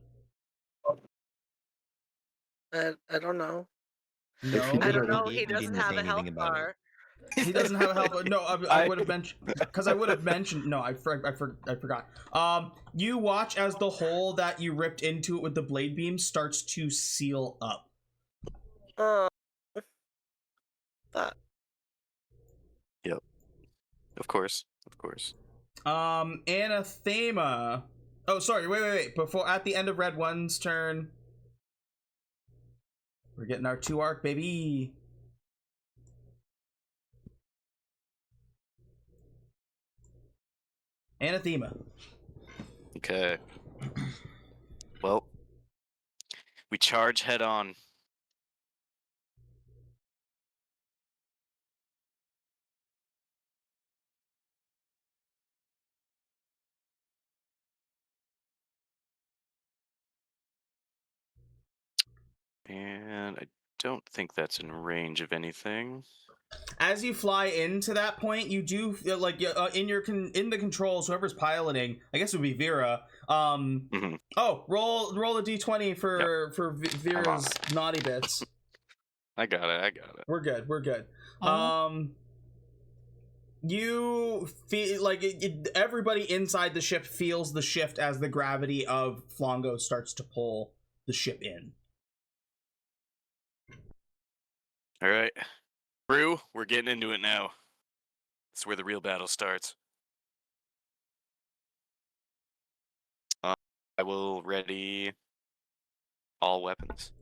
Speaker 2: I don't know.
Speaker 1: No.
Speaker 2: I don't know.
Speaker 6: He
Speaker 2: He doesn't
Speaker 6: didn't
Speaker 2: have
Speaker 6: say
Speaker 2: a health
Speaker 6: anything about it.
Speaker 2: bar.
Speaker 1: He doesn't have a health. No, I would have mentioned because I would have mentioned. No, I forgot. You watch as the hole that you ripped into it with the blade beam starts to seal up.
Speaker 2: Oh, fuck.
Speaker 5: Yep. Of course.
Speaker 1: Anathema. Oh, sorry. Wait. Before at the end of Red 1's turn, we're getting our 2 arc, baby. Anathema.
Speaker 5: Okay. Well, we charge head on. And I don't think that's in range of anything.
Speaker 1: As you fly into that point, you do feel like in the controls, whoever's piloting, I guess it would be Vera. Oh, roll a d20 for Vera's naughty bits.
Speaker 5: I got it.
Speaker 1: We're good. You feel like everybody inside the ship feels the shift as the gravity of Flongo starts to pull the ship in.
Speaker 5: All right. Brew, we're getting into it now. That's where the real battle starts. I will ready all weapons.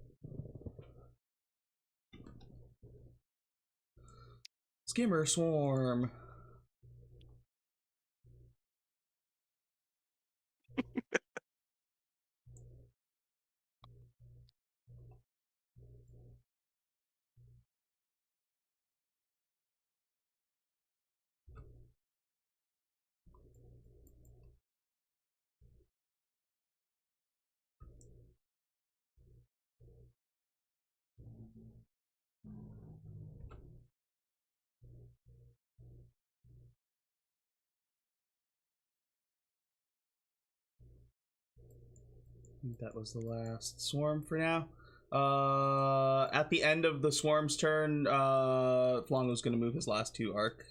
Speaker 1: Skimmer swarm. That was the last swarm for now. At the end of the swarm's turn, Flongo's going to move his last 2 arc.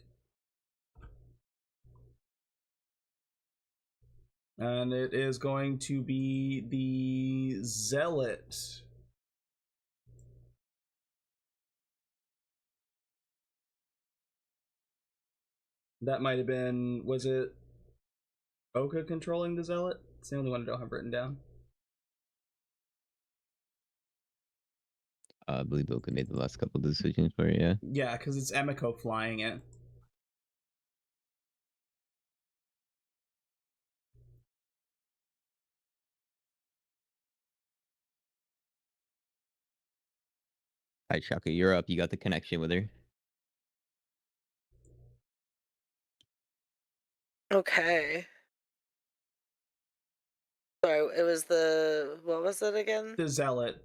Speaker 1: And it is going to be the Zealot. That might have been... Was it Oka controlling the Zealot? It's the only one I don't have written down.
Speaker 6: I believe Oka made the last couple decisions for it, yeah.
Speaker 1: Yeah, because it's Emiko flying it.
Speaker 6: Hi, Chaka, you're up. You got the connection with her.
Speaker 2: Okay. Sorry, it was what was it again?
Speaker 1: The Zealot.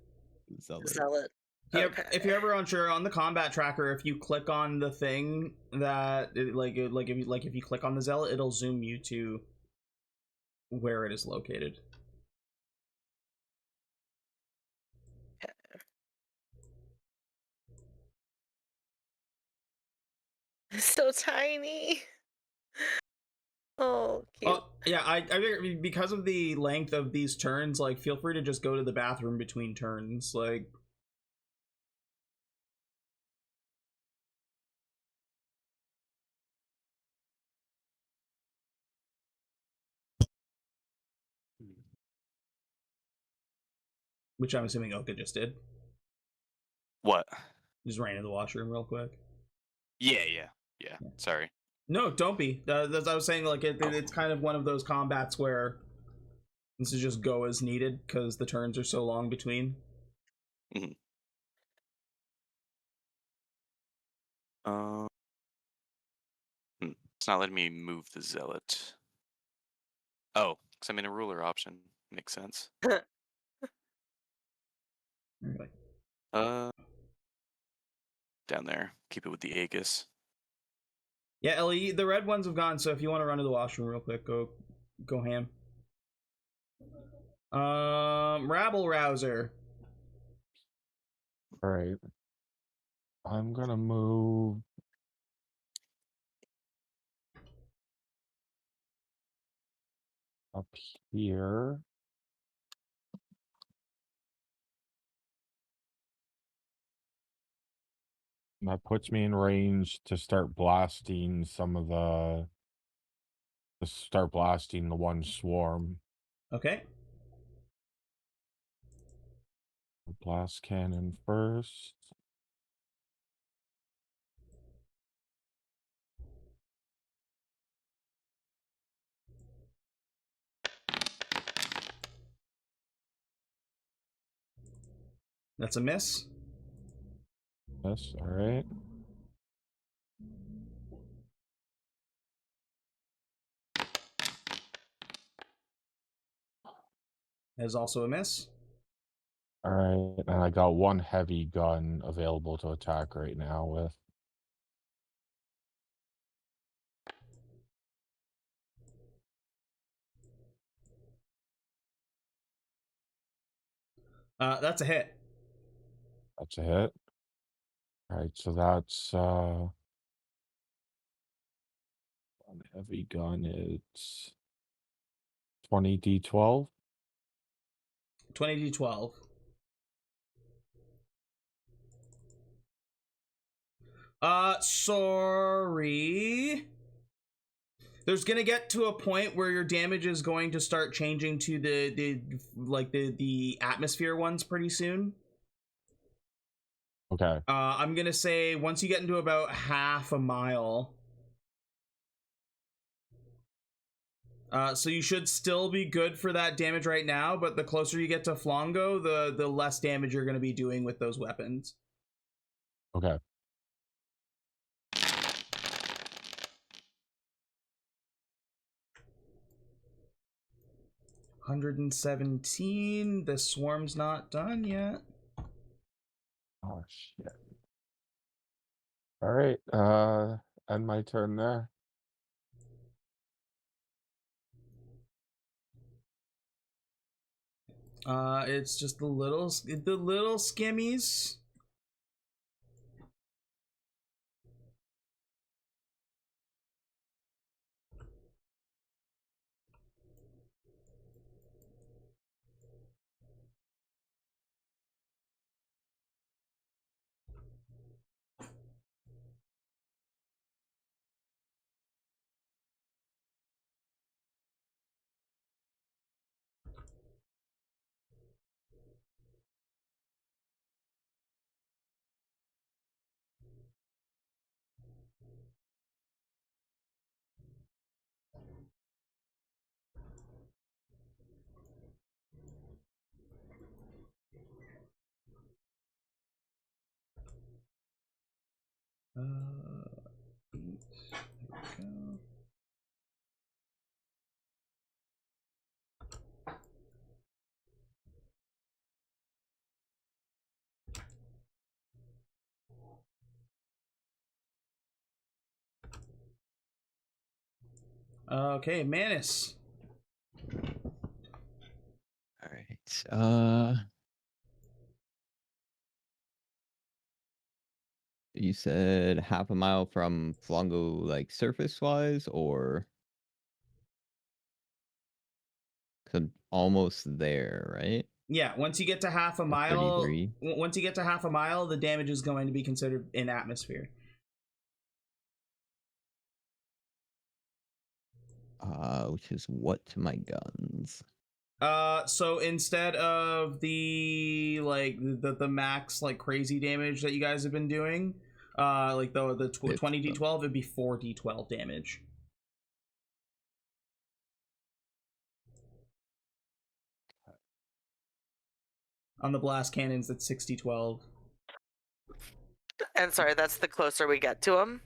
Speaker 2: Zealot.
Speaker 1: If you're ever unsure on the combat tracker, if you click on the thing that if you click on the Zealot, it'll zoom you to where it is located.
Speaker 2: Okay. It's so tiny. Oh, cute.
Speaker 1: Yeah, I because of the length of these turns, like, feel free to just go to the bathroom between turns, like. Which I'm assuming Oka just did.
Speaker 5: What?
Speaker 1: Just ran to the washroom real quick.
Speaker 5: Yeah. Sorry.
Speaker 1: No, don't be. As I was saying, like, it's kind of one of those combats where this is just go as needed because the turns are so long between.
Speaker 5: Mm-hmm. It's not letting me move the Zealot. Oh, because I'm in a ruler option. Makes sense.
Speaker 1: Okay.
Speaker 5: Down there. Keep it with the Aegis.
Speaker 1: Yeah, Ellie, the red ones have gone, so if you want to run to the washroom real quick, go ham. Rabble Rouser.
Speaker 7: Alright. I'm gonna move up here. And that puts me in range to start blasting the one swarm.
Speaker 1: Okay.
Speaker 7: Blast cannon first.
Speaker 1: That's a miss.
Speaker 7: Yes, alright.
Speaker 1: That is also a miss.
Speaker 7: Alright, and I got one heavy gun available to attack right now with.
Speaker 1: That's a hit.
Speaker 7: That's a hit. All right, so that's on heavy gun. It's 20d12.
Speaker 1: 20d12. Sorry. There's gonna get to a point where your damage is going to start changing to the atmosphere ones pretty soon.
Speaker 7: Okay.
Speaker 1: I'm gonna say once you get into about half a mile. So you should still be good for that damage right now, but the closer you get to Flongo, the less damage you're gonna be doing with those weapons.
Speaker 7: Okay.
Speaker 1: $117. The swarm's not done yet.
Speaker 7: Oh shit. All right. End my turn there.
Speaker 1: It's just the little skimmies. There we go. Okay, Manus.
Speaker 6: All right. You said half a mile from Flongo, like surface wise, or 'cause I'm almost there, right?
Speaker 1: Yeah, once you get to half a
Speaker 6: At
Speaker 1: mile,
Speaker 6: 33.
Speaker 1: once you get to half a mile, the damage is going to be considered in atmosphere.
Speaker 6: Which is what to my guns?
Speaker 1: So instead of the the max like crazy damage that you guys have been doing, like the 20d12, it'd be 4d12 damage. On the blast cannons, that's 6d12.
Speaker 2: And sorry, that's the closer we get to him.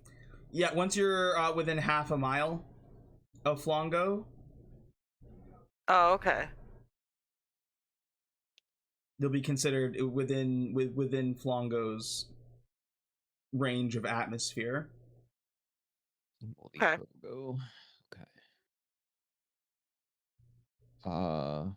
Speaker 1: Yeah, once you're within half a mile of Flongo,
Speaker 2: Oh, okay.
Speaker 1: they'll be considered within Flongo's range of atmosphere.
Speaker 6: Moldy
Speaker 2: Okay.
Speaker 6: Flongo. Okay. All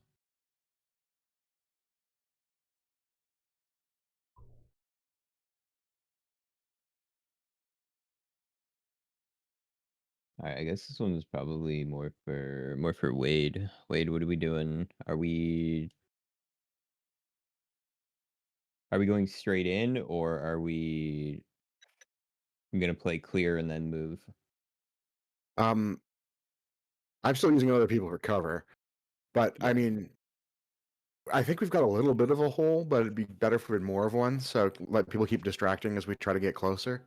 Speaker 6: right, I guess this one is probably more for Wade. Wade, what are we doing? Are we going straight in, or are we gonna play clear and then move?
Speaker 4: I'm still using other people for cover, but I mean, I think we've got a little bit of a hole, but it'd be better if we had more of one. So let people keep distracting as we try to get closer.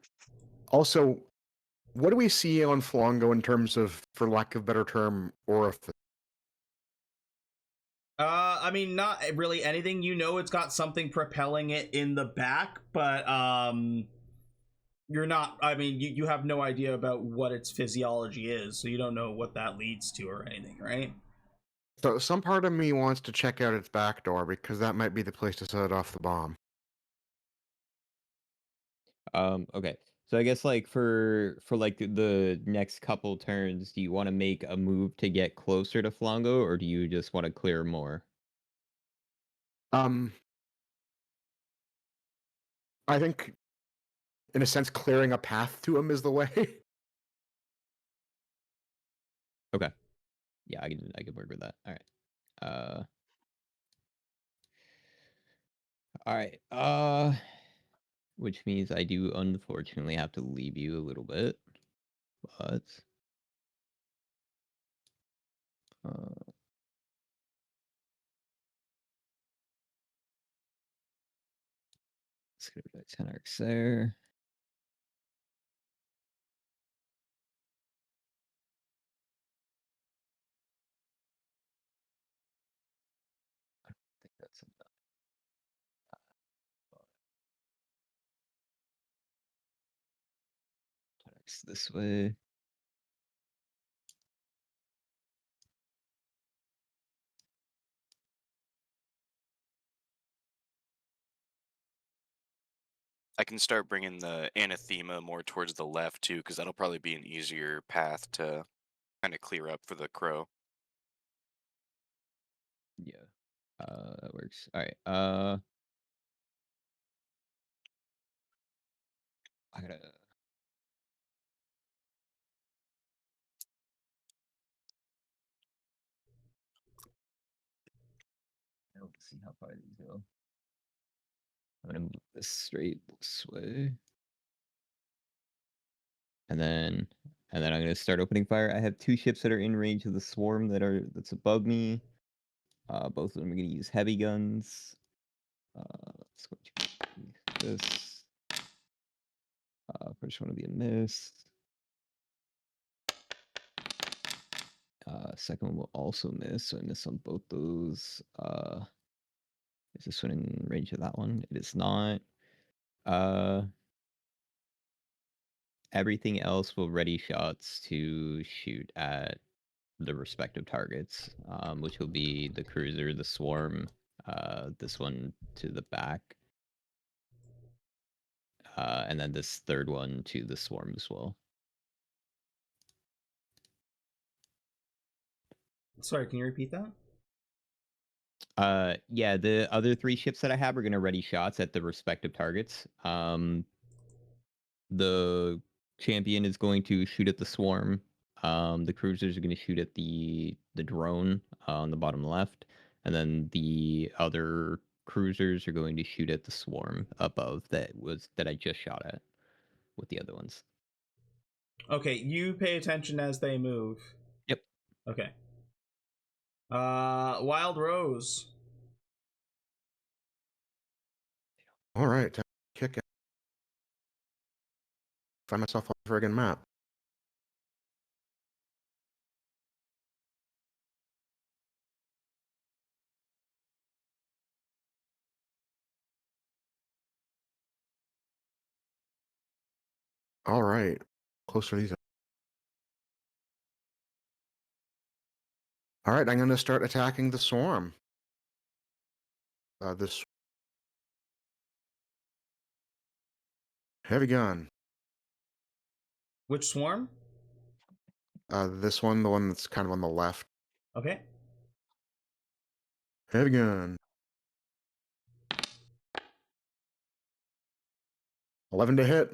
Speaker 4: Also, what do we see on Flongo in terms of, for lack of a better term, orifice?
Speaker 1: I mean, not really anything. You know, it's got something propelling it in the back, but you're not. I mean, you have no idea about what its physiology is, so you don't know what that leads to or anything, right?
Speaker 4: So some part of me wants to check out its back door because that might be the place to set off the bomb.
Speaker 6: Okay. So I guess like for like the next couple turns, do you want to make a move to get closer to Flongo, or do you just want to clear more?
Speaker 4: I think, in a sense, clearing a path to him is the way.
Speaker 6: Okay. Yeah, I can work with that. All right. All right. Which means I do unfortunately have to leave you a little bit, but let's get rid of 10 arcs there. I don't think that's enough. This way.
Speaker 5: I can start bringing the anathema more towards the left too, because that'll probably be an easier path to kind of clear up for the crow.
Speaker 6: Yeah. That works. All right. I gotta. I don't see how far these go. I'm gonna move this straight this way. And then I'm gonna start opening fire. I have 2 ships that are in range of the swarm that's above me. Both of them are gonna use heavy guns. Let's go to this. First one will be a miss. Second one will also miss, so I miss on both those. Is this one in range of that one? It is not. Everything else will ready shots to shoot at the respective targets, which will be the cruiser, the swarm, this one to the back, and then this third one to the swarm as well.
Speaker 1: Sorry, can you repeat that?
Speaker 6: Yeah, the other 3 ships that I have are going to ready shots at the respective targets. The champion is going to shoot at the swarm. The cruisers are going to shoot at the drone on the bottom left, and then the other cruisers are going to shoot at the swarm above that I just shot at with the other ones.
Speaker 1: Okay, you pay attention as they move.
Speaker 6: Yep.
Speaker 1: Okay. Wild Rose.
Speaker 4: All right, time to kick it. Find myself on the friggin' map. All right, closer to these. All right, I'm going to start attacking the swarm. This heavy gun.
Speaker 1: Which swarm?
Speaker 4: This one, the one that's kind of on the left.
Speaker 1: Okay.
Speaker 4: Heavy gun. 11 to hit.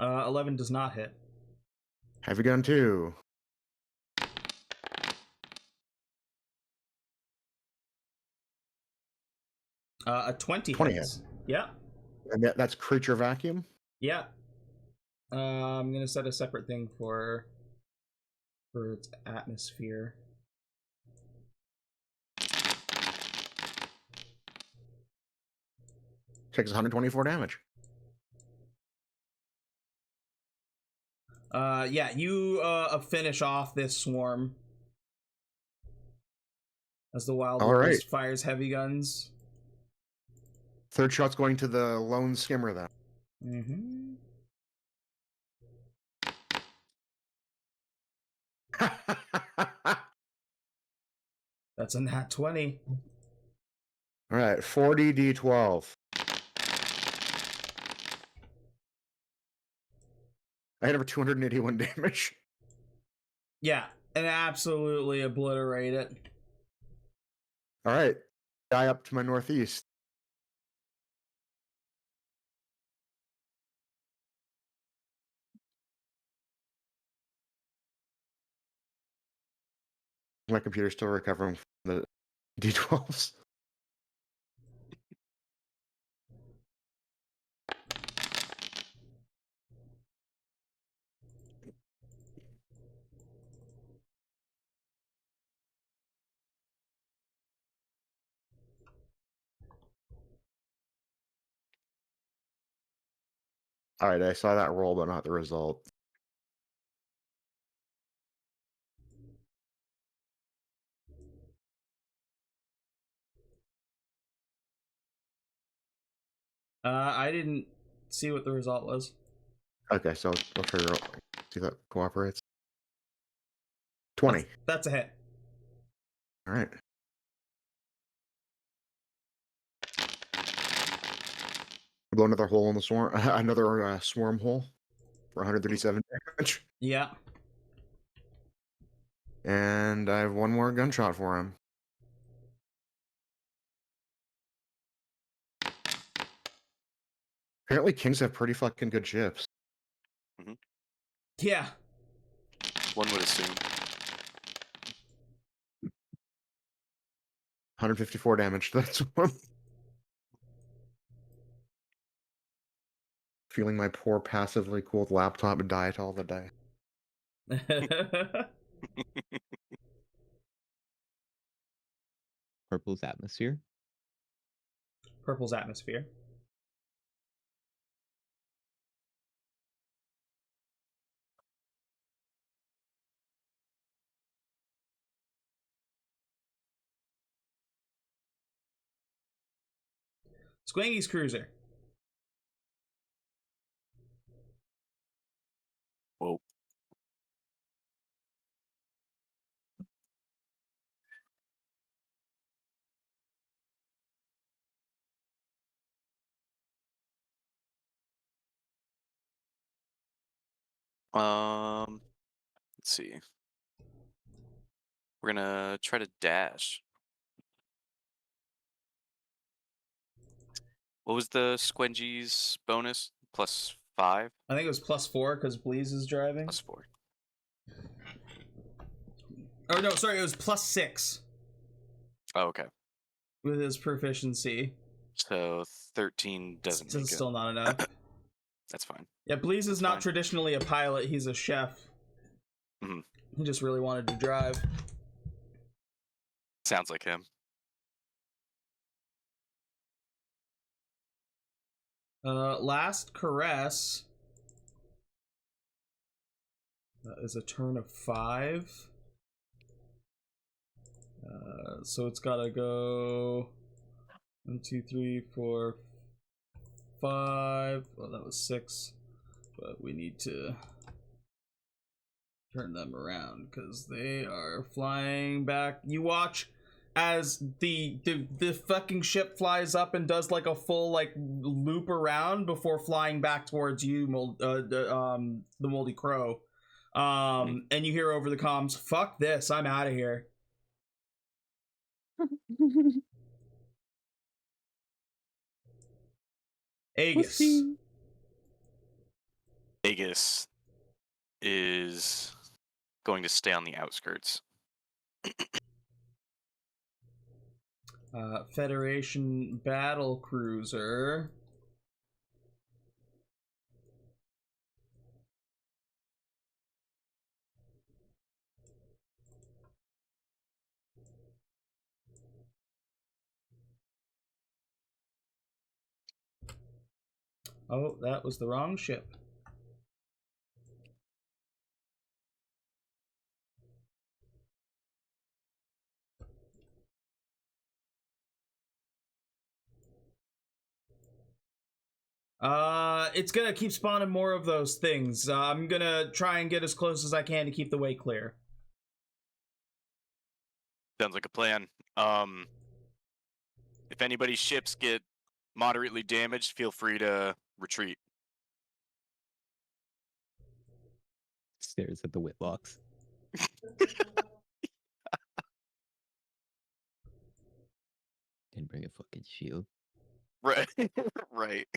Speaker 1: 11 does not hit.
Speaker 4: Heavy gun 2.
Speaker 1: A 20
Speaker 4: 20
Speaker 1: hits. Yeah.
Speaker 4: And that's creature vacuum.
Speaker 1: Yeah. I'm gonna set a separate thing for its atmosphere.
Speaker 4: Takes 124 damage.
Speaker 1: Yeah, you finish off this swarm as the Wild
Speaker 4: All
Speaker 1: Rose
Speaker 4: right.
Speaker 1: fires heavy guns.
Speaker 4: Third shot's going to the lone skimmer, then.
Speaker 1: Mm-hmm. That's a nat 20.
Speaker 4: All right, 40 d12. I had over 281 damage.
Speaker 1: Yeah, and absolutely obliterate it.
Speaker 4: All right, guy up to my northeast. My computer's still recovering from the D12s. All right, I saw that roll, but not the result.
Speaker 1: I didn't see what the result was.
Speaker 4: Okay, so I'll try to see if that cooperates. 20.
Speaker 1: That's a hit.
Speaker 4: All right. Blow another hole in the swarm. Another swarm hole for 137 damage.
Speaker 1: Yeah.
Speaker 4: And I have one more gunshot for him. Apparently, kings have pretty fucking good ships.
Speaker 1: Yeah.
Speaker 5: One would assume.
Speaker 4: 154 damage to that swarm. Feeling my poor passively cooled laptop die to all the die.
Speaker 6: Purple's atmosphere.
Speaker 1: Purple's atmosphere. Squangy's cruiser.
Speaker 5: Whoa. Let's see. We're gonna try to dash. What was the Squengy's bonus? +5?
Speaker 1: I think it was +4 because Bleeze is driving.
Speaker 5: +4.
Speaker 1: Oh no, sorry, it was +6
Speaker 5: Oh, okay.
Speaker 1: with his proficiency.
Speaker 5: So 13 doesn't make it.
Speaker 1: Still not enough.
Speaker 5: That's fine.
Speaker 1: Yeah, Bleeze is not
Speaker 5: fine.
Speaker 1: traditionally a pilot, he's a chef.
Speaker 5: Mhm.
Speaker 1: He just really wanted to drive.
Speaker 5: Sounds like him.
Speaker 1: Last caress is a turn of 5. So it's gotta go 1, 2, 3, 4, 5. Well, that was 6, but we need to turn them around because they are flying back. You watch as the fucking ship flies up and does like a full like loop around before flying back towards you, the Moldy Crow. And you hear over the comms, "Fuck this, I'm out of here." Aegis.
Speaker 5: Aegis is going to stay on the outskirts.
Speaker 1: Federation battle cruiser. Oh, that was the wrong ship. It's gonna keep spawning more of those things. I'm gonna try and get as close as I can to keep the way clear.
Speaker 5: Sounds like a plan. If anybody's ships get moderately damaged, feel free to retreat.
Speaker 6: Stares at the Whitlocks. Didn't bring a fucking shield.
Speaker 5: Right. Right.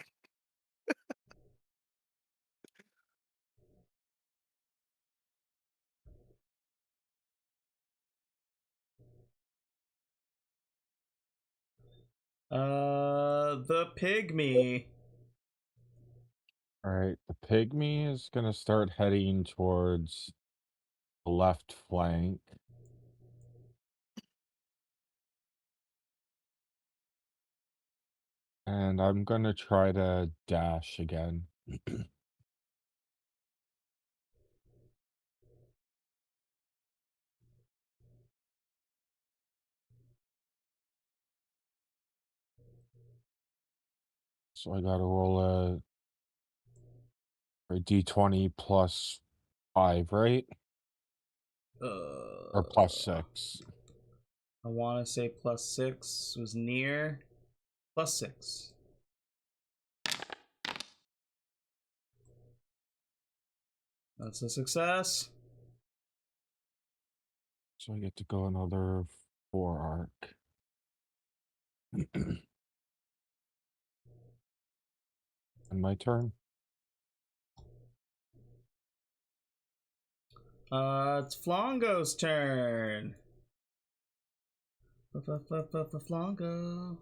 Speaker 1: The pygmy.
Speaker 7: Alright, the pygmy is gonna start heading towards the left flank. And I'm gonna try to dash again. So I gotta roll a d20 plus 5, right? Or plus 6.
Speaker 1: I want to say +6 was near. +6. That's a success.
Speaker 7: So I get to go another 4 arc. And my turn.
Speaker 1: It's Flongo's turn. Flongo.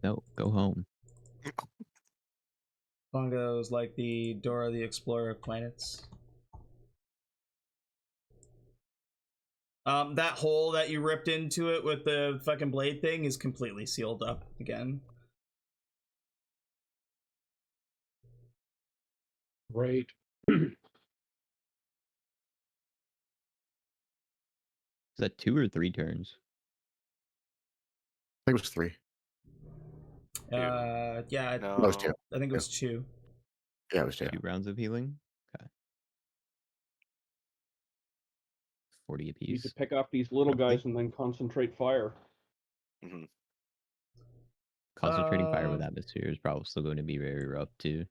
Speaker 6: No, go home.
Speaker 1: Flongo's like the Dora the Explorer of planets. That hole that you ripped into it with the fucking blade thing is completely sealed up again.
Speaker 3: Great.
Speaker 6: Is that 2 or 3 turns?
Speaker 4: I think it was 3.
Speaker 1: Yeah,
Speaker 5: No.
Speaker 4: That was 2.
Speaker 1: I think it was 2.
Speaker 4: Yeah, it was 2.
Speaker 6: 2 rounds of healing? Okay. 40
Speaker 3: Need
Speaker 6: apiece.
Speaker 3: to pick off these little
Speaker 6: Roughly.
Speaker 3: guys and then concentrate fire.
Speaker 5: Mhm.
Speaker 6: Concentrating fire with atmosphere is probably still going to be very rough too.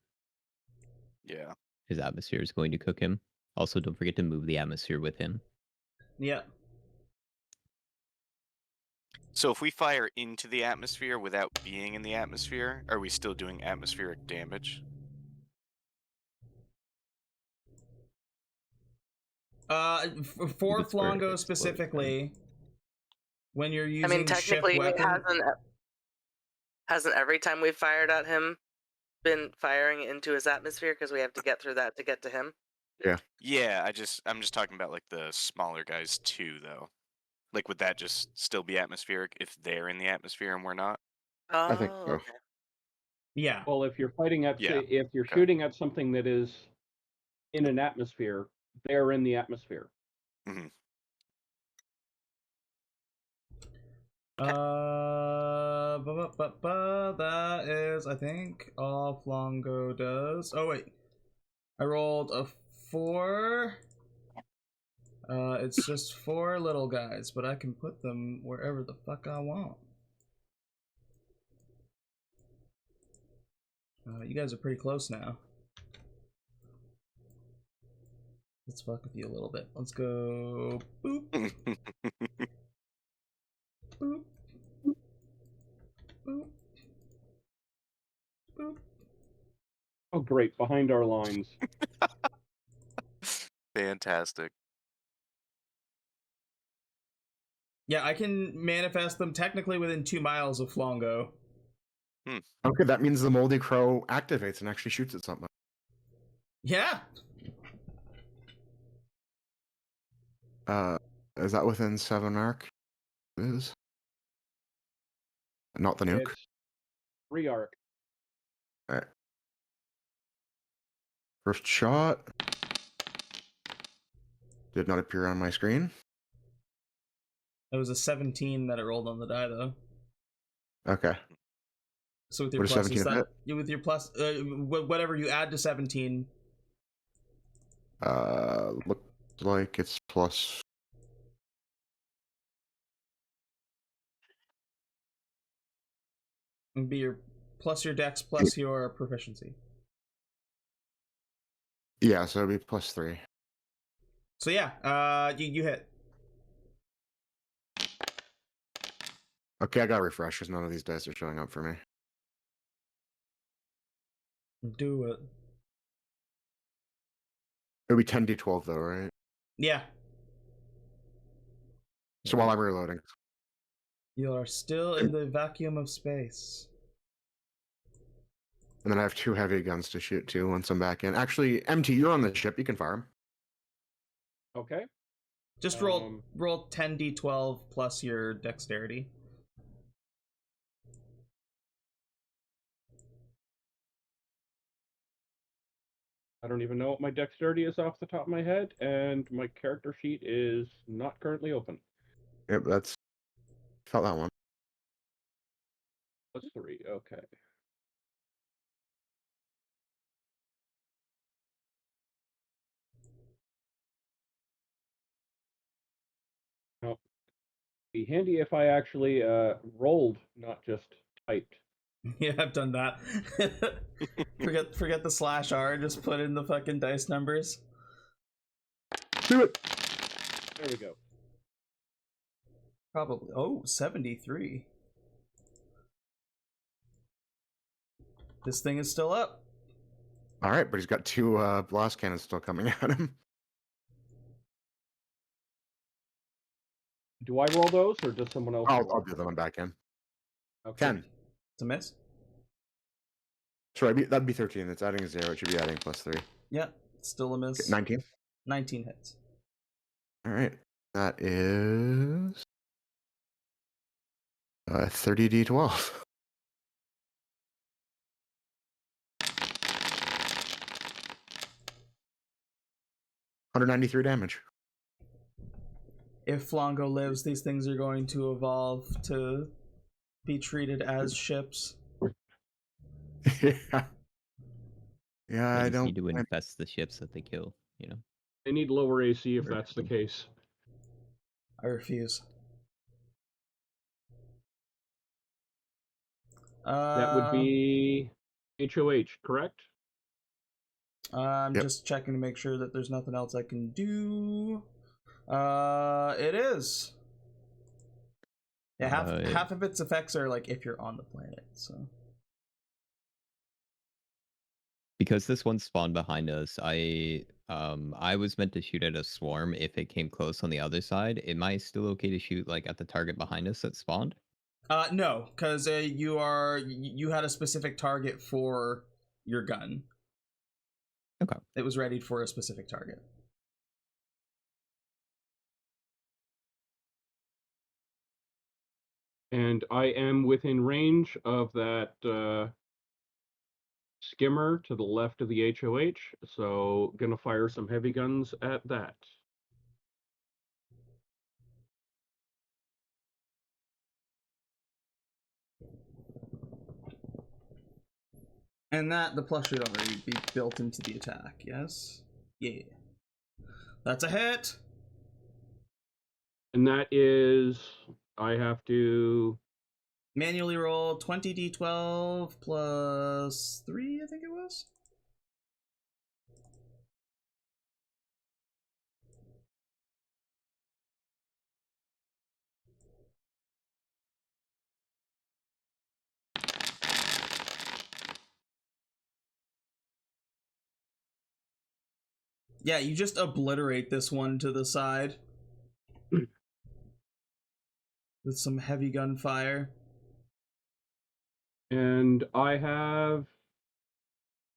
Speaker 5: Yeah.
Speaker 6: His atmosphere is going to cook him. Also, don't forget to move the atmosphere with him.
Speaker 1: Yeah.
Speaker 5: So if we fire into the atmosphere without being in the atmosphere, are we still doing atmospheric damage?
Speaker 1: For
Speaker 6: It's where it
Speaker 1: Flongo
Speaker 6: explodes,
Speaker 1: specifically, when you're using
Speaker 2: I mean, technically,
Speaker 1: shift weapon,
Speaker 2: hasn't every time we've fired at him been firing into his atmosphere because we have to get through that to get to him?
Speaker 5: Yeah, I'm just talking about like the smaller guys too, though. Like, would that just still be atmospheric if they're in the atmosphere and we're not?
Speaker 2: Oh,
Speaker 4: I think so.
Speaker 2: okay.
Speaker 1: yeah.
Speaker 3: Well, if you're fighting at,
Speaker 5: Yeah,
Speaker 3: if you're
Speaker 5: okay.
Speaker 3: shooting at something that is in an atmosphere, they're in the atmosphere.
Speaker 5: Mhm.
Speaker 1: That is, I think, all Flongo does. Oh wait, I rolled a 4. It's just 4 little guys, but I can put them wherever the fuck I want. You guys are pretty close now. Let's fuck with you a little bit. Let's go. Boop. Boop. Boop. Boop.
Speaker 3: Oh, great. Behind our lines.
Speaker 5: Fantastic.
Speaker 1: Yeah, I can manifest them technically within 2 miles of Flongo.
Speaker 4: Okay, that means the Moldy Crow activates and actually shoots at something.
Speaker 1: Yeah.
Speaker 4: Is that within 7 arc? It is. Not the nuke.
Speaker 3: It's 3 arc.
Speaker 4: Alright. First shot. Did not appear on my screen.
Speaker 1: It was a 17 that it rolled on the die, though.
Speaker 4: Okay.
Speaker 1: So with your
Speaker 4: What is
Speaker 1: plus,
Speaker 4: 17
Speaker 1: is
Speaker 4: a
Speaker 1: that
Speaker 4: hit?
Speaker 1: with your plus, whatever you add to 17?
Speaker 4: Looks like it's plus.
Speaker 1: Would be your plus your dex plus your proficiency.
Speaker 4: Yeah, so it'd be plus 3.
Speaker 1: So yeah, you hit.
Speaker 4: Okay, I gotta refresh because none of these dice are showing up for me.
Speaker 1: Do it.
Speaker 4: It'll be 10d12 though, right?
Speaker 1: Yeah.
Speaker 4: So while I'm reloading.
Speaker 1: You are still in the vacuum of space.
Speaker 4: And then I have 2 heavy guns to shoot too once I'm back in. Actually, MT, you're on the ship. You can fire them.
Speaker 3: Okay.
Speaker 1: Just roll 10d12 plus your dexterity.
Speaker 3: I don't even know what my dexterity is off the top of my head, and my character sheet is not currently open.
Speaker 4: Yep, that's felt that one.
Speaker 3: Plus 3, okay. Now, be handy if I actually rolled, not just typed.
Speaker 1: Yeah, I've done that. forget the /R, just put in the fucking dice numbers.
Speaker 4: Do it!
Speaker 3: There we go.
Speaker 1: Probably. 73. This thing is still up.
Speaker 4: All right, but he's got 2 blast cannons still coming at him.
Speaker 3: Do I roll those, or does someone else roll?
Speaker 4: I'll do them. I'm back in.
Speaker 3: Okay.
Speaker 4: 10.
Speaker 1: It's a miss.
Speaker 4: Sorry, that'd be 13. It's adding 0. It should be adding plus 3.
Speaker 1: Yeah, still a miss.
Speaker 4: 19.
Speaker 1: 19 hits.
Speaker 4: All right. That is 30d12. $193 damage.
Speaker 1: If Flongo lives, these things are going to evolve to be treated as ships.
Speaker 4: Yeah. Yeah,
Speaker 6: They
Speaker 4: I
Speaker 6: just
Speaker 4: don't.
Speaker 6: need to infest the ships that they kill, you know?
Speaker 3: They need lower AC if that's the case.
Speaker 1: I refuse.
Speaker 3: That would be HOH, correct?
Speaker 1: I'm
Speaker 4: Yep.
Speaker 1: just checking to make sure that there's nothing else I can do. It is. Yeah, half of its effects are like if you're on the planet, so.
Speaker 6: Because this one spawned behind us, I was meant to shoot at a swarm if it came close on the other side. Am I still okay to shoot like at the target behind us that spawned?
Speaker 1: No, because you had a specific target for your gun.
Speaker 6: Okay.
Speaker 1: It was readied for a specific target.
Speaker 3: And I am within range of that skimmer to the left of the HOH, so gonna fire some heavy guns at that.
Speaker 1: And that, the plus should already be built into the attack, yes? Yeah. That's a hit!
Speaker 3: And that is, I have to...
Speaker 1: Manually roll 20d12 plus 3, I think it was? Yeah, you just obliterate this one to the side. With some heavy gunfire.
Speaker 3: And I have...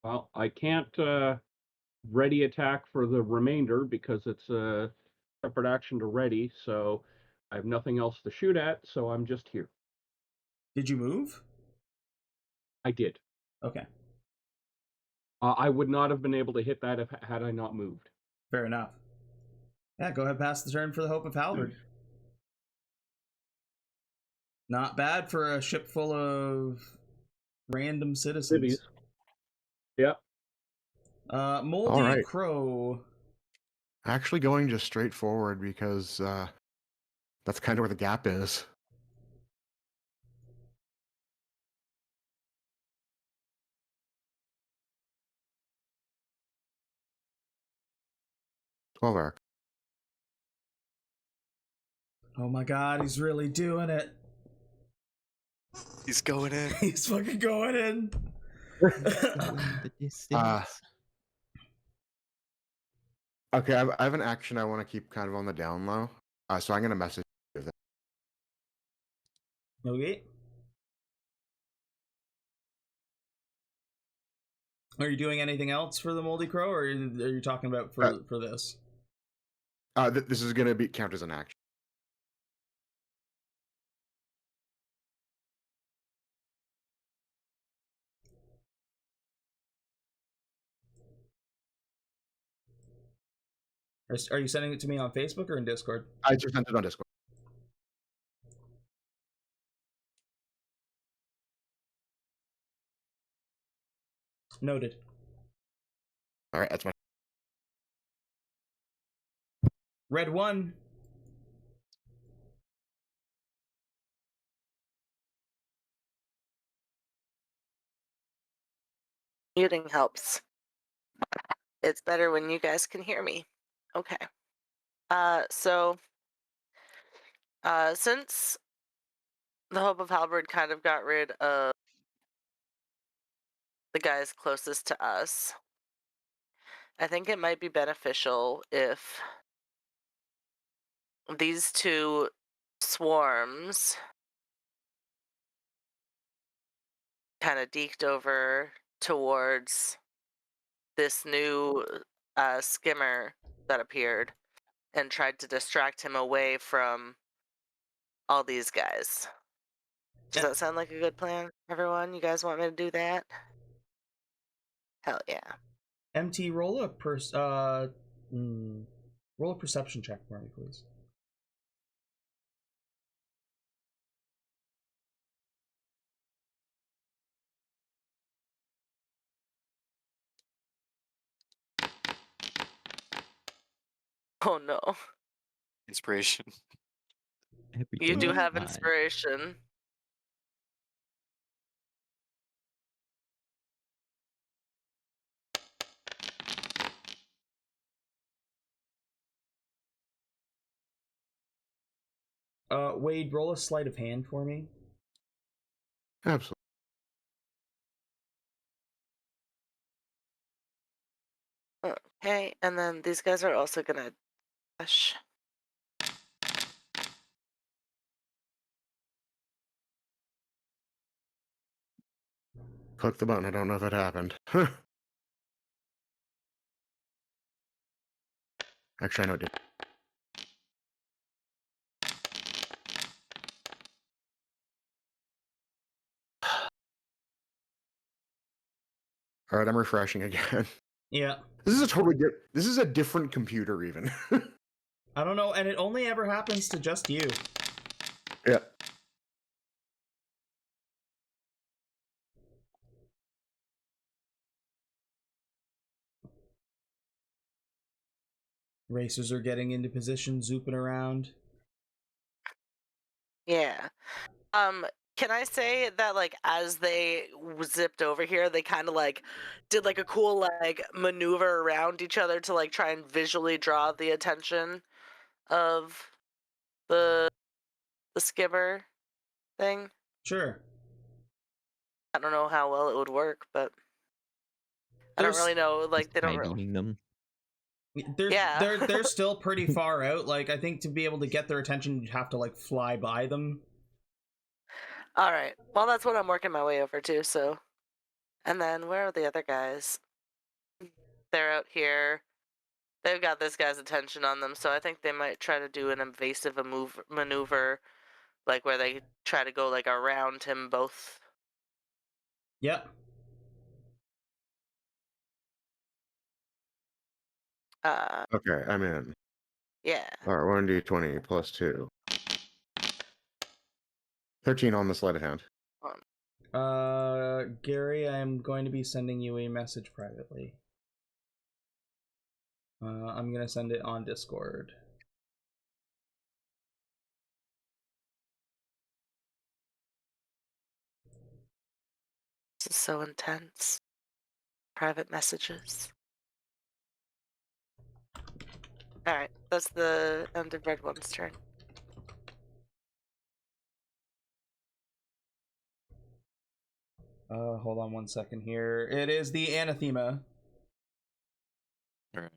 Speaker 3: Well, I can't ready attack for the remainder because it's a separate action to ready, so I have nothing else to shoot at, so I'm just here.
Speaker 1: Did you move?
Speaker 3: I did.
Speaker 1: Okay.
Speaker 3: I would not have been able to hit that had I not moved.
Speaker 1: Fair enough. Yeah, go ahead, pass the turn for the Hope of Halberd. Not bad for a ship full of random citizens.
Speaker 3: Cities. Yep.
Speaker 1: Moldy
Speaker 4: All right.
Speaker 1: Crow.
Speaker 4: Actually going just straight forward because that's kind of where the gap is. Arc.
Speaker 1: Oh my god, he's really doing it.
Speaker 5: He's going in.
Speaker 1: He's fucking going in.
Speaker 6: The distance.
Speaker 4: Okay, I have an action I want to keep kind of on the down low. So I'm gonna message you.
Speaker 1: Okay. Are you doing anything else for the Moldy Crow, or are you talking about for this?
Speaker 4: This is gonna be count as an action.
Speaker 1: Are you sending it to me on Facebook or in Discord?
Speaker 4: I just sent it on Discord.
Speaker 1: Noted.
Speaker 4: All right, that's my.
Speaker 1: Red 1.
Speaker 2: Muting helps. It's better when you guys can hear me. Okay. Since the Hope of Halberd kind of got rid of the guys closest to us, I think it might be beneficial if these two swarms kind of deked over towards this new skimmer that appeared and tried to distract him away from all these guys. Does that sound like a good plan, everyone? You guys want me to do that? Hell yeah.
Speaker 1: MT, roll a perception check for me, please.
Speaker 2: Oh no.
Speaker 5: Inspiration.
Speaker 2: You do
Speaker 6: Everything's
Speaker 2: have
Speaker 6: fine.
Speaker 2: inspiration.
Speaker 1: Wade, roll a sleight of hand for me.
Speaker 4: Absolutely.
Speaker 2: Okay, and then these guys are also gonna dash.
Speaker 4: Click the button. I don't know if it happened. Actually, I know it did. All right, I'm refreshing again.
Speaker 1: Yeah.
Speaker 4: This is a different computer even.
Speaker 1: I don't know, and it only ever happens to just you.
Speaker 4: Yeah.
Speaker 1: Racers are getting into position, zooping around.
Speaker 2: Yeah. Can I say that, like, as they zipped over here, they kind of like did like a cool like maneuver around each other to like try and visually draw the attention of the skimmer thing?
Speaker 1: Sure.
Speaker 2: I don't know how well it would work, but I don't really know. Like, they don't
Speaker 6: Tag
Speaker 2: really.
Speaker 6: teaming them.
Speaker 1: They're still pretty far out. Like, I think to be able to get their attention, you'd have to like fly by them.
Speaker 2: All right. Well, that's what I'm working my way over to. So, and then where are the other guys? They're out here. They've got this guy's attention on them, so I think they might try to do an evasive maneuver, like where they try to go like around him both.
Speaker 1: Yep.
Speaker 4: Okay, I'm in.
Speaker 2: Yeah.
Speaker 4: All right, 1d20 plus 2. 13 on the sleight of hand.
Speaker 1: Gary, I am going to be sending you a message privately. I'm gonna send it on Discord.
Speaker 2: This is so intense. Private messages. Alright, that's the end of Red One's turn.
Speaker 1: Hold on one second here. It is the anathema.
Speaker 5: Alright.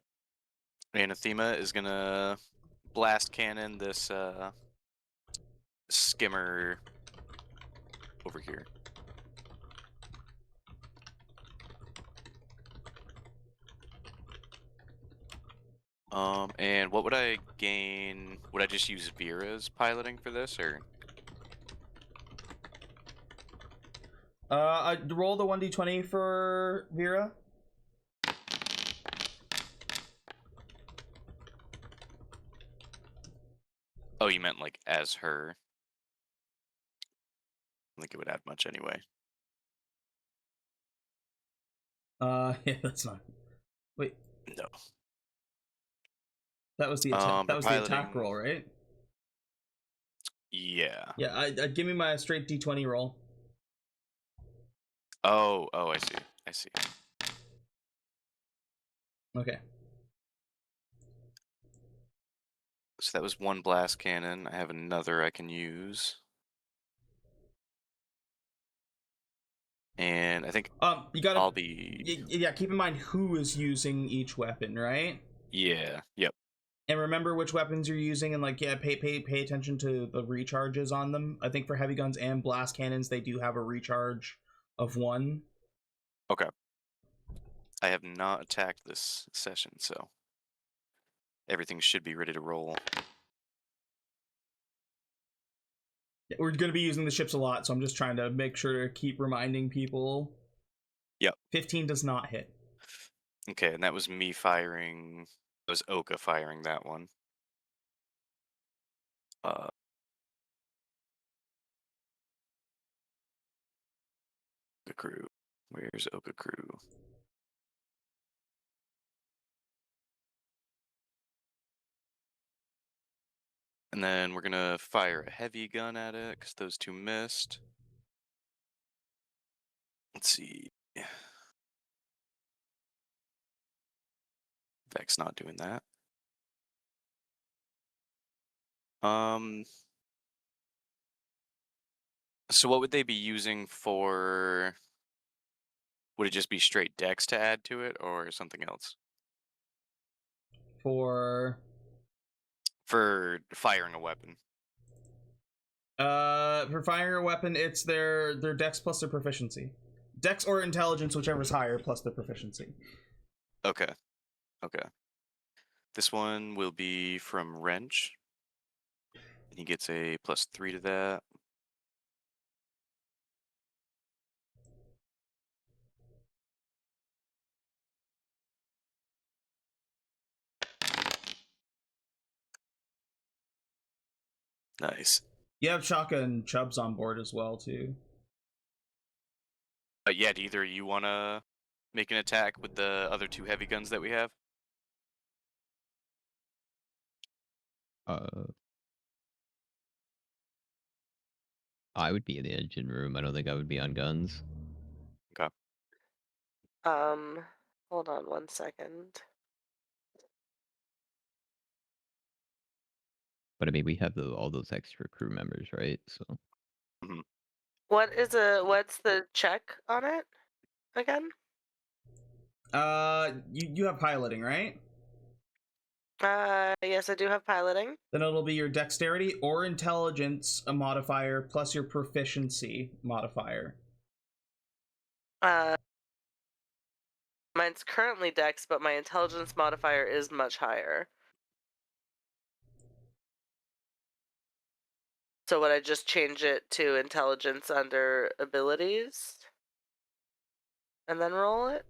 Speaker 5: Anathema is gonna blast cannon this skimmer over here. And what would I gain? Would I just use Vera's piloting for this, or?
Speaker 1: Roll the 1d20 for Vera.
Speaker 5: Oh, you meant like as her? I don't think it would add much anyway.
Speaker 1: Yeah, that's not. Wait,
Speaker 5: No.
Speaker 1: that was the attack. That was the attack
Speaker 5: piloting-
Speaker 1: roll, right?
Speaker 5: Yeah.
Speaker 1: Yeah, I'd give me my straight d20 roll.
Speaker 5: Oh, I see. I see.
Speaker 1: Okay.
Speaker 5: So that was one blast cannon. I have another I can use. And I think
Speaker 1: You gotta.
Speaker 5: I'll be.
Speaker 1: Yeah, keep in mind who is using each weapon, right?
Speaker 5: Yeah. Yep.
Speaker 1: And remember which weapons you're using, and like, yeah, pay attention to the recharges on them. I think for heavy guns and blast cannons, they do have a recharge of 1.
Speaker 5: Okay. I have not attacked this session, so everything should be ready to roll.
Speaker 1: Yeah, we're going to be using the ships a lot, so I'm just trying to make sure to keep reminding people.
Speaker 5: Yep.
Speaker 1: 15 does not hit.
Speaker 5: Okay, and that was me firing. It was Oka firing that one. Oka crew. Where's Oka crew? And then we're gonna fire a heavy gun at it because those two missed. Let's see. Vec's not doing that. So what would they be using for? Would it just be straight dex to add to it, or something else?
Speaker 1: For
Speaker 5: firing a weapon.
Speaker 1: for firing a weapon, it's their dex plus their proficiency. Dex or intelligence, whichever's higher, plus their proficiency.
Speaker 5: Okay. This one will be from Wrench. He gets a +3 to that. Nice.
Speaker 1: You have Chaka and Chubbs on board as well, too.
Speaker 5: Yeah, do either of you want to make an attack with the other 2 heavy guns that we have?
Speaker 6: I would be in the engine room. I don't think I would be on guns.
Speaker 5: Okay.
Speaker 2: Hold on 1 second.
Speaker 6: But I mean, we have all those extra crew members, right? So
Speaker 2: What's the check on it again?
Speaker 1: You have piloting, right?
Speaker 2: Yes, I do have piloting.
Speaker 1: Then it'll be your dexterity or intelligence a modifier plus your proficiency modifier.
Speaker 2: Mine's currently dex, but my intelligence modifier is much higher. So would I just change it to intelligence under abilities? And then roll it?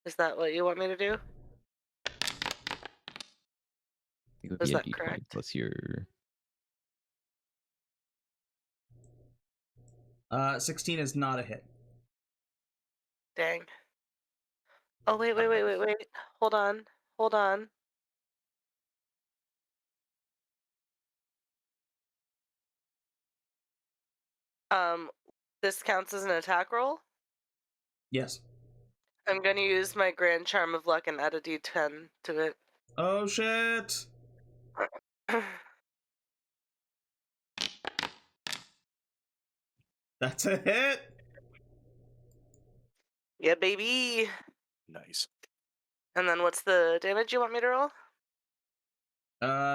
Speaker 2: Is that what you want me to do?
Speaker 6: it would
Speaker 2: Is
Speaker 6: be a
Speaker 2: that
Speaker 6: D20
Speaker 2: correct?
Speaker 6: plus your.
Speaker 1: 16 is not a hit.
Speaker 2: Dang. Oh, wait. Hold on. This counts as an attack roll?
Speaker 1: Yes.
Speaker 2: I'm gonna use my Grand Charm of Luck and add a D10 to it.
Speaker 1: Oh shit! That's a hit!
Speaker 2: Yeah, baby.
Speaker 5: Nice.
Speaker 2: And then what's the damage you want me to roll?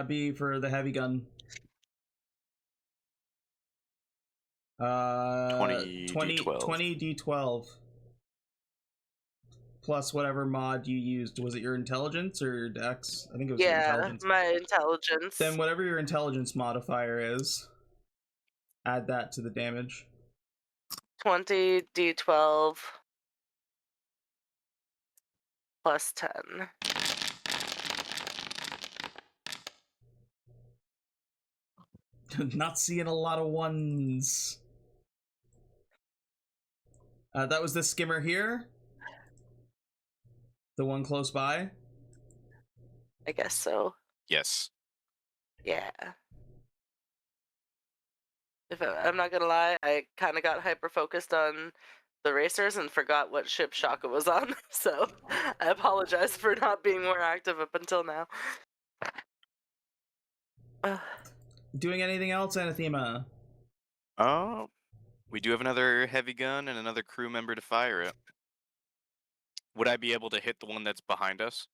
Speaker 1: Be for the heavy gun.
Speaker 5: 20 D12.
Speaker 1: 20 D12. Plus whatever mod you used. Was it your intelligence or your dex? I think it was your intelligence.
Speaker 2: My intelligence.
Speaker 1: Then whatever your intelligence modifier is, add that to the damage.
Speaker 2: 20 D12 plus 10.
Speaker 1: Not seeing a lot of ones. That was the skimmer here. The one close by.
Speaker 2: I guess so.
Speaker 5: Yes.
Speaker 2: Yeah. I'm not gonna lie, I kind of got hyper focused on the racers and forgot what ship Chaka was on. So I apologize for not being more active up until now.
Speaker 1: Doing anything else, Anathema?
Speaker 5: Oh, we do have another heavy gun and another crew member to fire it. Would I be able to hit the one that's behind us?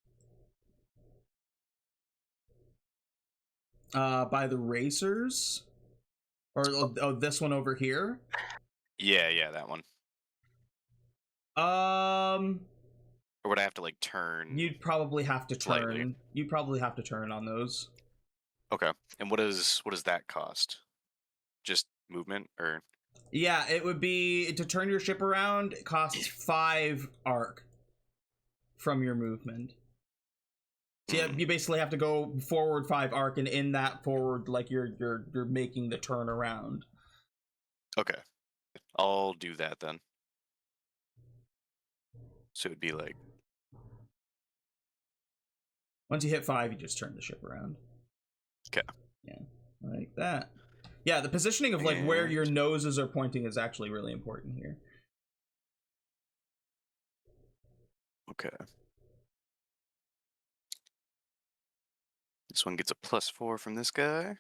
Speaker 1: By the racers? Or this one over here?
Speaker 5: Yeah, that one. Or would I have to like turn?
Speaker 1: You'd probably have to
Speaker 5: slightly?
Speaker 1: turn. You'd probably have to turn on those.
Speaker 5: Okay. And what does that cost? Just movement or?
Speaker 1: Yeah, it would be to turn your ship around. It costs 5 arc from your movement. So yeah, you basically have to go forward 5 arc, and in that forward, like you're making the turn around.
Speaker 5: Okay, I'll do that then. So it'd be like
Speaker 1: once you hit 5, you just turn the ship around.
Speaker 5: Okay.
Speaker 1: Yeah, like that. Yeah, the positioning of like where your noses are pointing is actually really important here.
Speaker 5: Okay. This one gets a +4 from this guy.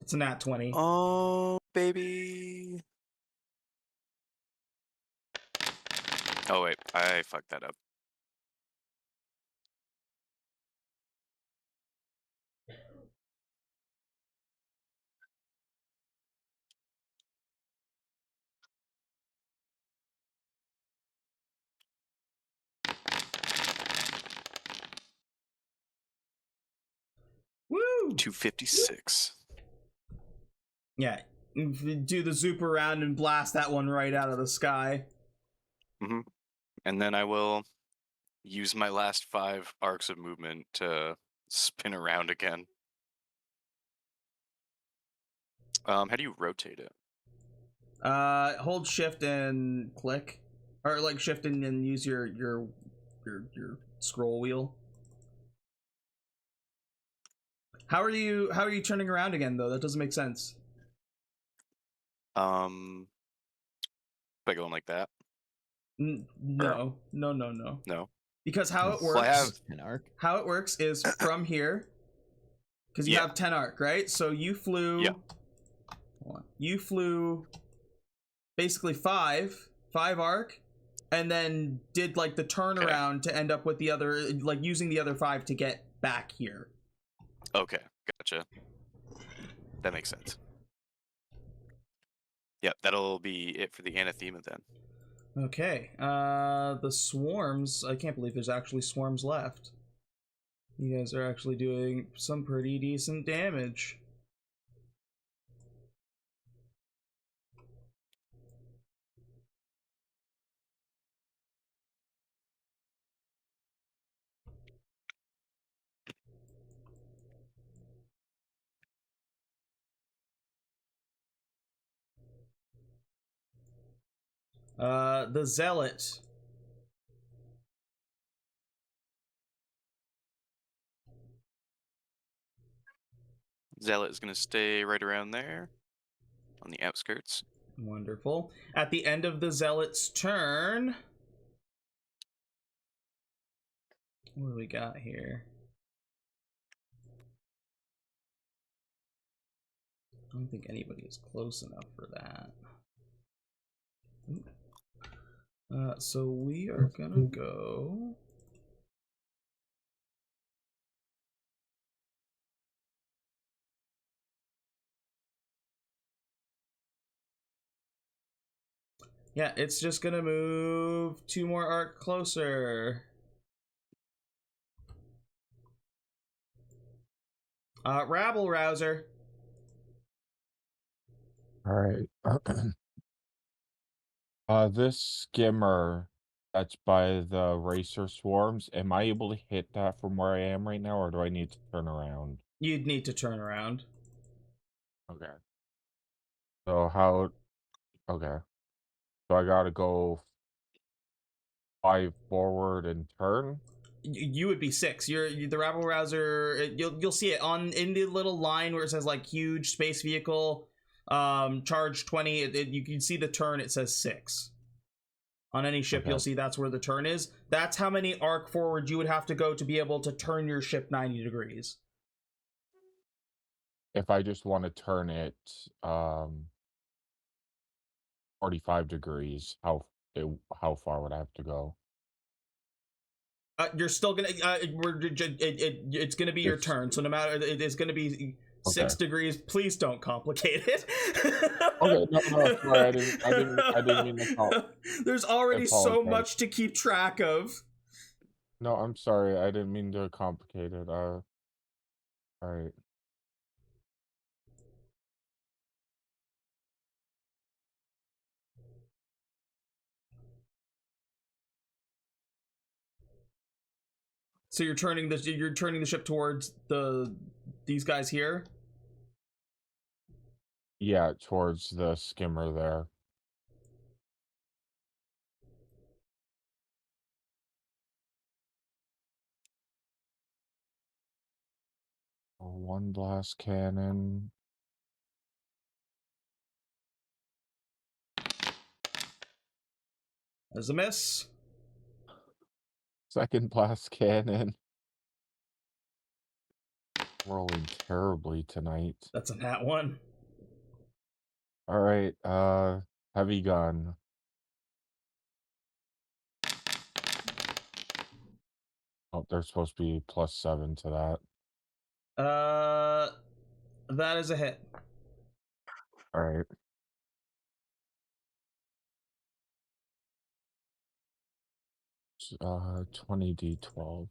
Speaker 1: It's a nat 20.
Speaker 5: Oh, baby. Oh, wait. I fucked that up.
Speaker 1: Woo!
Speaker 5: 256.
Speaker 1: Yeah, do the zoop around and blast that one right out of the sky.
Speaker 5: Mm-hmm. And then I will use my last 5 arcs of movement to spin around again. How do you rotate it?
Speaker 1: Hold shift and click, or like shift and use your scroll wheel. How are you turning around again though? That doesn't make sense.
Speaker 5: By going like that?
Speaker 1: No.
Speaker 5: No.
Speaker 1: Because how it
Speaker 6: Well,
Speaker 1: works,
Speaker 6: I have an arc.
Speaker 1: how it works is from here, because you have 10 arc, right? So you flew.
Speaker 5: Yeah.
Speaker 1: Hold on. You flew basically 5 arc, and then did like the turnaround to end up with the other, like using the other 5 to get back here.
Speaker 5: Okay, gotcha. That makes sense. Yep, that'll be it for the anathema then.
Speaker 1: Okay, the swarms, I can't believe there's actually swarms left. You guys are actually doing some pretty decent damage. The zealot.
Speaker 5: Zealot is going to stay right around there on the outskirts.
Speaker 1: Wonderful. At the end of the zealot's turn, what do we got here? I don't think anybody is close enough for that. So we are gonna go. Yeah, it's just gonna move 2 more arc closer. Rabble Rouser.
Speaker 7: All right. This skimmer that's by the racer swarms, am I able to hit that from where I am right now, or do I need to turn around?
Speaker 1: You'd need to turn around.
Speaker 7: Okay. So how? Okay. So I gotta go 5 forward and turn.
Speaker 1: You would be 6. The Rabble Rouser. You'll see it in the little line where it says like huge space vehicle, charge 20. You can see the turn. It says 6. On any ship,
Speaker 7: Okay.
Speaker 1: you'll see that's where the turn is. That's how many arc forward you would have to go to be able to turn your ship 90 degrees.
Speaker 7: If I just want to turn it 45 degrees, how far would I have to go?
Speaker 1: You're still gonna. It's gonna be your
Speaker 7: It's-
Speaker 1: turn. So no matter, it is gonna be 6
Speaker 7: Okay.
Speaker 1: degrees. Please don't complicate it.
Speaker 7: Okay, no, sorry, I didn't mean to call.
Speaker 1: There's already so
Speaker 7: apologize.
Speaker 1: much to keep track of.
Speaker 7: No, I'm sorry, I didn't mean to complicate it. All right.
Speaker 1: So you're turning the ship towards these guys here.
Speaker 7: Yeah, towards the skimmer there. One blast cannon.
Speaker 1: There's a miss.
Speaker 7: Second blast cannon. Rolling terribly tonight.
Speaker 1: That's a nat 1.
Speaker 7: All right, heavy gun. Oh, there's supposed to be +7 to that.
Speaker 1: That is a hit.
Speaker 7: All right. 20d12.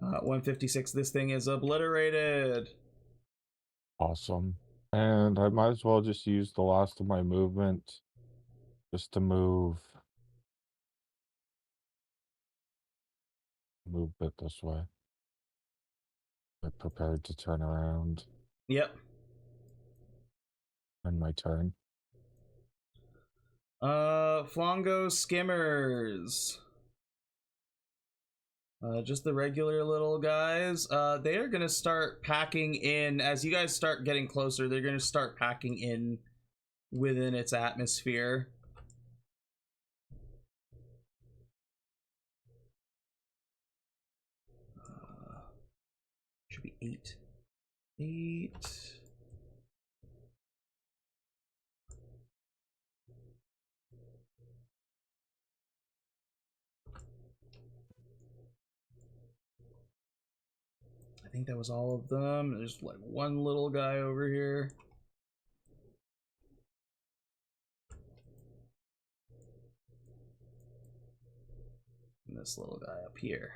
Speaker 1: Uh, 156. This thing is obliterated.
Speaker 7: Awesome. And I might as well just use the last of my movement just to move it this way. I'm prepared to turn around.
Speaker 1: Yep.
Speaker 7: And my turn.
Speaker 1: Flongo skimmers. Just the regular little guys. They are gonna start packing in as you guys start getting closer. They're gonna start packing in within its atmosphere. Should be 8. 8. I think that was all of them. There's like one little guy over here. And this little guy up here.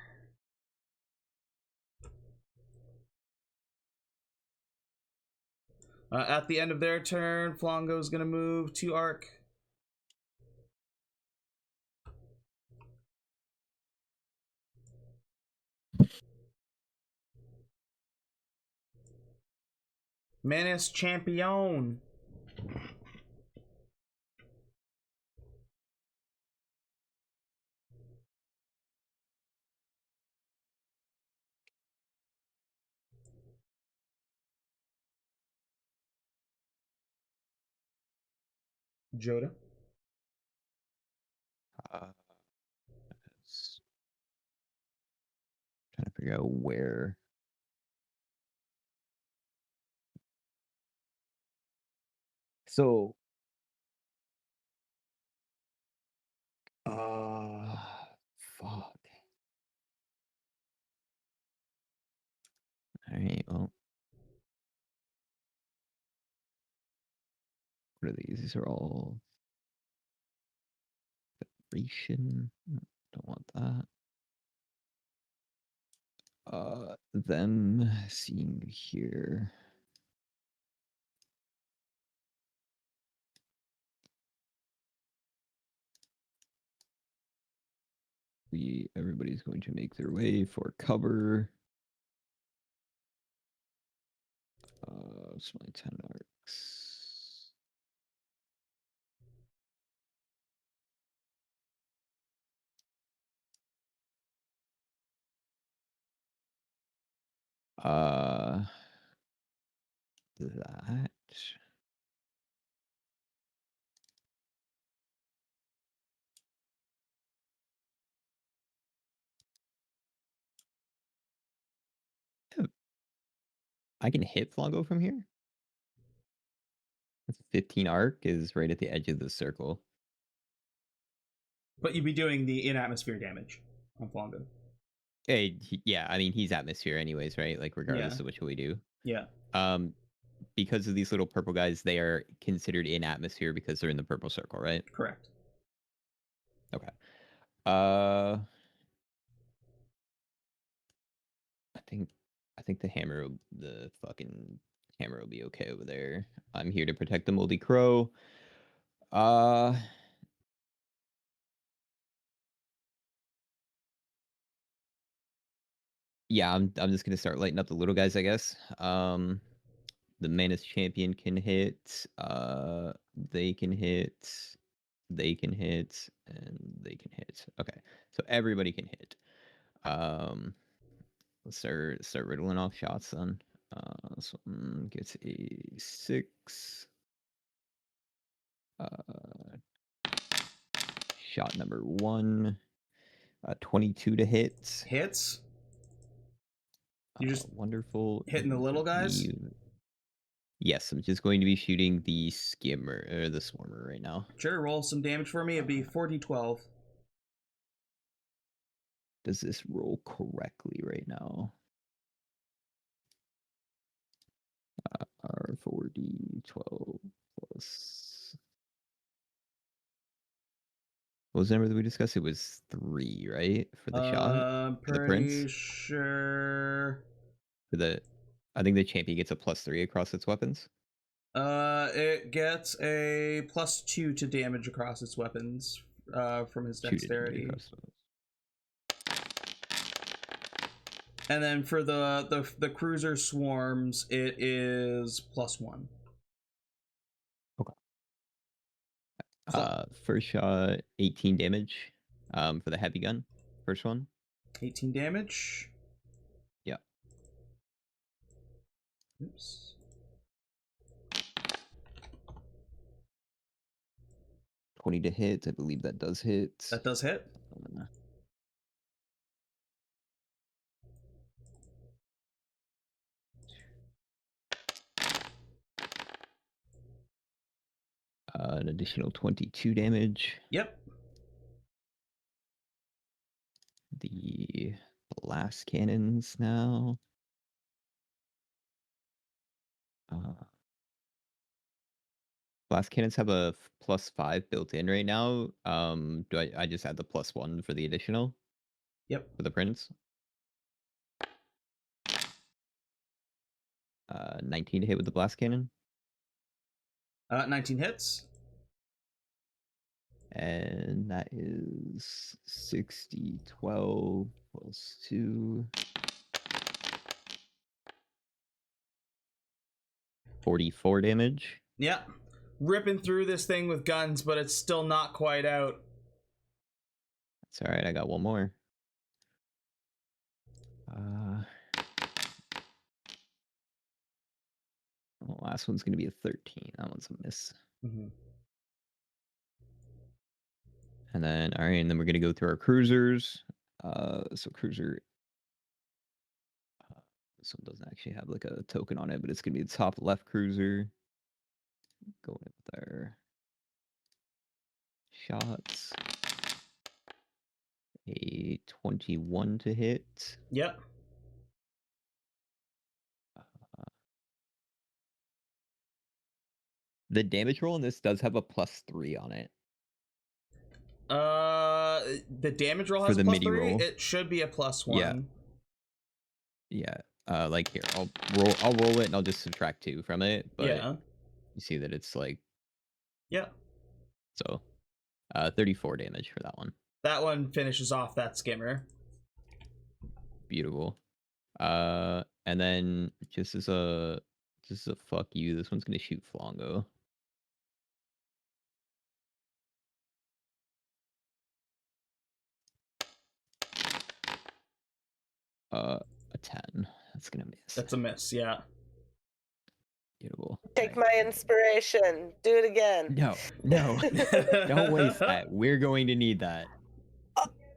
Speaker 1: At the end of their turn, Flongo's gonna move to arc. Menace Champion. Joda.
Speaker 6: Trying to figure out where. So, fuck. All right, well, what are these? These are all Federation. Don't want that. Them seeing here. Everybody's going to make their way for cover. It's my 10 arcs. That. I can hit Flongo from here. That's 15 arc is right at the edge of the circle.
Speaker 1: But you'd be doing the in-atmosphere damage on Flongo.
Speaker 6: Hey, yeah, I mean, he's atmosphere anyways, right? Like, regardless of which we do.
Speaker 1: Yeah.
Speaker 6: Because of these little purple guys, they are considered in atmosphere because they're in the purple circle, right?
Speaker 1: Correct.
Speaker 6: Okay. I think the fucking hammer will be okay over there. I'm here to protect the moldy crow. Yeah, I'm just gonna start lighting up the little guys, I guess. The Manus champion can hit. They can hit. They can hit, and they can hit. Okay, so everybody can hit. Let's start riddling off shots then. This one gets a 6. Shot number 1. 22 to hit.
Speaker 1: Hits. You just
Speaker 6: wonderful.
Speaker 1: hitting the little guys?
Speaker 6: Yes, I'm just going to be shooting the skimmer or the swarmer right now.
Speaker 1: Sure, roll some damage for me. It'd be 4d12.
Speaker 6: Does this roll correctly right now? 4d12 plus. What was the number that we discussed? It was 3, right? For the shot? For the prince?
Speaker 1: Pretty sure.
Speaker 6: I think the champion gets a +3 across its weapons.
Speaker 1: It gets a +2 to damage across its weapons from his dexterity. And then for the cruiser swarms, it is +1.
Speaker 6: Okay. First shot, 18 damage. For the heavy gun, first one.
Speaker 1: 18 damage.
Speaker 6: Yeah.
Speaker 1: Oops.
Speaker 6: $20 to hit. I believe that does hit.
Speaker 1: That does hit.
Speaker 6: An additional 22 damage.
Speaker 1: Yep.
Speaker 6: The blast cannons now. Blast cannons have a +5 built in right now. Do I just add the +1 for the additional?
Speaker 1: Yep.
Speaker 6: For the prince. 19 to hit with the blast cannon.
Speaker 1: 19 hits.
Speaker 6: And that is 60, 12 plus 2. 44 damage.
Speaker 1: Yeah. Ripping through this thing with guns, but it's still not quite out.
Speaker 6: That's alright, I got one more. The last one's going to be a 13. That one's a miss.
Speaker 1: Mm-hmm.
Speaker 6: And then, all right, and then we're gonna go through our cruisers. So cruiser. This one doesn't actually have like a token on it, but it's gonna be the top left cruiser. Going with our shots. A 21 to hit.
Speaker 1: Yep.
Speaker 6: The damage roll in this does have a +3 on it.
Speaker 1: The damage roll
Speaker 6: For
Speaker 1: has
Speaker 6: the
Speaker 1: a +3.
Speaker 6: midi roll.
Speaker 1: It should be a +1.
Speaker 6: Yeah. Like here, I'll roll it and I'll just subtract 2 from it. But
Speaker 1: Yeah.
Speaker 6: you see that it's like,
Speaker 1: Yeah.
Speaker 6: so 34 damage for that one.
Speaker 1: That one finishes off that skimmer.
Speaker 6: Beautiful. And then just as a fuck you, this one's gonna shoot Flongo. A 10. That's gonna miss.
Speaker 1: That's a miss, yeah.
Speaker 6: Beautiful.
Speaker 2: Take my inspiration. Do it again.
Speaker 6: No. Don't waste that. We're going to need that.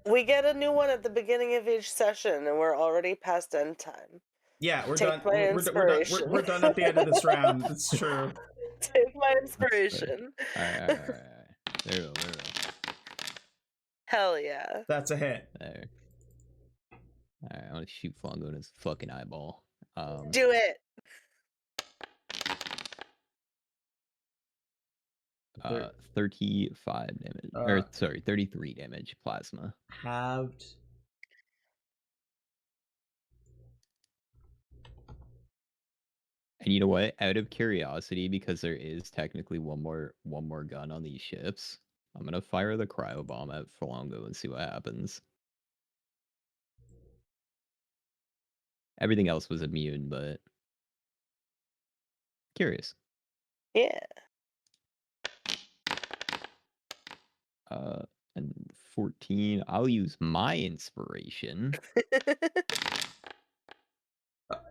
Speaker 2: We get a new one at the beginning of each session, and we're already past end time.
Speaker 1: Yeah, we're
Speaker 2: Take
Speaker 1: done.
Speaker 2: my
Speaker 1: We're
Speaker 2: inspiration.
Speaker 1: we're done at the end of this round. It's true.
Speaker 2: Take my inspiration.
Speaker 6: All right. There we go.
Speaker 2: Hell yeah.
Speaker 1: That's a hit.
Speaker 6: There. All right, I want to shoot Flongo in his fucking eyeball.
Speaker 2: Do it.
Speaker 6: 35 damage. Or sorry, 33 damage plasma.
Speaker 1: Halved.
Speaker 6: And you know what? Out of curiosity, because there is technically one more gun on these ships, I'm gonna fire the cryo bomb at Flongo and see what happens. Everything else was immune, but curious.
Speaker 2: Yeah.
Speaker 6: And 14. I'll use my inspiration.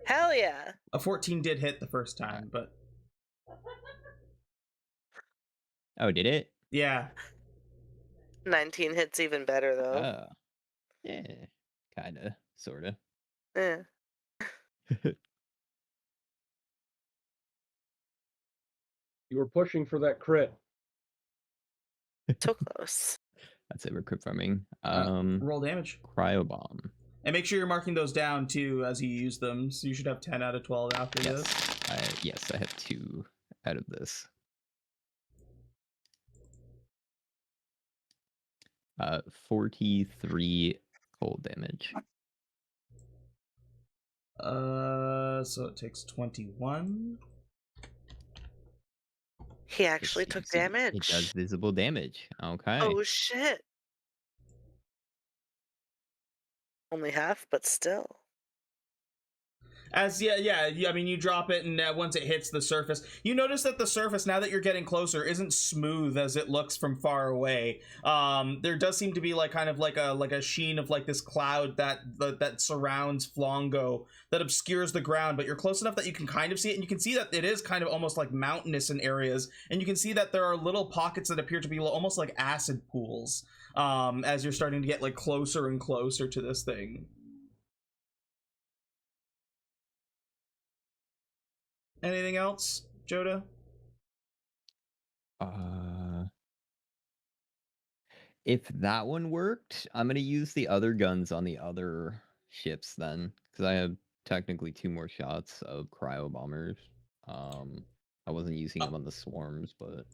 Speaker 2: Hell yeah.
Speaker 1: A 14 did hit the first time, but
Speaker 6: Oh, did it?
Speaker 1: yeah.
Speaker 2: 19 hits even better though.
Speaker 6: Yeah, kinda, sorta.
Speaker 2: Yeah.
Speaker 3: You were pushing for that crit.
Speaker 2: So close.
Speaker 6: That's it. We're crit farming.
Speaker 1: Roll damage.
Speaker 6: Cryo bomb.
Speaker 1: And make sure you're marking those down too as you use them. So you should have 10 out of 12 after
Speaker 6: Yes,
Speaker 1: this.
Speaker 6: yes, I have 2 out of this. 43 cold damage.
Speaker 1: So it takes 21.
Speaker 2: He actually
Speaker 6: You
Speaker 2: took
Speaker 6: see,
Speaker 2: damage.
Speaker 6: It does visible damage. Okay.
Speaker 2: Oh shit. Only half, but still.
Speaker 1: As yeah, I mean, you drop it, and once it hits the surface, you notice that the surface, now that you're getting closer, isn't smooth as it looks from far away. There does seem to be like kind of like a sheen of like this cloud that surrounds Flongo that obscures the ground, but you're close enough that you can kind of see it, and you can see that it is kind of almost like mountainous in areas, and you can see that there are little pockets that appear to be almost like acid pools as you're starting to get like closer and closer to this thing. Anything else, Joda?
Speaker 6: If that one worked, I'm gonna use the other guns on the other ships then, because I have technically 2 more shots of cryo bombers. I wasn't using them on the swarms, but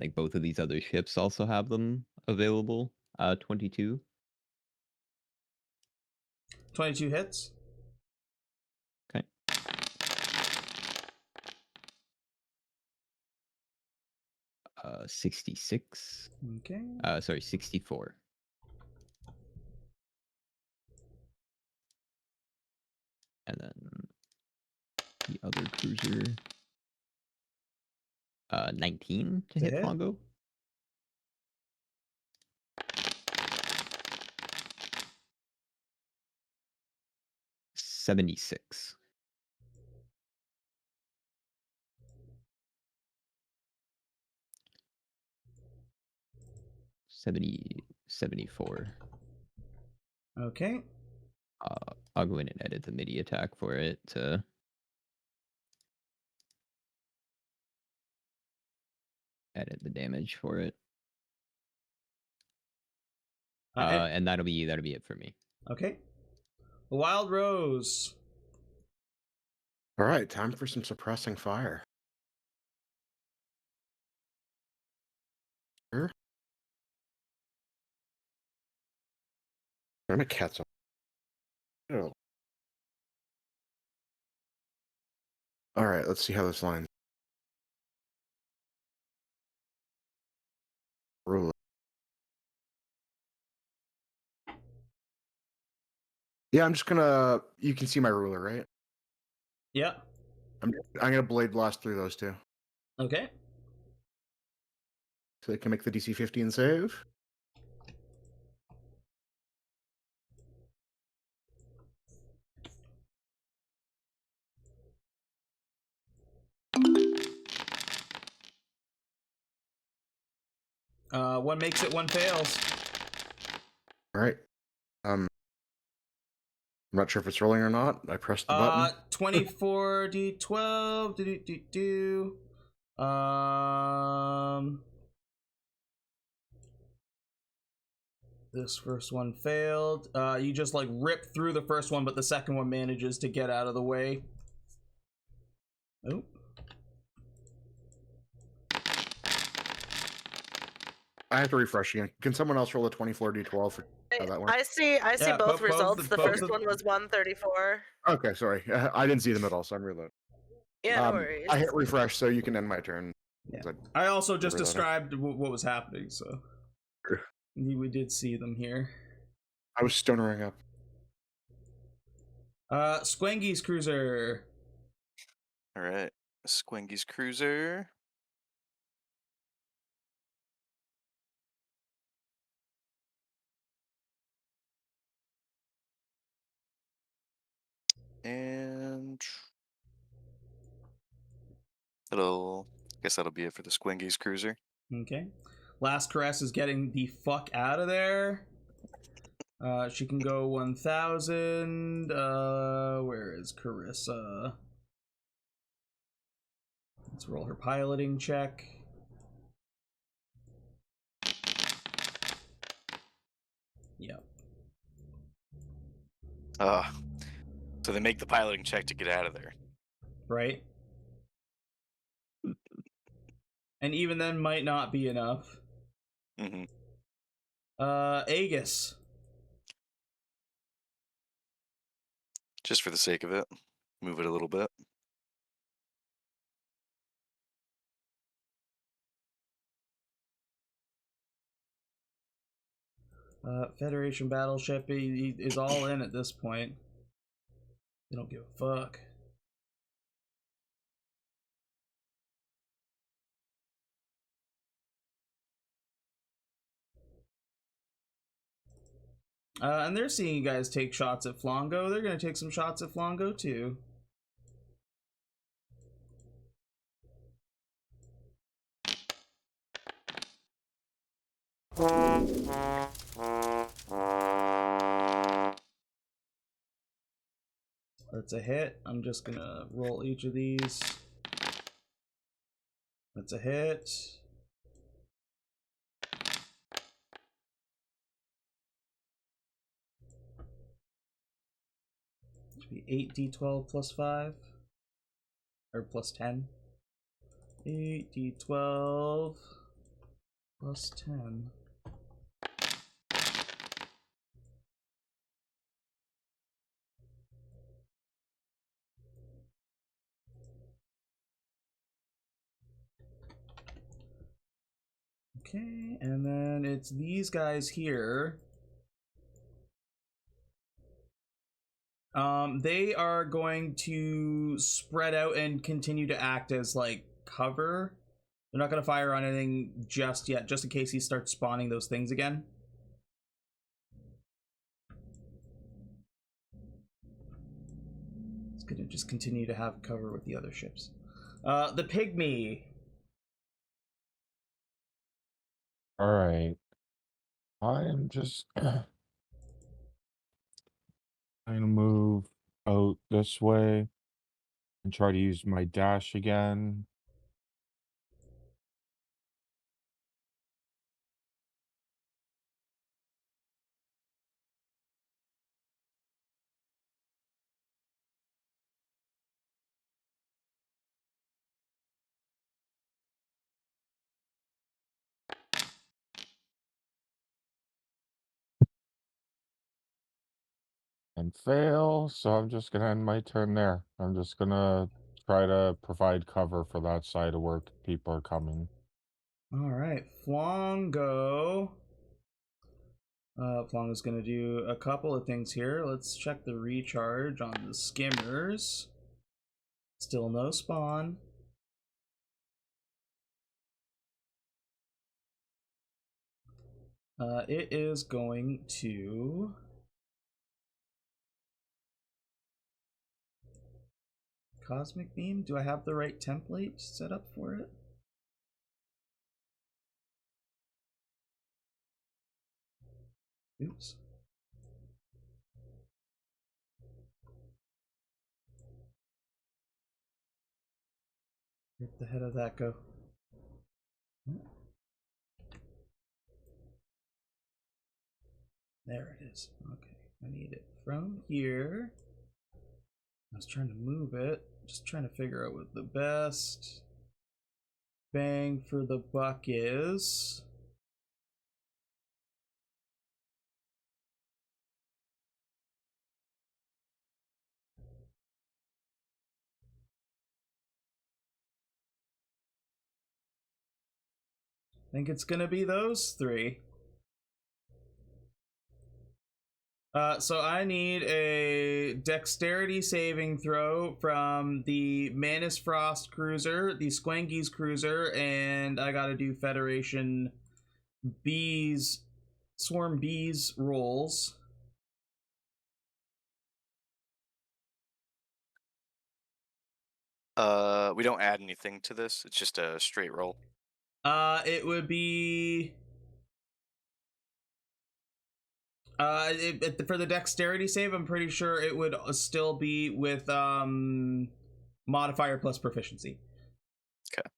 Speaker 6: like both of these other ships also have them available. 22.
Speaker 1: 22 hits.
Speaker 6: Okay. Uh, 66.
Speaker 1: Okay.
Speaker 6: Sorry, 64. And then the other cruiser. 19 to hit
Speaker 1: hit.
Speaker 6: Flongo. $76. 74.
Speaker 1: Okay.
Speaker 6: I'll go in and edit the MIDI attack for it to edit the damage for it. And that'll be it for me.
Speaker 1: Okay. Wild Rose.
Speaker 4: All right, time for some suppressing fire. Sure. I'm a cat's. Oh. All right, let's see how this line. Ruler. Yeah, I'm just gonna. You can see my ruler, right?
Speaker 1: Yeah.
Speaker 4: I'm gonna blade blast through those two,
Speaker 1: Okay.
Speaker 4: so they can make the DC 15 save.
Speaker 1: One makes it, one fails.
Speaker 4: All right. I'm not sure if it's rolling or not. I pressed the button.
Speaker 1: 24 d12. This first one failed. You just like rip through the first one, but the second one manages to get out of the way. Oh.
Speaker 4: I have to refresh again. Can someone else roll a 24 d12 for how that works?
Speaker 2: I see
Speaker 1: Yeah,
Speaker 2: both
Speaker 1: both
Speaker 2: results. The
Speaker 1: both
Speaker 2: first
Speaker 1: of-
Speaker 2: one was 134.
Speaker 4: Okay, sorry. I didn't see them at all, so I'm reloading.
Speaker 2: Yeah, no worries.
Speaker 4: I hit refresh, so you can end my turn.
Speaker 1: Yeah.
Speaker 4: So
Speaker 1: I also just
Speaker 4: Reloading.
Speaker 1: described what was happening, so
Speaker 4: Sure.
Speaker 1: we did see them here.
Speaker 4: I was stonering up.
Speaker 1: Squangy's Cruiser.
Speaker 5: All right, Squengy's Cruiser. And guess that'll be it for the Squengy's Cruiser.
Speaker 1: Okay. Last Caress is getting the fuck out of there. She can go 1,000. Where is Carissa? Let's roll her piloting check. Yep.
Speaker 5: So they make the piloting check to get out of there.
Speaker 1: Right? And even then might not be enough.
Speaker 5: Mm-hmm.
Speaker 1: Aegis.
Speaker 5: Just for the sake of it, move it a little bit.
Speaker 1: Federation battleship he is all in at this point. They don't give a fuck. And they're seeing you guys take shots at Flongo. They're gonna take some shots at Flongo too. That's a hit. I'm just gonna roll each of these. That's a hit. Should be 8d12 plus 5. Or plus 10. 8d12 plus 10. Okay, and then it's these guys here. They are going to spread out and continue to act as like cover. They're not going to fire on anything just yet, just in case he starts spawning those things again. It's going to just continue to have cover with the other ships. The Pygmy.
Speaker 7: All right. I am just trying to move out this way and try to use my dash again. And fail, so I'm just gonna end my turn there. I'm just gonna try to provide cover for that side of where people are coming.
Speaker 1: All right, Flongo. Flongo's gonna do a couple of things here. Let's check the recharge on the skimmers. Still no spawn. It is going to Cosmic Beam. Do I have the right template set up for it? Oops. Where'd the head of that go? There it is. Okay, I need it from here. I was trying to move it, just trying to figure out what the best bang for the buck is. I think it's gonna be those three. So I need a dexterity saving throw from the Manus Frost cruiser, the Squangies cruiser, and I gotta do Federation bees, swarm bees rolls.
Speaker 5: We don't add anything to this. It's just a straight roll.
Speaker 1: It would be for the dexterity save, I'm pretty sure it would still be with modifier plus proficiency.
Speaker 5: Okay.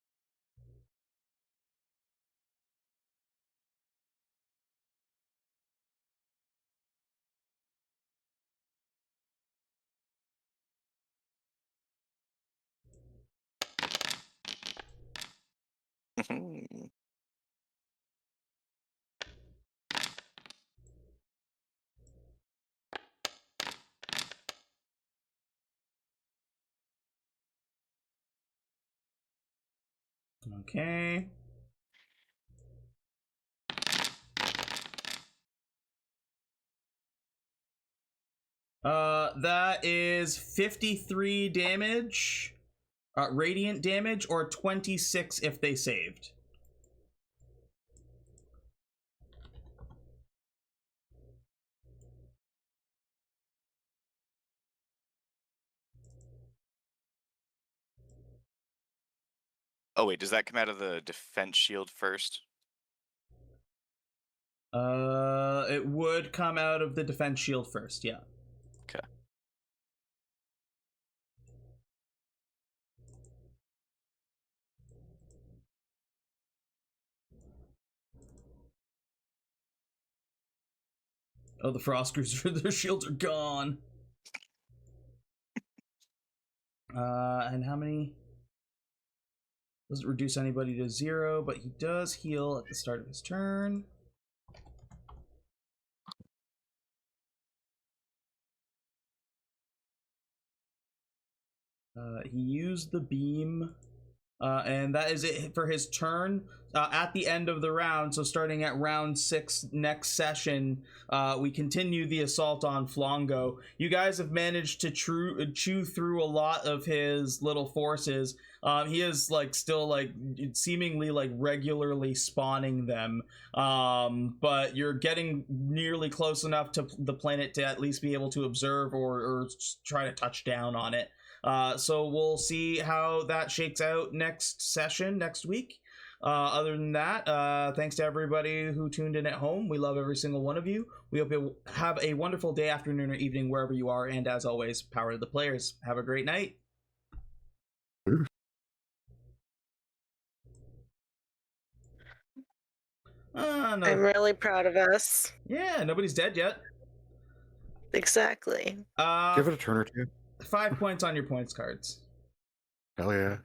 Speaker 1: Okay. That is 53 damage, radiant damage, or 26 if they saved.
Speaker 5: Oh wait, does that come out of the defense shield first?
Speaker 1: It would come out of the defense shield first, yeah.
Speaker 5: Okay.
Speaker 1: Oh, the Frost Cruiser, their shields are gone. And how many? Doesn't reduce anybody to 0, but he does heal at the start of his turn. He used the beam, and that is it for his turn. At the end of the round, so starting at round 6 next session, we continue the assault on Flongo. You guys have managed to chew through a lot of his little forces. He is like still like seemingly like regularly spawning them, but you're getting nearly close enough to the planet to at least be able to observe or try to touch down on it. So we'll see how that shakes out next session, next week. Other than that, thanks to everybody who tuned in at home. We love every single one of you. We hope you have a wonderful day, afternoon, or evening wherever you are. And as always, power to the players. Have a great night. No.
Speaker 2: I'm really proud of us.
Speaker 1: Yeah, nobody's dead yet.
Speaker 2: Exactly.
Speaker 4: Give it a turn or two.
Speaker 1: 5 points on your points cards.
Speaker 4: Hell yeah.